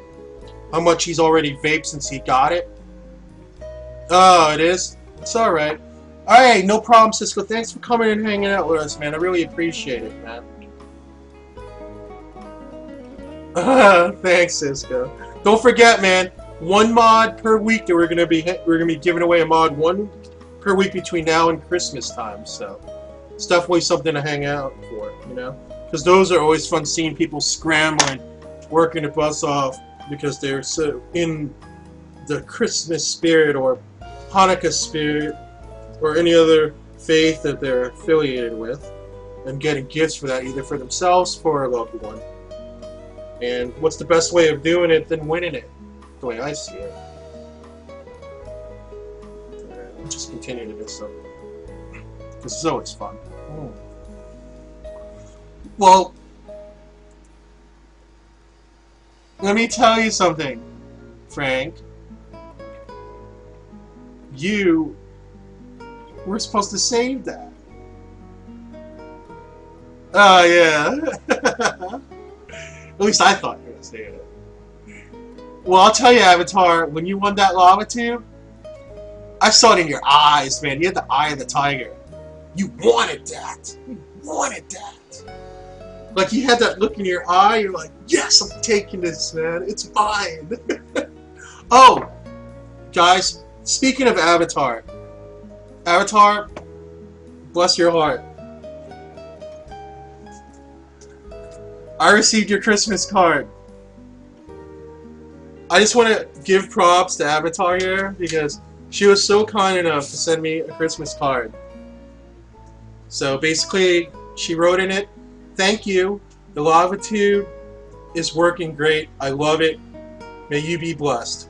how much he's already vaped since he got it. Oh, it is? It's alright. Alright, no problem, Cisco. Thanks for coming and hanging out with us, man. I really appreciate it, man. Thanks, Cisco. Don't forget, man. 1 mod per week that we're gonna be giving away a mod 1 per week between now and Christmas time. So it's definitely something to hang out for, you know, because those are always fun seeing people scrambling, working the bus off because they're so in the Christmas spirit or Hanukkah spirit or any other faith that they're affiliated with, and getting gifts for that, either for themselves or for a loved one. And what's the best way of doing it than winning it? The way I see it. Alright, let's just continue to this up. Because it's always fun. Well, let me tell you something, Frank. You were supposed to save that. Oh, yeah. At least I thought you were going to save it. Well, I'll tell you, Avatar, when you won that lava tube, I saw it in your eyes, man. You had the eye of the tiger. You wanted that. You wanted that. Like, you had that look in your eye. You're like, yes, I'm taking this, man. It's mine. Oh, guys, speaking of Avatar. Avatar, bless your heart. I received your Christmas card. I just want to give props to Avatar here because she was so kind enough to send me a Christmas card. So basically, she wrote in it, "Thank you. The lava tube is working great. I love it. May you be blessed."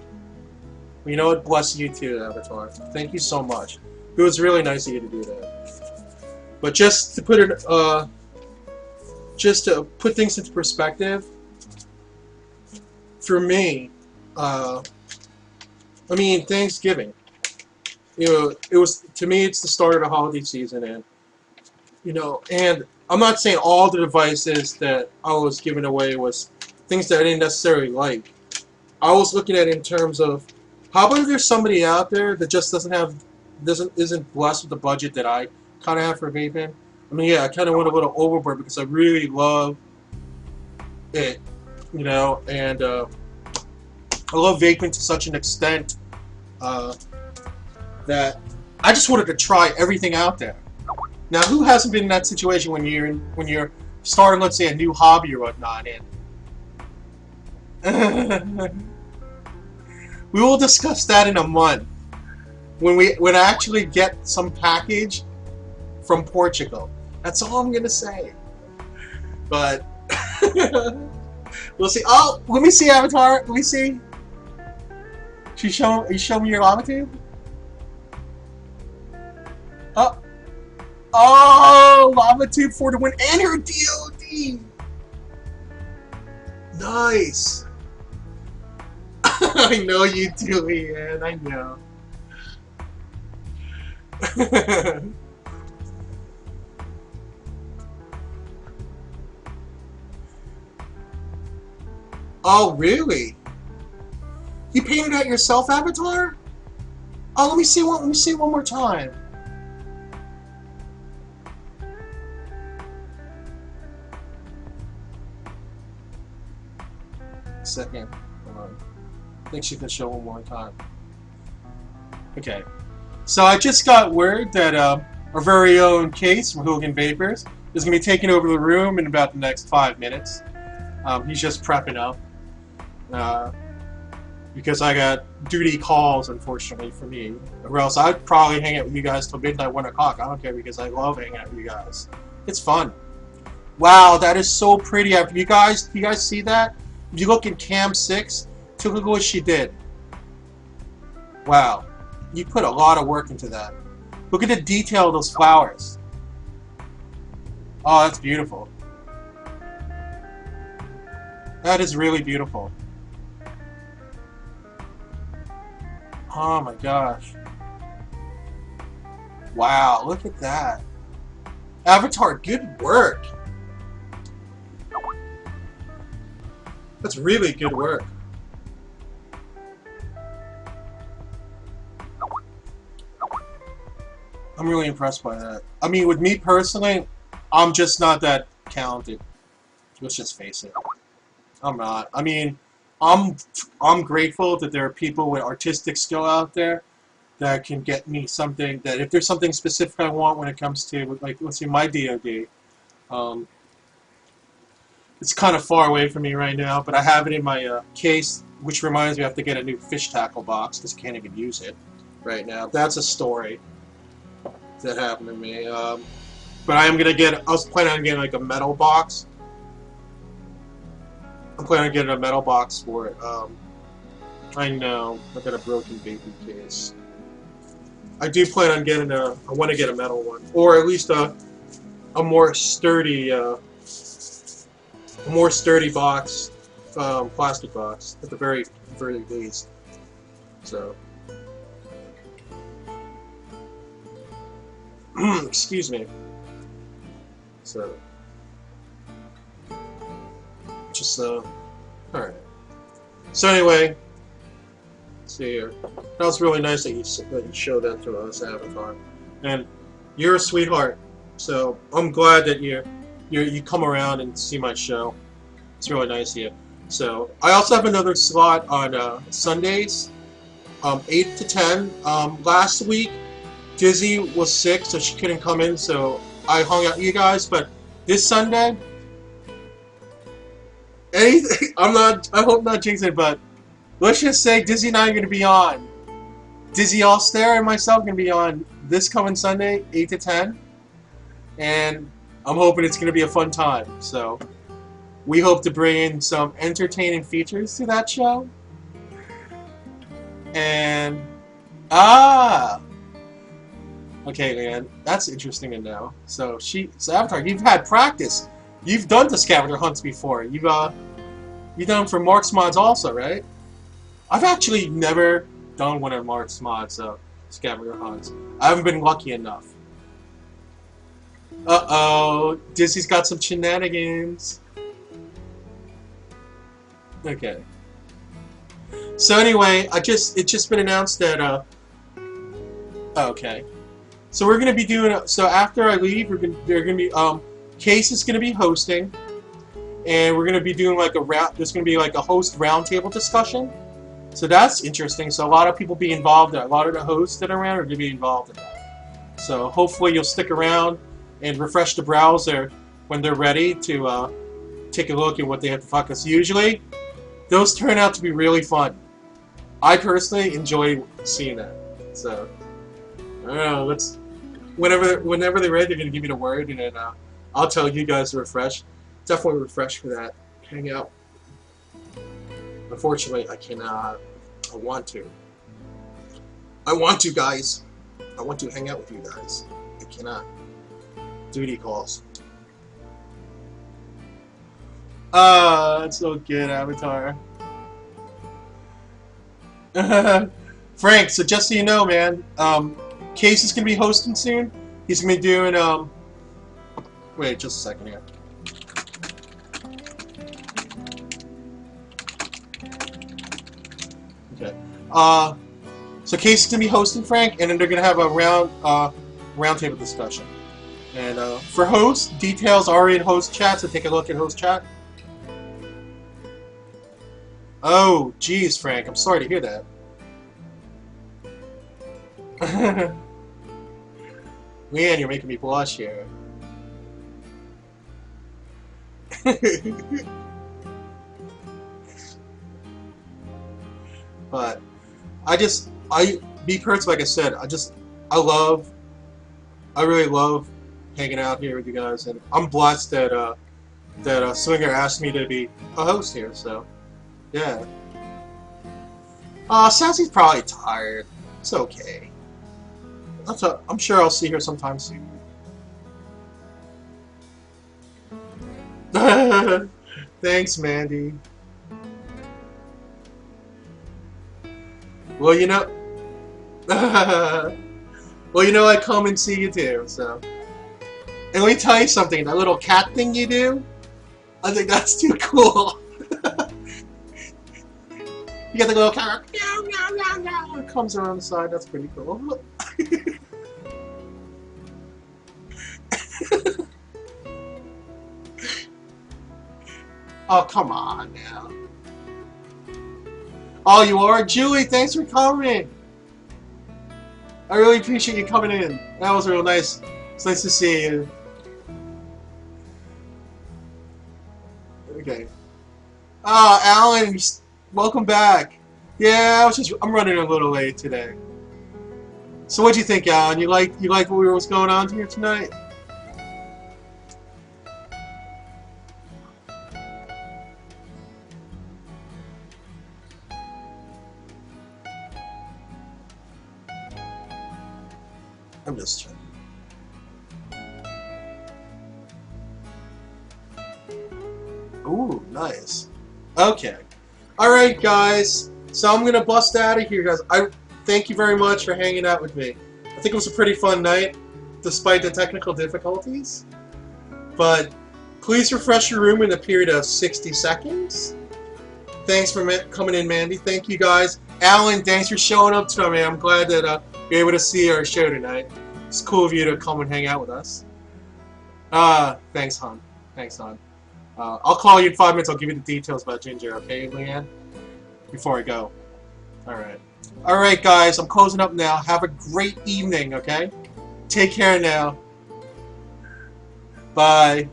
Well, you know what? Bless you too, Avatar. Thank you so much. It was really nice of you to do that. But just to put it, just to put things into perspective, for me, I mean, Thanksgiving. You know, it was, to me, it's the start of the holiday season, and you know, and I'm not saying all the devices that I was giving away was things that I didn't necessarily like. I was looking at it in terms of, how about if there's somebody out there that just isn't blessed with the budget that I kind of have for vaping? I mean, yeah, I kind of went a little overboard because I really love it, you know, and I love vaping to such an extent that I just wanted to try everything out there. Now, who hasn't been in that situation when you're starting, let's say, a new hobby or whatnot? And we will discuss that in a month when I actually get some package from Portugal. That's all I'm gonna say. But we'll see. Oh, let me see, Avatar. Let me see. You show me your lava tube. Oh, lava tube for the win and her DOD. Nice. I know you do, Ian. I know. Oh, really? You painted that yourself, Avatar? Oh, let me see one more time. Second. Hold on. I think she can show one more time. Okay. So I just got word that our very own Case from Hooligan Vapors is going to be taking over the room in about the next 5 minutes. He's just prepping up. Because I got duty calls, unfortunately, for me. Or else I'd probably hang out with you guys till midnight, 1 o'clock. I don't care, because I love hanging out with you guys. It's fun. Wow, that is so pretty. You guys see that? If you look in Cam 6, look at what she did. Wow. You put a lot of work into that. Look at the detail of those flowers. Oh, that's beautiful. That is really beautiful. Oh my gosh. Wow, look at that. Avatar, good work. That's really good work. I'm really impressed by that. I mean, with me personally, I'm just not that talented. Let's just face it. I'm not. I mean, I'm grateful that there are people with artistic skill out there that can get me something that if there's something specific I want when it comes to, like, let's see, my DoD. It's kind of far away from me right now, but I have it in my case, which reminds me I have to get a new fish tackle box because I can't even use it right now. That's a story that happened to me. But I am going to get, I was planning on getting like a metal box. I'm planning on getting a metal box for it. I know, I've got a broken baby case. I do plan on getting I want to get a metal one. Or at least a more sturdy, box, plastic box, at the very least. So, excuse me. So, just all right. So anyway, let's see here. That was really nice that you showed that to us, Avatar, and you're a sweetheart. So I'm glad that you come around and see my show. It's really nice of you. So I also have another slot on Sundays, 8 to 10. Last week, Dizzy was sick, so she couldn't come in. So I hung out with you guys. But this Sunday, anything. I hope I'm not jinxing it, but let's just say Dizzy and I are going to be on. Dizzy Allstar and myself are going to be on this coming Sunday, 8 to 10. And I'm hoping it's going to be a fun time. So we hope to bring in some entertaining features to that show. And okay, man, that's interesting to know. So Avatar, you've had practice. You've done the scavenger hunts before. You've done them for Mark's mods also, right? I've actually never done one of Mark's mods scavenger hunts. I haven't been lucky enough. Uh-oh, Dizzy's got some shenanigans. Okay. So anyway, it's just been announced that okay. So we're gonna be doing so after I leave, they're gonna be Case is gonna be hosting, and we're gonna be doing like there's gonna be like a host roundtable discussion. So that's interesting. So a lot of people be involved. A lot of the hosts that are around are gonna be involved in that. So hopefully you'll stick around and refresh the browser when they're ready to take a look at what they have to fuck us. Usually, those turn out to be really fun. I personally enjoy seeing that. So I don't know. Whenever they're ready, they're gonna give me the word, and then I'll tell you guys to refresh. Definitely refresh for that hangout. Unfortunately, I cannot. I want to. I want to, guys. I want to hang out with you guys. I cannot. Duty calls. That's so good, Avatar. Frank, so just so you know, man, Case is gonna be hosting soon. He's gonna be doing wait just a second here. Okay. So Case is gonna be hosting, Frank, and then they're gonna have a roundtable discussion. And for host, details are in host chat, so take a look at host chat. Oh, geez, Frank, I'm sorry to hear that. Leanne, you're making me blush here. But me personally, like I said, I really love hanging out here with you guys, and I'm blessed that Swinger asked me to be a host here. So, yeah. Sassy's probably tired. It's okay. I'm sure I'll see her sometime soon. Thanks, Mandy. Well, you know. Well, you know, I come and see you too, so. And let me tell you something, that little cat thing you do, I think that's too cool. You got the little cat, meow, meow, meow, meow, it comes around the side, that's pretty cool. Oh, come on now. Oh, you are? Julie, thanks for coming. I really appreciate you coming in. That was real nice. It's nice to see you. Okay. Alan, welcome back. Yeah, I'm running a little late today. So what'd you think, Alan? You like what's going on here tonight? I'm just checking. Ooh, nice. Okay. Alright, guys. So I'm gonna bust out of here, guys. I thank you very much for hanging out with me. I think it was a pretty fun night, despite the technical difficulties. But please refresh your room in a period of 60 seconds. Thanks for coming in, Mandy. Thank you, guys. Alan, thanks for showing up tonight, man. I'm glad that you're able to see our show tonight. It's cool of you to come and hang out with us. Thanks, hon. Thanks, hon. I'll call you in 5 minutes. I'll give you the details about Ginger, okay, Leanne? Before I go. Alright. Alright, guys. I'm closing up now. Have a great evening, okay? Take care now. Bye.